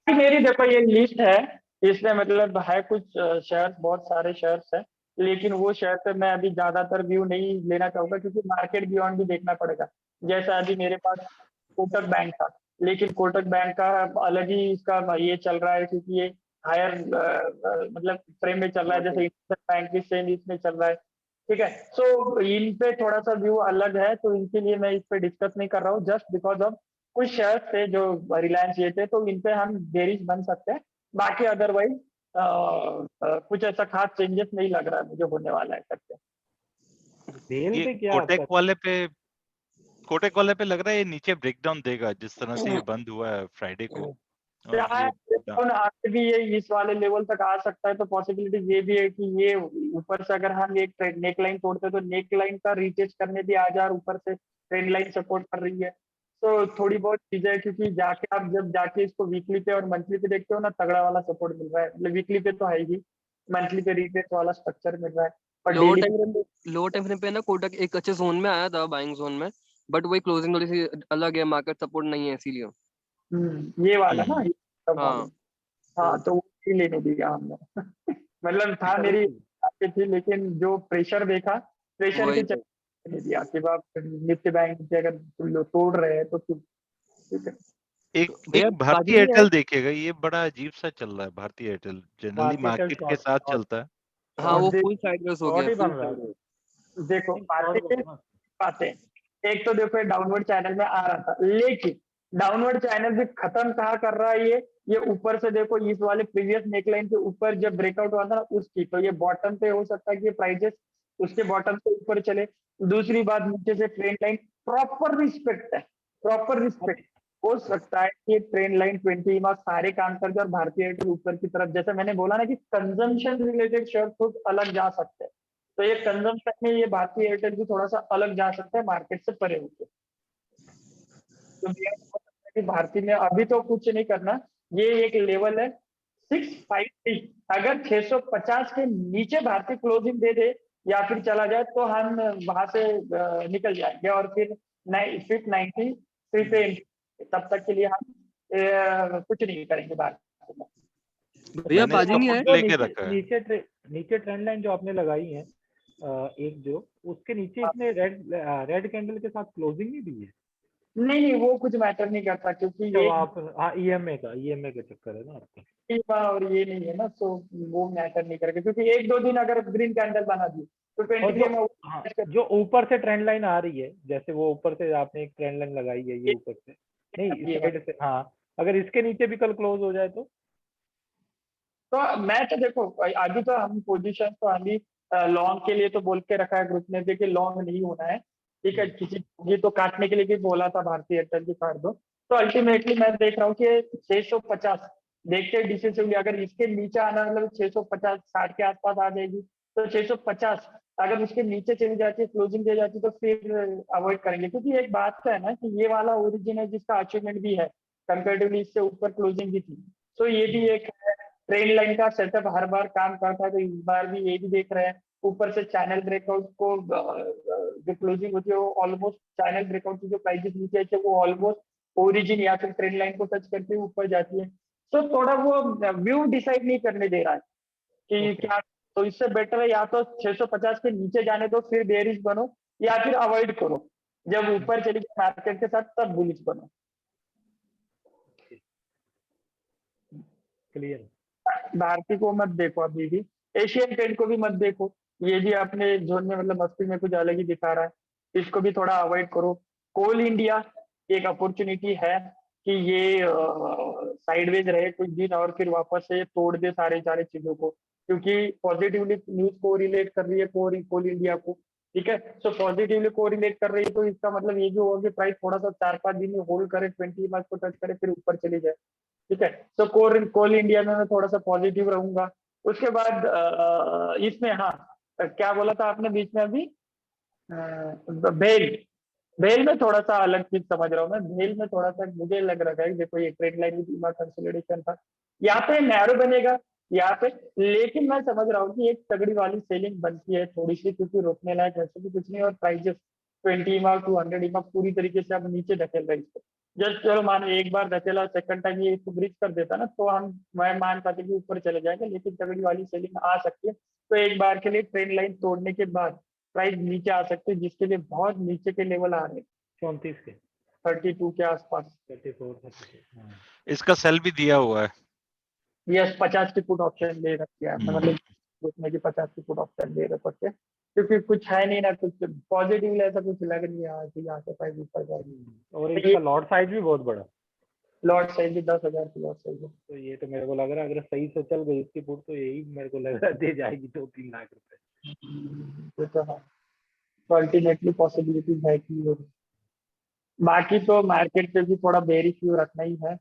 मेरी देखो ये लिस्ट है, इसमें मतलब है कुछ शेयर्स, बहुत सारे शेयर्स है, लेकिन वो शेयर पे मैं अभी ज्यादातर व्यू नहीं लेना चाहूंगा क्योंकि मार्केट बियॉन्ड भी देखना पड़ेगा। जैसा अभी मेरे पास कोटक बैंक था, लेकिन कोटक बैंक का अलग ही इसका ये चल रहा है क्योंकि ये हायर मतलब फ्रेम में चल रहा है, जैसे इंडियन बैंक भी सेम इसमें चल रहा है। ठीक है, सो इन पे थोड़ा सा व्यू अलग है, तो इनके लिए मैं इस पे डिस्कस नहीं कर रहा हूँ, जस्ट बिकॉज ऑफ कुछ शेयर्स थे जो रिलायंस ये थे, तो इन पे हम बेरिश बन सकते हैं। बाकी अदरवाइज कुछ ऐसा खास चेंजेस नहीं लग रहा है मुझे होने वाला है करके। सेल ये पे क्या आपका? कोटेक वाले पे लग रहा है ये नीचे ब्रेकडाउन देगा, जिस तरह से ये बंद हुआ है फ्राइडे को। क्या और है, ये आगे भी ये इस वाले लेवल तक आ सकता है, तो पॉसिबिलिटी ये भी है कि ये ऊपर से अगर हम एक नेक लाइन तोड़ते हैं तो नेक लाइन का रीटेस्ट करने भी आ जाए, और ऊपर से ट्रेंड लाइन सपोर्ट कर रही है। तो थोड़ी बहुत चीजें है, क्योंकि जाके आप जब जाके इसको वीकली पे और मंथली पे देखते हो ना, तगड़ा वाला सपोर्ट मिल रहा है। मतलब वीकली पे तो है ही, मंथली पे रीटेस्ट वाला स्ट्रक्चर मिल रहा है, और लो डेली टाइम फ्रेम पे ना कोटक एक अच्छे जोन में आया था, बाइंग जोन में, बट वही क्लोजिंग थोड़ी सी अलग है, मार्केट सपोर्ट नहीं है इसीलिए। ये वाला ना, हम्म, ये सब वाला। हाँ हाँ, तो वो ही लेने दिया हमने। मतलब था मेरी आती थी, लेकिन जो प्रेशर देखा, प्रेशर के वही तो। चक्कर में दिया कि आप निफ्टी बैंक के अगर तुम लोग तोड़ रहे हैं तो ठीक है। एक तो भैया एक भारतीय बाजी नहीं है। एयरटेल देखेगा, ये बड़ा अजीब सा चल रहा है। भारतीय एयरटेल जनरली भारतीय एयरटेल मार्केट के शॉर्ट साथ शॉर्ट चलता है। हाँ और वो फुल साइडवेज हो गया शॉर्ट है, ही बन फुल रहा है। साइडवेज। देखो नहीं, शॉर्ट भारतीय बनो ना। बातें, एक तो देखो डाउनवर्ड चैनल में आ रहा था, लेकिन डाउनवर्ड चैनल भी खत्म कहाँ कर रहा है ये ऊपर से देखो, इस वाले प्रीवियस नेकलाइन के ऊपर जब ब्रेकआउट हुआ था ना उसकी, तो ये बॉटम पे हो सकता है कि प्राइजेस उसके बॉटम से ऊपर चले। दूसरी बात, नीचे से ट्रेंड लाइन प्रॉपर रिस्पेक्ट है, प्रॉपर रिस्पेक्ट। हो सकता है कि ट्रेंड लाइन 20 मार्क सारे काम कर दे और भारतीय एयरटेल ऊपर की तरफ, जैसे मैंने बोला ना कि कंजम्पशन रिलेटेड शेयर खुद अलग जा सकते हैं, तो ये कंजम्पशन में ये भारतीय एयरटेल भी थोड़ा सा अलग जा सकता है मार्केट से परे होकर। तो मेरा हो सकता है कि भारतीय में अभी तो कुछ नहीं करना, ये एक लेवल है 653। अगर 650 के नीचे भारतीय क्लोजिंग दे दे या फिर चला जाए तो हम वहां से निकल जाएंगे, और फिर 93 पे तब तक के लिए हम कुछ नहीं करेंगे भारत में। भैया मैंने बाजी इसका नहीं है। पुट जो लेके नीचे रखा है। नीचे ट्रेंड लाइन जो आपने लगाई है, एक जो उसके नीचे इसने रेड कैंडल के साथ क्लोजिंग नहीं दी है। नहीं नहीं, वो कुछ मैटर नहीं करता क्योंकि जब ये आप हाँ ईएमए का चक्कर है ना आपका। और ये नहीं है ना, तो वो मैटर नहीं करेगा, क्योंकि एक दो दिन अगर ग्रीन कैंडल बना दी तो और 20 जो में हाँ जो ऊपर से ट्रेंड लाइन आ रही है, जैसे वो ऊपर से आपने एक ट्रेंड लाइन लगाई है, ये ऊपर से नहीं ये साइड से, हाँ अगर इसके नीचे भी कल क्लोज हो जाए तो मैं तो देखो, अभी तो हम पोजीशन तो अभी लॉन्ग के लिए तो बोल के रखा है ग्रुप ने भी कि लॉन्ग नहीं होना है। ठीक है, किसी ये तो काटने के लिए भी बोला था भारतीय एयरटेल की काट दो। तो अल्टीमेटली मैं देख रहा हूँ कि 650 देखते हैं डिसिसिवली, अगर इसके नीचे आना मतलब 650 60 के आसपास आ जाएगी, तो 650 अगर उसके नीचे चली जाती है, क्लोजिंग दे जाती है, तो फिर अवॉइड करेंगे, क्योंकि एक बात तो है ना कि ये वाला ओरिजिन है जिसका अचीवमेंट भी है, कंपेरेटिवली इससे ऊपर क्लोजिंग भी थी। तो ये भी एक ट्रेन लाइन का सेटअप हर बार काम करता है, तो इस बार भी ये भी देख रहे हैं। ऊपर से चैनल ब्रेकआउट को जो क्लोजिंग होती है वो ऑलमोस्ट चैनल ब्रेकआउट की जो प्राइसेस नीचे आती है वो ऑलमोस्ट ओरिजिन या फिर ट्रेंड लाइन को टच करके ऊपर जाती है। तो थोड़ा वो व्यू डिसाइड नहीं करने दे रहा है कि ओके। क्या, तो इससे बेटर है या तो 650 के नीचे जाने दो फिर बेरिश बनो, या फिर अवॉइड करो, जब ऊपर चली जाए मार्केट के साथ तब बुलिश बनो। क्लियर। भारती को मत देखो अभी भी, एशियन पेंट को भी मत देखो, ये भी अपने जोन में मतलब मस्ती में कुछ अलग ही दिखा रहा है, इसको भी थोड़ा अवॉइड करो। कोल इंडिया एक अपॉर्चुनिटी है कि ये साइडवेज रहे कुछ दिन और फिर वापस से तोड़ दे सारे सारे चीजों को, क्योंकि पॉजिटिवली न्यूज को रिलेट कर रही है कोल इंडिया को। ठीक है, सो पॉजिटिवली को रिलेट कर रही है, तो इसका मतलब ये जो होगा कि प्राइस थोड़ा सा 4-5 दिन में होल्ड करे, 20 मार्क को टच करे, फिर ऊपर चली जाए। ठीक है, तो कोल इंडिया में मैं थोड़ा सा पॉजिटिव रहूंगा। उसके बाद इसमें हाँ, क्या बोला था आपने बीच में अभी, भेल। भेल में थोड़ा सा अलग चीज समझ रहा हूँ मैं, भेल में थोड़ा सा मुझे लग रहा है, देखो ये ट्रेड लाइन में बीमा कंसोलिडेशन था, यहाँ पे नैरो बनेगा यहाँ पे, लेकिन मैं समझ रहा हूँ कि एक तगड़ी वाली सेलिंग बनती है थोड़ी सी, क्योंकि रोकने लायक वैसे भी कुछ नहीं, और प्राइजेस 20 मार्क 200 मार्क पूरी तरीके से अब नीचे धकेल रहे इसको। जस्ट चलो मानो एक बार धकेला, सेकंड टाइम ये इसको ब्रिज कर देता ना, तो हम मैं मान पाते कि ऊपर चले जाएंगे, लेकिन तगड़ी वाली सेलिंग आ सकती है। तो एक बार के लिए ट्रेंड लाइन तोड़ने के बाद प्राइस नीचे आ सकते हैं, जिसके लिए बहुत नीचे के लेवल आ रहे हैं 34 के 32 के आसपास। 34 32। हाँ। इसका सेल भी दिया हुआ है। यस, 50 की पुट ऑप्शन ले रखी है हमने, मतलब उसमें की 50 की पुट ऑप्शन ले रखे, क्योंकि कुछ है नहीं ना, कुछ पॉजिटिव ऐसा कुछ लग नहीं रहा कि यहाँ से प्राइस ऊपर जाएगी। और तो इसका लॉट साइज भी बहुत बड़ा, लॉट साइज भी 10,000 की लॉट साइज है। तो ये तो मेरे को लग रहा है अगर सही से चल गई इसकी पुट तो यही मेरे को लग रहा है दे जाएगी 2-3 लाख रुपए। ये तो है, तो अल्टीमेटली पॉसिबिलिटी है कि बाकी तो मार्केट पे भी थोड़ा बेरिश व्यू रखना ही है,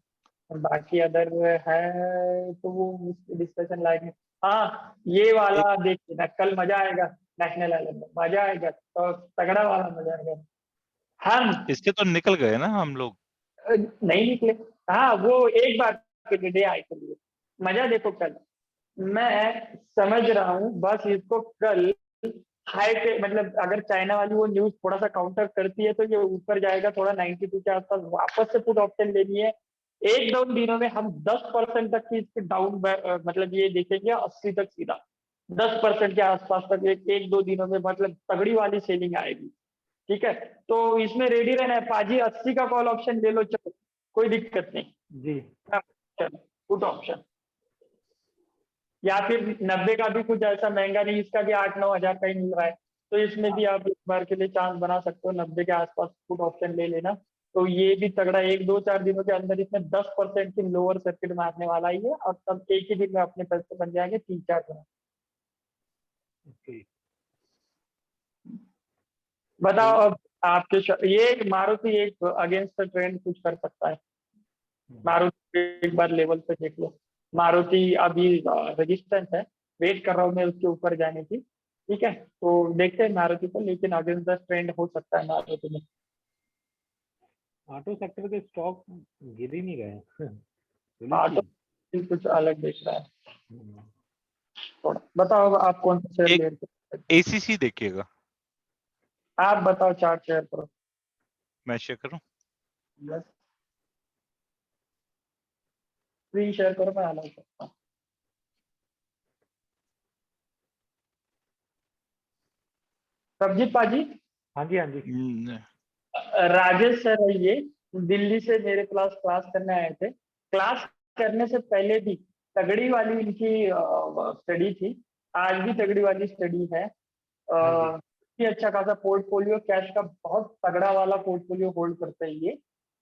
और बाकी अदर है तो वो डिस्कशन लायक है। हाँ, ये वाला देखिए ना, कल मजा आएगा, नेशनल आइलैंड में मजा आएगा, तो तगड़ा वाला मजा आएगा। हम इसके तो निकल गए ना हम लोग। नहीं निकले, हाँ वो एक बार के डे आए के लिए मजा देखो कल, मैं समझ रहा हूँ बस इसको कल हाई पे, मतलब अगर चाइना वाली वो न्यूज थोड़ा सा काउंटर करती है तो ये ऊपर जाएगा थोड़ा 92 के आसपास, वापस से पुट ऑप्शन लेनी है। एक दो दिनों में हम 10% तक की इसके डाउन, मतलब ये देखेंगे 80 तक सीधा, 10% के आसपास तक एक दो दिनों में मतलब तगड़ी वाली सेलिंग आएगी। ठीक है, तो इसमें रेडी रहना है पाजी, 80 का कॉल ऑप्शन ले लो, चलो कोई दिक्कत नहीं। जी चलो पुट ऑप्शन, या फिर 90 का भी कुछ ऐसा महंगा नहीं, इसका भी 8-9 हजार का ही मिल रहा है, तो इसमें भी आप एक बार के लिए चांस बना सकते हो, 90 के आसपास पुट ऑप्शन ले लेना। तो ये भी तगड़ा, 1-2-4 दिनों के अंदर इसमें 10% की लोअर सर्किट मारने वाला ही है, और तब एक ही दिन में अपने पैसे बन जाएंगे 3-4 दिन। ओके। बताओ अब आपके ये मारुति एक अगेंस्ट ट्रेंड कुछ कर सकता है, मारुति एक बार लेवल पे देख लो, मारुति अभी रेजिस्टेंस है, वेट कर रहा हूँ मैं उसके ऊपर जाने की। ठीक है, तो देखते हैं मारुति को, लेकिन अगेंस्ट द ट्रेंड हो सकता है मारुति में। ऑटो सेक्टर के स्टॉक गिर ही नहीं गए ऑटो कुछ अलग देख रहा है थोड़ा। बताओ अब आप कौन सा शेयर ले रहे हो? एसीसी देखिएगा। आप बताओ, चार्ट शेयर करो। मैं शेयर करूं? बस स्क्रीन शेयर करो, मैं अलाउ करता हूँ। प्रभजीत पाजी, हाँ जी हाँ जी राजेश सर है ये, दिल्ली से मेरे क्लास करने आए थे। क्लास करने से पहले भी तगड़ी वाली इनकी स्टडी थी, आज भी तगड़ी वाली स्टडी है। काफी अच्छा खासा पोर्टफोलियो कैश का बहुत तगड़ा वाला पोर्टफोलियो होल्ड करते हैं ये।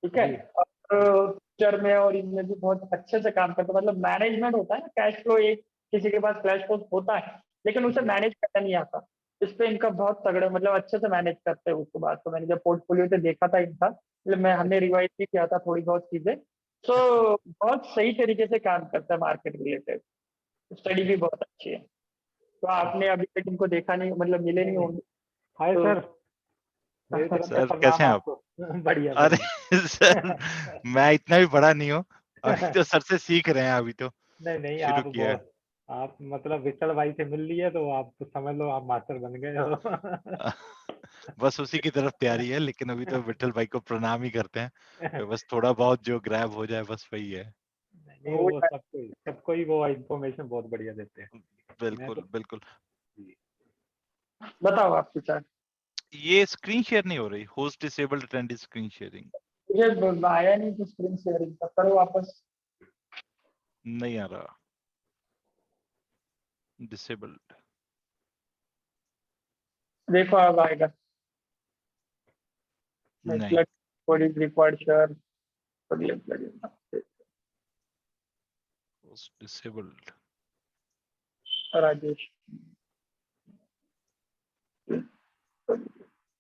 ठीक है, और फ्यूचर में और इनमें भी बहुत अच्छे से काम करते हैं, मतलब मैनेजमेंट होता है ना, कैश फ्लो एक किसी के पास कैश फ्लो होता है, लेकिन उसे मैनेज करना नहीं आता, इस पे इनका बहुत तगड़ा, मतलब अच्छे से मैनेज करते हैं। उसके बाद तो मैंने जब पोर्टफोलियो पे देखा था इनका, मतलब मैं हमने रिवाइज भी किया था थोड़ी बहुत चीजें, तो बहुत सही तरीके से काम करता है मार्केट रिलेटेड, स्टडी भी बहुत अच्छी है। तो आपने अभी तक इनको देखा नहीं, मतलब मिले नहीं होंगे। हाय तो सर, मेरी तरफ से सर प्रणाम कैसे हैं आप? आपको बढ़िया अरे बढ़िया सर, मैं इतना भी बड़ा नहीं हूँ, अभी तो सर से सीख रहे हैं, अभी तो नहीं नहीं, शुरू आप किया है। बहुत, आप मतलब विठल भाई से मिल लिए तो आप तो समझ लो आप मास्टर बन गए हो बस उसी की तरफ तैयारी है, लेकिन अभी तो विठल भाई को प्रणाम ही करते हैं, तो बस थोड़ा बहुत जो ग्रैब हो जाए बस वही है। नहीं वो सबको ही वो इन्फॉर्मेशन बहुत बढ़िया देते हैं। मैं बिल्कुल तो बिल्कुल। बताओ आप विचार। ये स्क्रीन शेयर नहीं हो रही, host disabled attend screen sharing, मुझे आया नहीं कि स्क्रीन शेयरिंग का, करो वापस। नहीं आ रहा। डिसेबल्ड। देखो अब आएगा नहीं, what is required share plugin disabled. Rajesh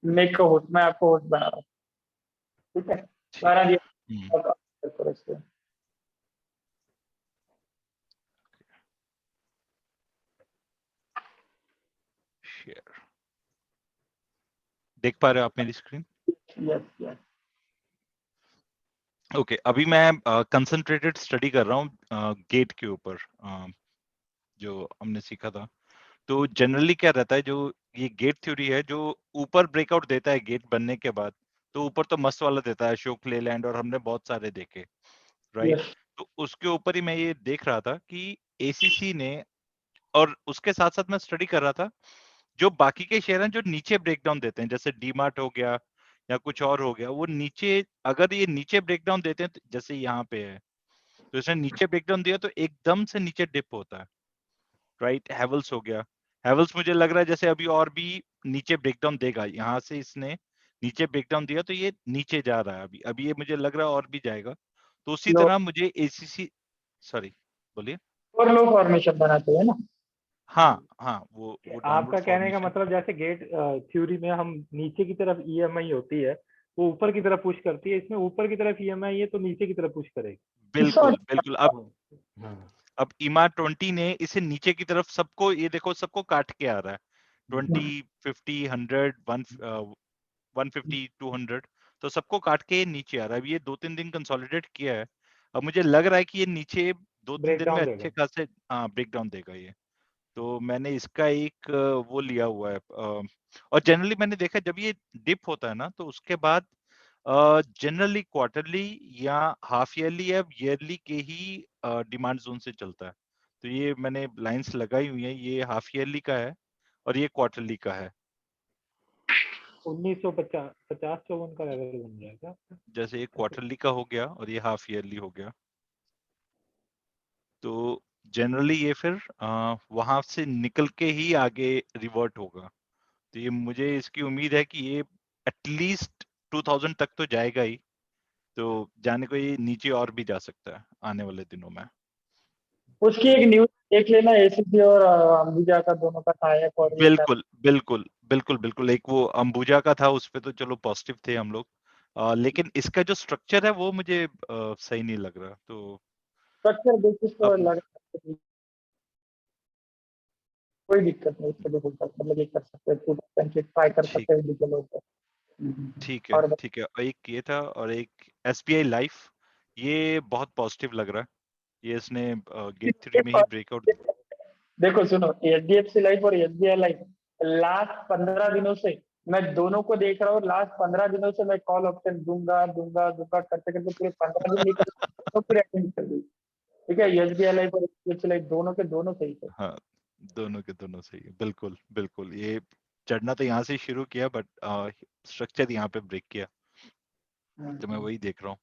make को होस्ट, मैं आपको होस्ट बना रहा हूँ, ठीक है, ठीक बना है। दिया और करो इसको। शेयर देख पा रहे हो आप मेरी स्क्रीन? यस यस ओके, अभी मैं कंसंट्रेटेड स्टडी कर रहा हूँ गेट के ऊपर, जो हमने सीखा था। तो जनरली क्या रहता है, जो ये गेट थ्योरी है, जो ऊपर ब्रेकआउट देता है गेट बनने के बाद, तो ऊपर तो मस्त वाला देता है, अशोक लेलैंड और हमने बहुत सारे देखे, राइट? यस तो उसके ऊपर ही मैं ये देख रहा था कि एसीसी ने, और उसके साथ साथ मैं स्टडी कर रहा था जो बाकी के शेयर हैं जो नीचे ब्रेकडाउन देते हैं, जैसे डीमार्ट हो गया या कुछ और हो गया, वो नीचे, अगर ये नीचे ब्रेकडाउन देते हैं, जैसे यहाँ पे है, तो इसने नीचे ब्रेकडाउन दिया तो एकदम से नीचे डिप होता है, राइट? हैवल्स हो गया, हैवल्स मुझे लग रहा है जैसे अभी और भी नीचे ब्रेकडाउन देगा, यहाँ से इसने नीचे ब्रेकडाउन दिया तो ये नीचे जा रहा है, अभी ये मुझे लग रहा है और भी जाएगा। तो उसी लो तरह मुझे एसीसी, सॉरी बोलिए। और लो फॉर्मेशन बनाते हैं ना। हाँ हाँ, वो डाउनवर्ड आपका कहने का फॉर्मेशन। मतलब जैसे गेट थ्योरी में हम नीचे की तरफ ईएमआई होती है, वो ऊपर की तरफ पुश करती है, इसमें ऊपर की तरफ ईएमआई है तो नीचे की तरफ पुश करेगी। बिल्कुल बिल्कुल। हाँ, अब इमा 20 ने इसे नीचे की तरफ, सबको ये देखो, सबको काट के आ रहा है, 20, 50, 100, 150, 200, तो सबको काट के ये नीचे आ रहा है। अब ये 2-3 दिन कंसोलिडेट किया है, अब मुझे लग रहा है कि ये नीचे 2-3 दिन में ब्रेकडाउन देगा। अच्छे खासे ब्रेक डाउन देगा ये। तो मैंने इसका एक वो लिया हुआ है, और जनरली मैंने देखा जब ये डिप होता है ना, तो उसके बाद जनरली क्वार्टरली या हाफ ईयरली या ईयरली के ही डिमांड जोन से चलता है। तो ये मैंने लाइंस लगाई हुई है, ये हाफ ईयरली का है और ये क्वार्टरली का है। 1950 50-54 का लेवल बन जाएगा। जैसे ये क्वार्टरली का हो गया और ये हाफ ईयरली हो गया, तो जनरली ये फिर वहां से निकल के ही आगे रिवर्ट होगा। तो ये, मुझे इसकी उम्मीद है कि ये एटलीस्ट 2000 तक तो जाएगा ही, तो जाने को ये नीचे और भी जा सकता है आने वाले दिनों में। उसकी एक न्यूज देख लेना, एसीसी और अंबुजा का दोनों का टाइप और ये सब। बिल्कुल बिल्कुल बिल्कुल बिल्कुल, एक वो अंबुजा का था, उस पे तो चलो पॉजिटिव थे हम लोग, लेकिन इसका जो स्ट्रक्चर है वो मुझे सही नहीं लग रहा। तो स्ट्रक्चर बेसिस अब पर लगा, कोई दिक्कत नहीं, इससे भी हो सकता, मतलब ये कर सकते हैं, 2% ट्राई कर ठीक सकते हैं डिटेल होकर। ठीक और है, और एक ये था, और एक एसबीआई लाइफ, ये बहुत पॉजिटिव लग रहा है, ये इसने गेट 3 में ही ब्रेकआउट। देखो सुनो, एचडीएफसी लाइफ और एसबीआई लाइफ लास्ट 15 दिनों से मैं दोनों को देख रहा हूँ। लास्ट 15 दिनों से मैं कॉल ऑप्शन दूंगा दूंगा दूंगा करते करते पूरे 15 दिन निकल, तो फिर एंड निकल गई। ठीक है, एसबीआई लाइफ और एचडीएफसी लाइफ दोनों के दोनों सही थे। हाँ, दोनों के दोनों सही है, बिल्कुल बिल्कुल। ये चढ़ना तो यहाँ से शुरू किया, बट स्ट्रक्चर यहाँ पे ब्रेक किया, तो मैं वही देख रहा हूँ।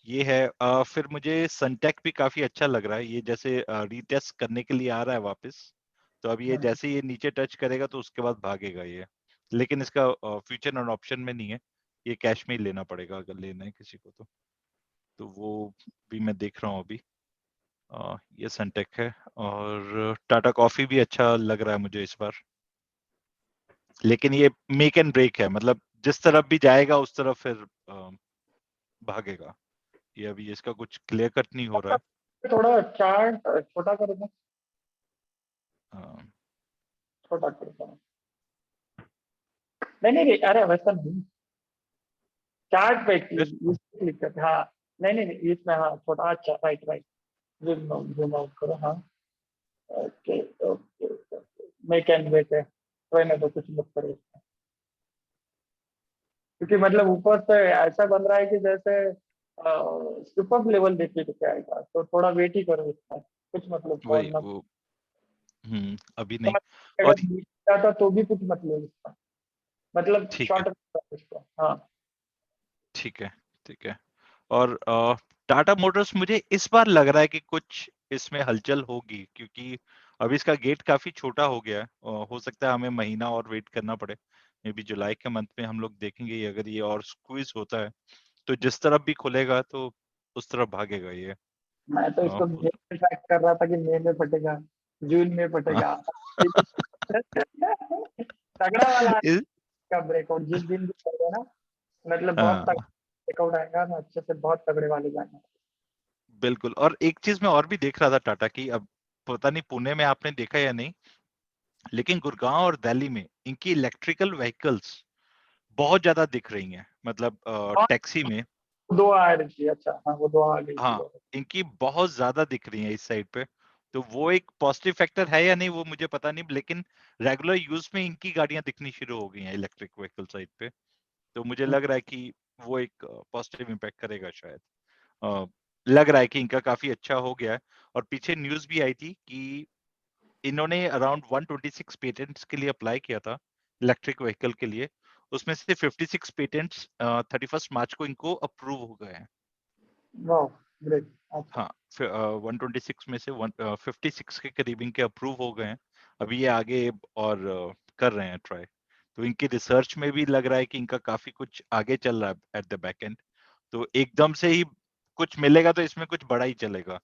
ये है, फिर मुझे सनटेक भी काफी अच्छा लग रहा है, ये जैसे रीटेस्ट करने के लिए आ रहा है वापस। तो अब ये जैसे ये नीचे टच करेगा तो उसके बाद भागेगा ये, लेकिन इसका फ्यूचर और ऑप्शन में नहीं है, ये कैश में ही लेना पड़ेगा अगर लेना है किसी को तो वो भी मैं देख रहा हूँ अभी। ये सनटेक है, और टाटा कॉफी भी अच्छा लग रहा है मुझे इस बार, लेकिन ये मेक एंड ब्रेक है, मतलब जिस तरफ भी जाएगा उस तरफ फिर भागेगा। ये अभी इसका कुछ क्लियर कट नहीं हो रहा थोड़ा चार्ट छोटा कर दो, है। छोटा कर दो। नहीं नहीं नहीं, अरे वैसा नहीं, चार्ट पे क्लिक करते, हाँ। नहीं नहीं नहीं, इसमें हाँ छोटा, अच्छा राइट राइट, जूम आउट करो, हाँ। ओके ओके, मैं कैन वेट है, ट्रेन तो कुछ मत करो इसमें। क्योंकि मतलब ऊपर से ऐसा बन रहा है कि जैसे सुपर लेवल देखिए तो क्या आएगा, तो थोड़ा वेट ही करो इसमें, कुछ मतलब वही कौन मत। वो, अभी नहीं। अगर और नीचे जाता तो भी कुछ मत लो इसका, मतलब ठीक है, शॉर्ट इसको, हाँ। ठीक है, ठीक है। और टाटा मोटर्स मुझे इस बार लग रहा है कि कुछ इसमें हलचल होगी, क्योंकि अभी इसका गेट काफी छोटा हो गया है, हो सकता है हमें महीना और वेट करना पड़े। मे बी जुलाई के मंथ में हम लोग देखेंगे ये, अगर ये और स्क्वीज होता है तो जिस तरफ भी खुलेगा तो उस तरफ भागेगा ये। मैं तो इसको हो मई में ट्रैक कर रहा था कि मई में फटेगा, जून में हाँ। फटेगा। तगड़ा वाला इस- का ब्रेकआउट जिस दिन भी करेगा ना, मतलब बहुत तगड़ा हाँ, ब्रेकआउट आएगा ना, अच्छे से बहुत तगड़े वाले जाएंगे। बिल्कुल। और एक चीज मैं और भी देख रहा था टाटा की, अब पता नहीं पुणे में आपने देखा या नहीं, लेकिन गुड़गांव और दिल्ली में इनकी इलेक्ट्रिकल व्हीकल्स बहुत ज्यादा दिख रही हैं, मतलब और टैक्सी में। दो आ रही थी, अच्छा हाँ वो दो आ गई थी हाँ, दो। इनकी बहुत ज्यादा दिख रही है इस साइड पे। तो वो एक पॉजिटिव फैक्टर है या नहीं वो मुझे पता नहीं, लेकिन रेगुलर यूज में इनकी गाड़ियां दिखनी शुरू हो गई हैं इलेक्ट्रिक व्हीकल साइड पे। तो मुझे लग रहा है कि वो एक पॉजिटिव इम्पैक्ट करेगा शायद। अ, लग रहा है कि इनका काफी अच्छा हो गया है। और पीछे न्यूज भी आई थी कि इन्होंने अराउंड 126 पेटेंट्स के लिए अप्लाई किया था इलेक्ट्रिक व्हीकल के लिए। उसमें से 56 पेटेंट्स 31 मार्च को इनको अप्रूव हो गए हैं। वाह ग्रेट, अच्छा। हाँ, 126 में से 56 के करीब इनके अप्रूव हो गए हैं। अभी ये आगे और कर रहे हैं ट्राई। तो इनकी रिसर्च में भी लग रहा है कि इनका काफी कुछ आगे चल रहा है एट द बैक एंड। तो एकदम से ही कुछ मिलेगा तो इसमें कुछ बड़ा ही चलेगा।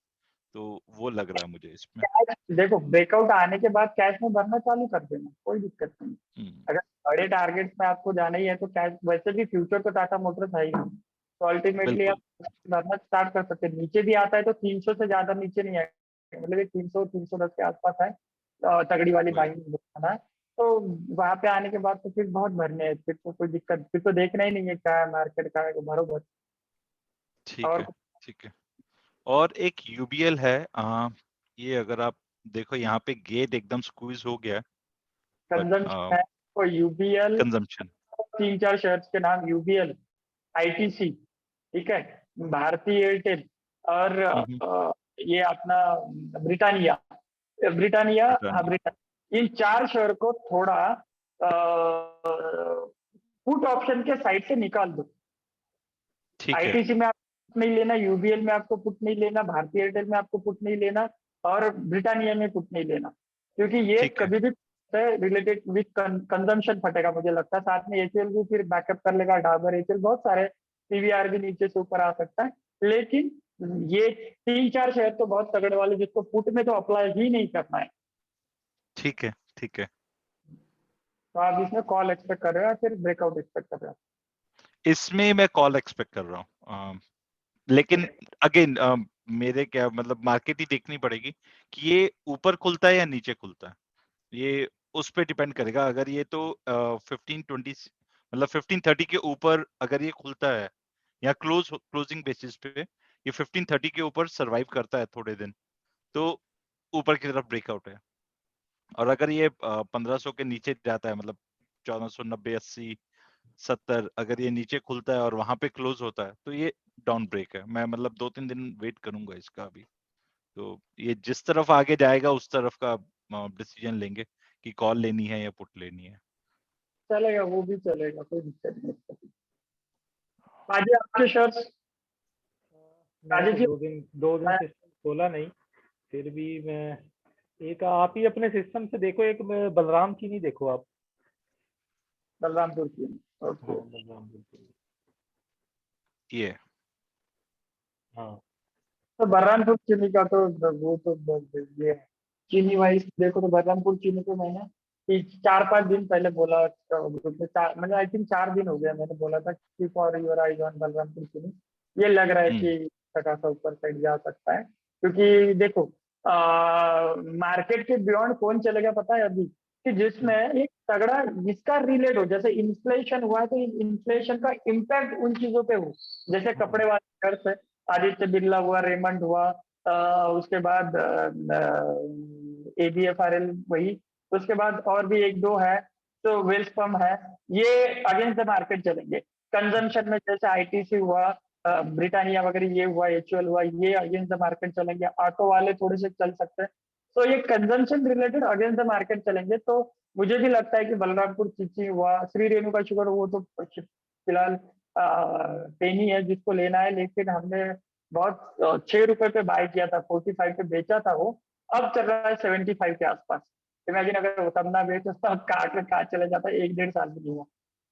तो वो लग रहा है मुझे इसमें। कैश देखो, ब्रेकआउट आने के बाद कैश में भरना चालू कर देना, कोई दिक्कत नहीं। हम्म, अगर बड़े टारगेट में आपको जाना ही है तो कैश, वैसे भी फ्यूचर तो टाटा मोटर्स है ही नहीं, तो अल्टीमेटली आप बिल्कुल। भरना स्टार्ट कर सकते हैं। नीचे भी आता है तो 300 से ज्यादा नीचे नहीं आएगा, मतलब ये 300 310 के आसपास है। तगड़ी वाली वही। बाइंग है, तो वहां पे आने के बाद तो फिर बहुत भरने हैं, फिर तो कोई दिक्कत, फिर तो देखना ही नहीं है क्या है मार्केट का है, भरो बस। ठीक और है। ठीक है। और एक यूबीएल है, ये अगर आप देखो यहाँ पे गेट एकदम स्क्वीज हो गया है, बट कंजम्पशन है तो यूबीएल, कंजम्पशन। 3 4 शेयर्स के नाम, यूबीएल, आईटीसी, ठीक है, भारती एयरटेल, और ये अपना ब्रिटानिया, ब्रिटानिया, हाँ ब्रिटानिया। ब्रिटानिया, इन 4 शेयर को थोड़ा पुट ऑप्शन के साइड से निकाल दो। ठीक है। आईटीसी में आपको पुट नहीं लेना, यूबीएल में आपको पुट नहीं लेना, भारतीय एयरटेल में आपको पुट नहीं लेना, और ब्रिटानिया में पुट नहीं लेना, क्योंकि ये ठीक है। कभी भी रिलेटेड विथ कंजम्पशन फटेगा मुझे लगता है। साथ में एचएल भी फिर बैकअप कर लेगा, डाबर एचएल, बहुत सारे पीवीआर भी नीचे से ऊपर आ सकता है। लेकिन ये 3 4 शेयर तो बहुत तगड़े वाले, जिसको पुट में तो अप्लाई ही नहीं करना है, ठीक है। ठीक है। तो आप इसमें कॉल एक्सपेक्ट कर रहे हो या फिर ब्रेकआउट एक्सपेक्ट कर रहे हो? इसमें मैं कॉल एक्सपेक्ट कर रहा हूँ, लेकिन अगेन मेरे क्या मतलब मार्केट ही देखनी पड़ेगी कि ये ऊपर खुलता है या नीचे खुलता है। ये उस पर डिपेंड करेगा। अगर ये तो 15-20 मतलब 15-30 के ऊपर अगर ये खुलता है, या क्लोजिंग बेसिस पे ये 15-30 के ऊपर सरवाइव करता है थोड़े दिन, तो ऊपर की तरफ ब्रेकआउट है। और अगर ये 1500 के नीचे जाता है, मतलब 1490, 80, 70, अगर ये नीचे खुलता है और वहां पे क्लोज होता है तो ये डाउन ब्रेक है। मैं मतलब 2-3 दिन वेट करूंगा इसका अभी। तो ये जिस तरफ आगे जाएगा उस तरफ का डिसीजन लेंगे कि कॉल लेनी है या पुट लेनी है। चलेगा, वो भी चलेगा, कोई दिक्कत नहीं। आज आपके शेयर्स, मैं तो राजेश जी, 2 दिन सिस्टम खोला नहीं, फिर भी मैं एक आप ही अपने सिस्टम से देखो, एक बलराम चीनी देखो आप। बलरामपुर की, हाँ, ओके। बलरामपुर चीनी। ये हाँ, तो बलरामपुर चीनी का तो वो तो ये है। चीनी वाइज देखो तो बलरामपुर चीनी को मैंने 4 5 दिन पहले बोला ग्रुप में, मैंने आई थिंक 4 दिन हो गया मैंने बोला था कि for your eyes on Balrampur चीनी। ये लग रहा है हम्म, कि अच्छा खासा ऊपर साइड जा सकता है, क्योंकि देखो मार्केट के बियॉन्ड कौन चलेगा पता है अभी, कि जिसमें एक तगड़ा जिसका रिलेट हो, जैसे इन्फ्लेशन हुआ है तो इन्फ्लेशन का इम्पैक्ट उन चीजों पे हो, जैसे कपड़े वाले घर, आदित्य बिरला हुआ, रेमंड हुआ, उसके बाद एबीएफआरएल वही, उसके बाद और भी एक दो है, तो वेल्सपम है, ये अगेंस्ट द मार्केट चलेंगे। कंजम्पशन में जैसे आईटीसी हुआ, ब्रिटानिया वगैरह ये हुआ, एचयूएल हुआ, ये अगेंस्ट द मार्केट चलेंगे। ऑटो वाले थोड़े से चल सकते हैं, तो ये consumption related against the market चलेंगे। तो मुझे भी लगता है कि बलरामपुर चीची हुआ, श्री रेणुका शुगर, वो तो फिलहाल पेनी है जिसको लेना है, लेकिन हमने बहुत 6 रुपए पे बाय किया था, 45 पे बेचा था वो, अब चल रहा है 75 के आसपास। इमेजिन अगर वो तब ना बेचो तो अब कहाँ चले जाता है, 1-1.5 साल भी नहीं हुआ।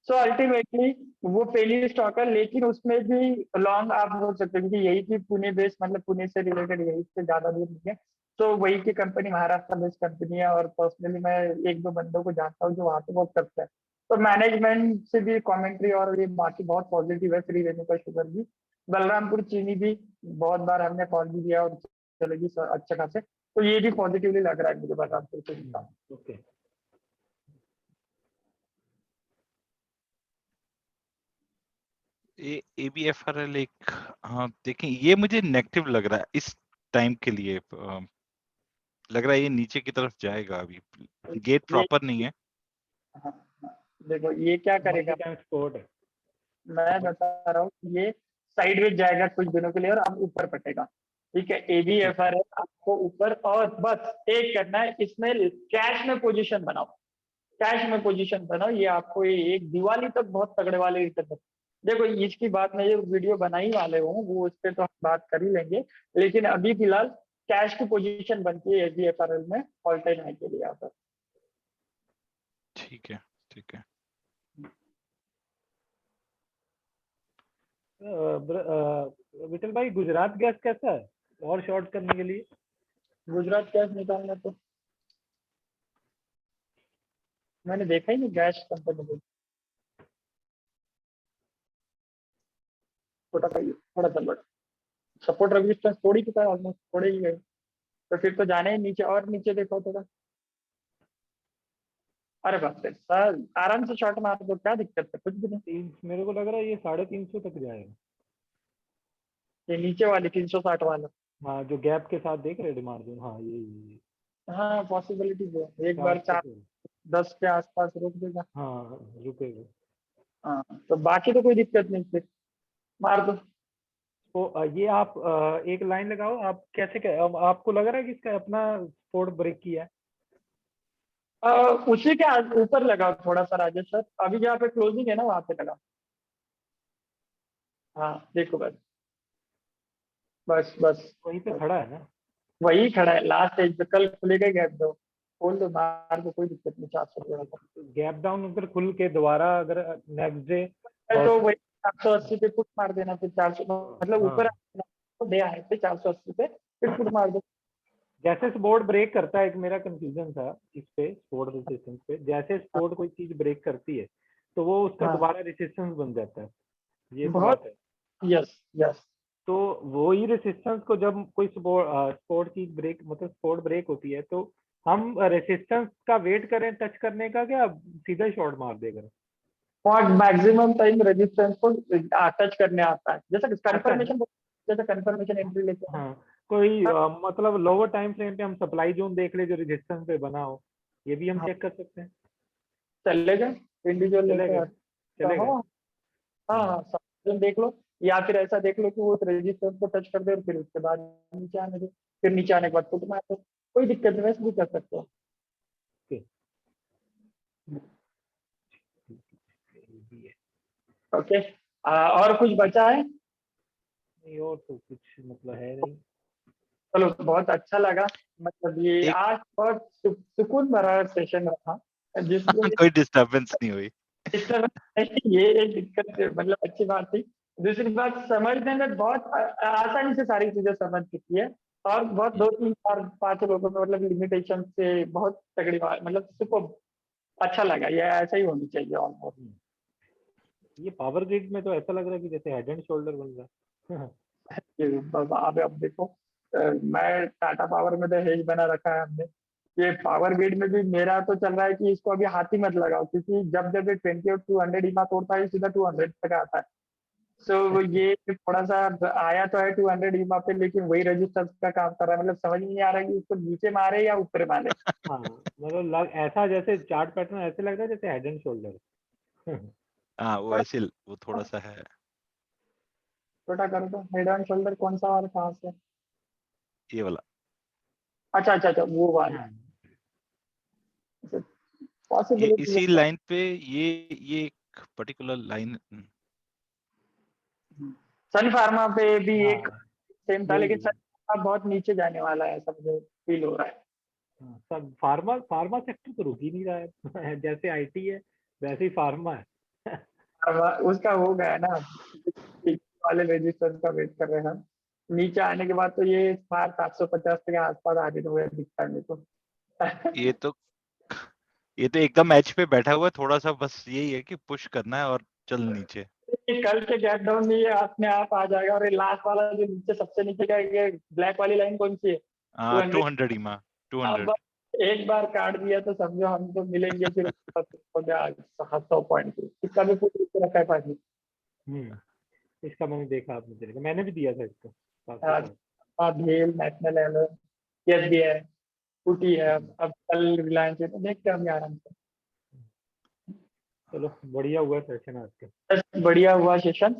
सो अल्टीमेटली वो पेनी स्टॉक है, लेकिन उसमें भी लॉन्ग आप हो सकते हैं, क्योंकि यही की पुणे बेस, मतलब पुणे से रिलेटेड, यही से ज्यादा दूर नहीं है। तो वही की कंपनी महाराष्ट्र बेस्ड कंपनी है, और पर्सनली मैं 1-2 बंदों को जानता हूँ जो वहाँ पे वर्क करते हैं। तो मैनेजमेंट से भी कमेंट्री और ये बाकी बहुत पॉजिटिव है। श्री रेणुका शुगर भी, बलरामपुर चीनी भी बहुत बार हमने कॉल भी दिया और चलेगी अच्छा खासे। तो ये भी पॉजिटिवली लग रहा है मुझे बलरामपुर चीनी का। ओके। ये ABFRL एक, हाँ देखें, ये मुझे नेगेटिव लग रहा है इस टाइम के लिए। लग रहा है ये नीचे की तरफ जाएगा, अभी गेट ये प्रॉपर नहीं है। हाँ, हाँ, देखो ये क्या करेगा, मल्टी टाइम सपोर्ट है। मैं बता रहा हूँ, ये साइडवेज जाएगा कुछ दिनों के लिए और अब ऊपर पटेगा। ठीक है, ABFRL आपको ऊपर, और बस एक करना है इसमें, कैश में पोजीशन बनाओ, कैश में पोजीशन बनाओ। ये आपको एक दिवाली तक बहुत तगड़े वाले रिटर्न। देखो इसकी बात में ये वीडियो बना ही वाले हूँ, वो उस पर तो हम बात कर ही लेंगे, लेकिन अभी फिलहाल कैश की पोजीशन बनती है ABFRL में ऑल टाइम हाई के लिए यहाँ पर। ठीक है, ठीक है। विठल भाई, गुजरात गैस कैसा है और शॉर्ट करने के लिए? गुजरात कैश निकालना तो मैंने देखा ही नहीं, गैस कंपनी छोटा सा थोड़ा सा बड़ा सपोर्ट रेजिस्टेंस थोड़ी की तरह, ऑलमोस्ट थोड़े ही गए। तो फिर तो जाने ही नीचे, और नीचे देखो थोड़ा। अरे बाप रे सर, आराम से शॉट मार दो, क्या दिक्कत है, कुछ भी नहीं। मेरे को लग रहा है ये 350 तक जाएगा। ये नीचे वाली 360 वाला, हाँ, जो गैप के साथ देख रहे डिमांड, हाँ ये हाँ पॉसिबिलिटी है, एक बार 400 410 के आसपास रुक देगा। हाँ रुकेगा। हाँ तो बाकी तो कोई दिक्कत नहीं, फिर मार दो। तो ये आप एक लाइन लगाओ, आप कैसे अब आपको लग रहा है कि इसका अपना सपोर्ट ब्रेक किया है? उसी के ऊपर लगा थोड़ा सा राजेश सर, अभी जहाँ पे क्लोजिंग है ना वहां पे लगा। हाँ देखो बस, बस बस वहीं पे खड़ा है ना? वही खड़ा है लास्ट एज पे, कल खुलेगा गैप दो, खोल दो मार दो, कोई दिक्कत नहीं, 400 का। गैप डाउन अगर खुल के दोबारा अगर नेक्स्ट डे तो वही 480 पे पुट मार देना, फिर 400 मतलब हाँ, ऊपर दे आए थे 480 पे, फिर पुट मार दो। जैसे स्पोर्ट ब्रेक करता है, एक मेरा कंफ्यूजन था इस पे, स्पोर्ट रेजिस्टेंस पे, जैसे स्पोर्ट कोई चीज ब्रेक करती है तो वो उसका हाँ दोबारा रेजिस्टेंस बन जाता है, ये तो बहुत, बात है। Yes yes. तो वही रेजिस्टेंस को जब कोई स्पोर्ट चीज ब्रेक, मतलब स्पोर्ट ब्रेक होती है, तो हम रेजिस्टेंस का वेट करें टच करने का, क्या सीधा ही शॉट मार देगा? बहुत मैक्सिमम टाइम रेजिस्टेंस को टच करने आता है, जैसे आता है ना? कंफर्मेशन, जैसे कंफर्मेशन एंट्री लेते हैं। हाँ, कोई मतलब लोअर टाइम फ्रेम पे हम सप्लाई जोन देख ले जो रेजिस्टेंस पे बना हो, ये भी हम हाँ चेक कर सकते हैं। चलेगा, इंडिविजुअल लेते चलेगा, हैं तो चलेगा। हो। हाँ हाँ सब देख लो, या फिर ऐसा देख लो कि वो रेजिस्टेंस को टच कर दे और फिर उसके बाद नीचे आने दो, फिर नीचे आने के बाद फुट मार दो, कोई दिक्कत नहीं, वैसे भी कर सकते हो। ओके, ये भी है। ओके, और कुछ बचा है? नहीं, और तो कुछ मतलब है नहीं। चलो बहुत अच्छा लगा, मतलब ये एक आज बहुत सुकून भरा सेशन रहा, जिसमें कोई डिस्टरबेंस नहीं हुई। ये एक दिक्कत मतलब अच्छी बात थी। दूसरी बात, समझने में बहुत आसानी से सारी चीजें समझ चुकी है, और बहुत 2-3-4-5 लोगों में मतलब लिमिटेशन से बहुत तगड़ी बात, मतलब सुपर अच्छा लगा, ये ऐसा ही होनी चाहिए ऑलमोस्ट। ये पावर ग्रिड में तो ऐसा लग रहा है कि जैसे हेड एंड शोल्डर बन रहा है। अब देखो, मैं टाटा पावर में तो हेज बना रखा है हमने, ये पावर ग्रिड में भी मेरा तो चल रहा है कि इसको अभी हाथ ही मत लगाओ, क्योंकि जब जब ये 20 और 200 ईमा तोड़ता है सीधा 200 तक आता है। सो ये थोड़ा सा आया तो है 200 ईमा पे, लेकिन वही रजिस्टर का काम कर रहा है, मतलब समझ नहीं आ रहा है कि उसको नीचे मारे या ऊपर मारे। हाँ, मतलब ऐसा जैसे चार्ट पैटर्न ऐसे लग रहा है जैसे हेड एंड शोल्डर। हाँ, वो ऐसे वो थोड़ा सा है। छोटा कर दो, हेड एंड शोल्डर कौन सा और कहाँ से? ये वाला अच्छा अच्छा अच्छा, वो वाला पॉसिबिलिटी है। इसी लाइन पे ये एक पर्टिकुलर लाइन। सन फार्मा पे भी एक हाँ, सेम था, यही लेकिन सन फार्मा बहुत नीचे जाने वाला है समझो, फील हो रहा है। हाँ, सब फार्मा फार्मा सेक्टर तो रुक ही नहीं रहा है जैसे आईटी है वैसे ही फार्मा है। अब उसका हो गया ना, वाले रजिस्टर का वेट कर रहे हैं हम। नीचे आने के बाद तो ये बार 750 के आसपास आगे तो हुए दिखता है मेरे को। ये तो ये तो एकदम एज पे बैठा हुआ है, थोड़ा सा बस यही है कि पुश करना है और चल नीचे। ये कल के गैप डाउन में ये अपने आप आ जाएगा। और ये लास्ट वाला जो नीचे सबसे नीचे का ये ब्लैक वाली लाइन कौन सी है? 200। 200 ही माँ, 200। अब एक बार काट दिया तो समझो हम तो मिलेंगे फिर 100 पॉइंट की। इसका भी कुछ रखा है पाजी। इसका मैंने देखा आपने चलेगा, मैंने भी दिया था इसको काफी आज सारा। भेल नेशनल SBI टूटी है। अब कल रिलायंस है तो देखते हैं हम आराम से। चलो बढ़िया हुआ सेशन आज का। बस बढ़िया हुआ सेशन।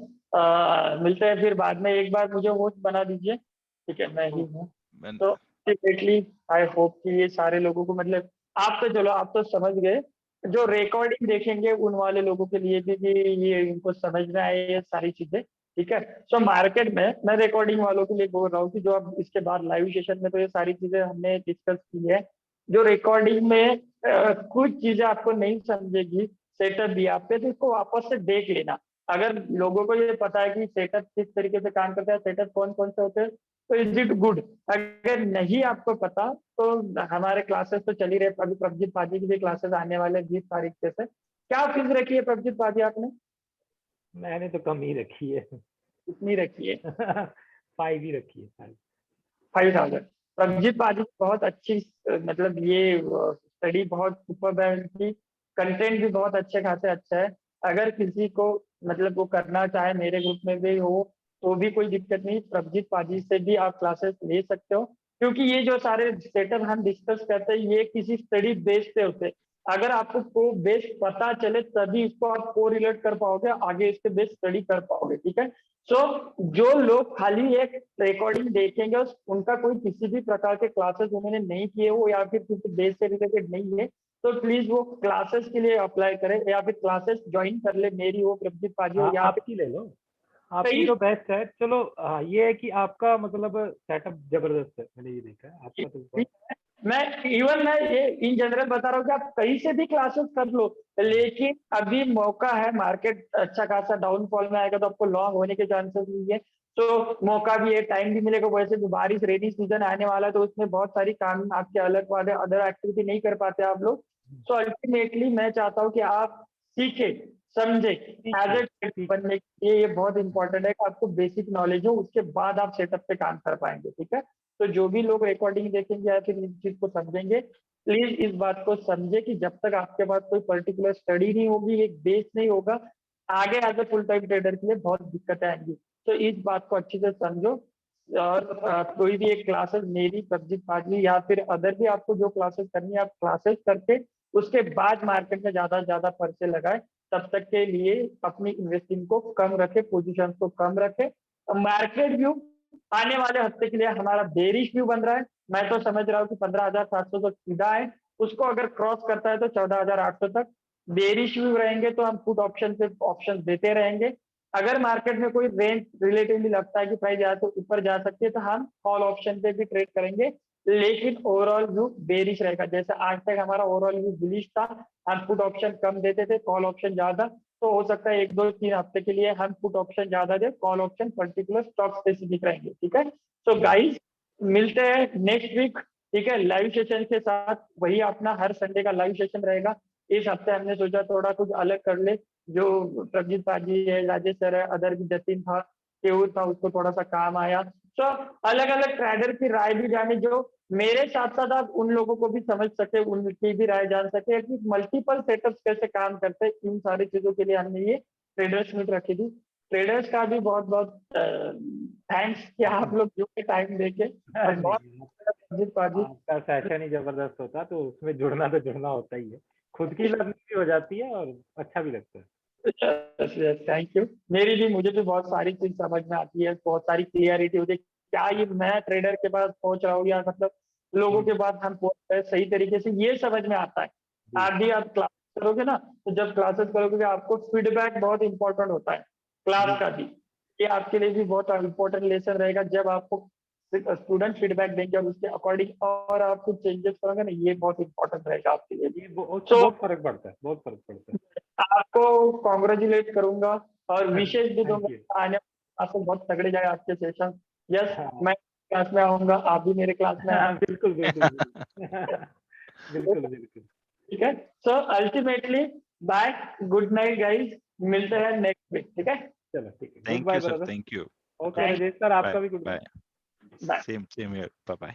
मिलते हैं फिर बाद में। एक बार मुझे होस्ट बना दीजिए, ठीक है? मैं ही हूँ मैंने तो डेफिनेटली आई होप कि ये सारे लोगों को, मतलब आप तो चलो आप तो समझ गए, जो रिकॉर्डिंग देखेंगे उन वाले लोगों के लिए भी कि ये इनको समझ में आए ये सारी चीजें, ठीक है? सो मार्केट में मैं रिकॉर्डिंग वालों के लिए बोल रहा हूँ कि जो अब इसके बाद लाइव सेशन में तो ये सारी चीजें हमने डिस्कस की है। जो रिकॉर्डिंग में कुछ चीजें आपको नहीं समझेगी सेटअप भी आप पे, तो इसको वापस से देख लेना। अगर लोगों को ये पता है कि सेटअप किस तरीके से काम करता है, सेटअप कौन कौन से होते हैं, तो इज इट गुड। अगर नहीं आपको पता तो हमारे क्लासेस तो चल ही रहे। अभी प्रभजीत पाजी की भी क्लासेस आने वाले 20 तारीख से। क्या फीस रखी है प्रभजीत पाजी आपने? मैंने तो कम ही रखी है। कितनी रखी है? 5 ही रखी है 5। 5000। प्रभजीत पाजी बहुत अच्छी, मतलब ये स्टडी बहुत सुपर है उनकी। कंटेंट भी बहुत अच्छे खासे अच्छा है। अगर किसी को मतलब वो करना चाहे मेरे ग्रुप में भी हो तो भी कोई दिक्कत नहीं, प्रभजीत पाजी से भी आप क्लासेस ले सकते हो। क्योंकि ये जो सारे सेटअप हम डिस्कस करते हैं ये किसी स्टडी बेस पे होते हैं। अगर आपको को बेस पता चले तभी इसको आप को रिलेट कर पाओगे, आगे इसके बेस स्टडी कर पाओगे, ठीक है? सो जो लोग खाली एक रिकॉर्डिंग देखेंगे उनका कोई किसी भी प्रकार के क्लासेस उन्होंने नहीं किए हो या फिर किसी देश से रिलेटेड नहीं है, तो प्लीज वो क्लासेस के लिए अप्लाई करें या फिर क्लासेस ज्वाइन कर ले, मेरी हो, प्रभजीत पाजी हो, हाँ या फिर आपकी ले लो, आपकी कई। तो बेस्ट है। चलो हाँ, ये है कि आपका मतलब सेटअप जबरदस्त है, मैंने ये देखा है आपका तो बहुत। मैं ये इन जनरल बता रहा हूँ कि आप कहीं से भी क्लासेस कर लो, लेकिन अभी मौका है, मार्केट अच्छा खासा डाउनफॉल में आएगा तो आपको लॉन्ग होने के चांसेस नहीं है। तो मौका भी है, टाइम भी मिलेगा। वैसे भी बारिश रेनी सीजन आने वाला है तो उसमें बहुत सारी काम आपके अलग वाले अदर एक्टिविटी नहीं कर पाते आप लोग। तो अल्टीमेटली मैं चाहता हूँ कि आप सीखे समझे एज ए बनने के लिए। ये बहुत इंपॉर्टेंट है कि आपको बेसिक नॉलेज हो, उसके बाद आप सेटअप पे काम कर पाएंगे, ठीक है? तो जो भी लोग रिकॉर्डिंग देखेंगे या फिर इस चीज को समझेंगे, प्लीज इस बात को समझे कि जब तक आपके पास कोई पर्टिकुलर स्टडी नहीं होगी, एक बेस नहीं होगा, आगे as a full time trader के लिए बहुत दिक्कतें आएंगी। तो इस बात को अच्छे से समझो। और कोई भी एक क्लासेस मेरी, प्रभजीत पाजी या फिर अदर भी आपको जो क्लासेस करनी है आप क्लासेस करके उसके बाद मार्केट में ज्यादा से ज्यादा पैसे लगाए। तब तक के लिए अपनी इन्वेस्टिंग को कम रखे, पोजीशन को कम रखे। मार्केट व्यू आने वाले हफ्ते के लिए हमारा बेरिश व्यू बन रहा है। मैं तो समझ रहा हूँ कि 15,700 तो सीधा है, उसको अगर क्रॉस करता है तो 14,800 तक बेरिश व्यू रहेंगे। तो हम पुट ऑप्शन पे ऑप्शन देते रहेंगे। अगर मार्केट में कोई रेंज रिलेटिवली लगता है कि प्राइस यहाँ से ऊपर जा सकती है तो हम कॉल ऑप्शन पे भी ट्रेड करेंगे, लेकिन ओवरऑल व्यू बेरिश रहेगा। जैसे आज तक हमारा ओवरऑल व्यू बुलिश था, हम पुट ऑप्शन कम देते थे, कॉल ऑप्शन ज्यादा। तो हो सकता है 1-2-3 हफ्ते के लिए हम पुट ऑप्शन ज्यादा दे, call option particular stock specific रहेंगे, ठीक है? तो गाइस मिलते हैं नेक्स्ट वीक, ठीक है? लाइव सेशन के साथ। वही अपना हर संडे का लाइव सेशन रहेगा। इस हफ्ते हमने सोचा थोड़ा कुछ अलग कर ले। जो प्रभजीत पाजी है, राजेश सर है, अदर भी जतिन था, केवल था, उसको थोड़ा सा काम आया। तो अलग अलग ट्रेडर की राय भी जाने, जो मेरे साथ साथ आप उन लोगों को भी समझ सके, उनकी भी राय जान सके कि मल्टीपल सेटअप्स कैसे काम करते हैं। इन सारी चीजों के लिए हमने ये ट्रेडर्स मीट रखी थी। ट्रेडर्स का भी बहुत बहुत थैंक्स कि आप लोग जो टाइम देके। और बहुत प्रभजीत पाजी आपका सेशन ही जबरदस्त होता तो उसमें जुड़ना तो जुड़ना होता ही है, खुद की लर्निंग भी हो जाती है और अच्छा भी लगता है। Thank you. मेरी भी, मुझे भी बहुत सारी चीज समझ में आती है, बहुत सारी क्लियरिटी होती है। क्या ये मैं ट्रेडर के पास पहुंच रहा हूँ या मतलब लोगों के पास हम पहुंच रहे हैं सही तरीके से, ये समझ में आता है। आप भी आप क्लास करोगे ना, तो जब क्लासेस करोगे आपको फीडबैक बहुत इंपॉर्टेंट होता है क्लास का भी। ये आपके लिए भी बहुत इंपॉर्टेंट लेसन रहेगा। जब आपको स्टूडेंट फीडबैक देंगे और उसके अकॉर्डिंग और आप कुछ चेंजेस करोगे ना, ये बहुत इंपॉर्टेंट रहेगा आपके लिए। ये उससे So- बहुत फर्क पड़ता है, बहुत फर्क पड़ता है। आपको कॉन्ग्रेचुलेट करूंगा और विशेष भी Thank दूंगा। you. आने आपको बहुत तगड़े जाए आपके सेशन। यस, हाँ। मैं क्लास में आऊंगा, आप भी मेरे क्लास में हाँ, आना। बिल्कुल बिल्कुल बिल्कुल बिल्कुल। ठीक है, so ultimately bye, good night guys, मिलते हैं नेक्स्ट वीक। ठीक है, चलो ठीक है, good thank bye you sir, brother. Thank you. Okay Rajesh sir, आपका बाय भी good bye. Bye. Same same here, bye bye.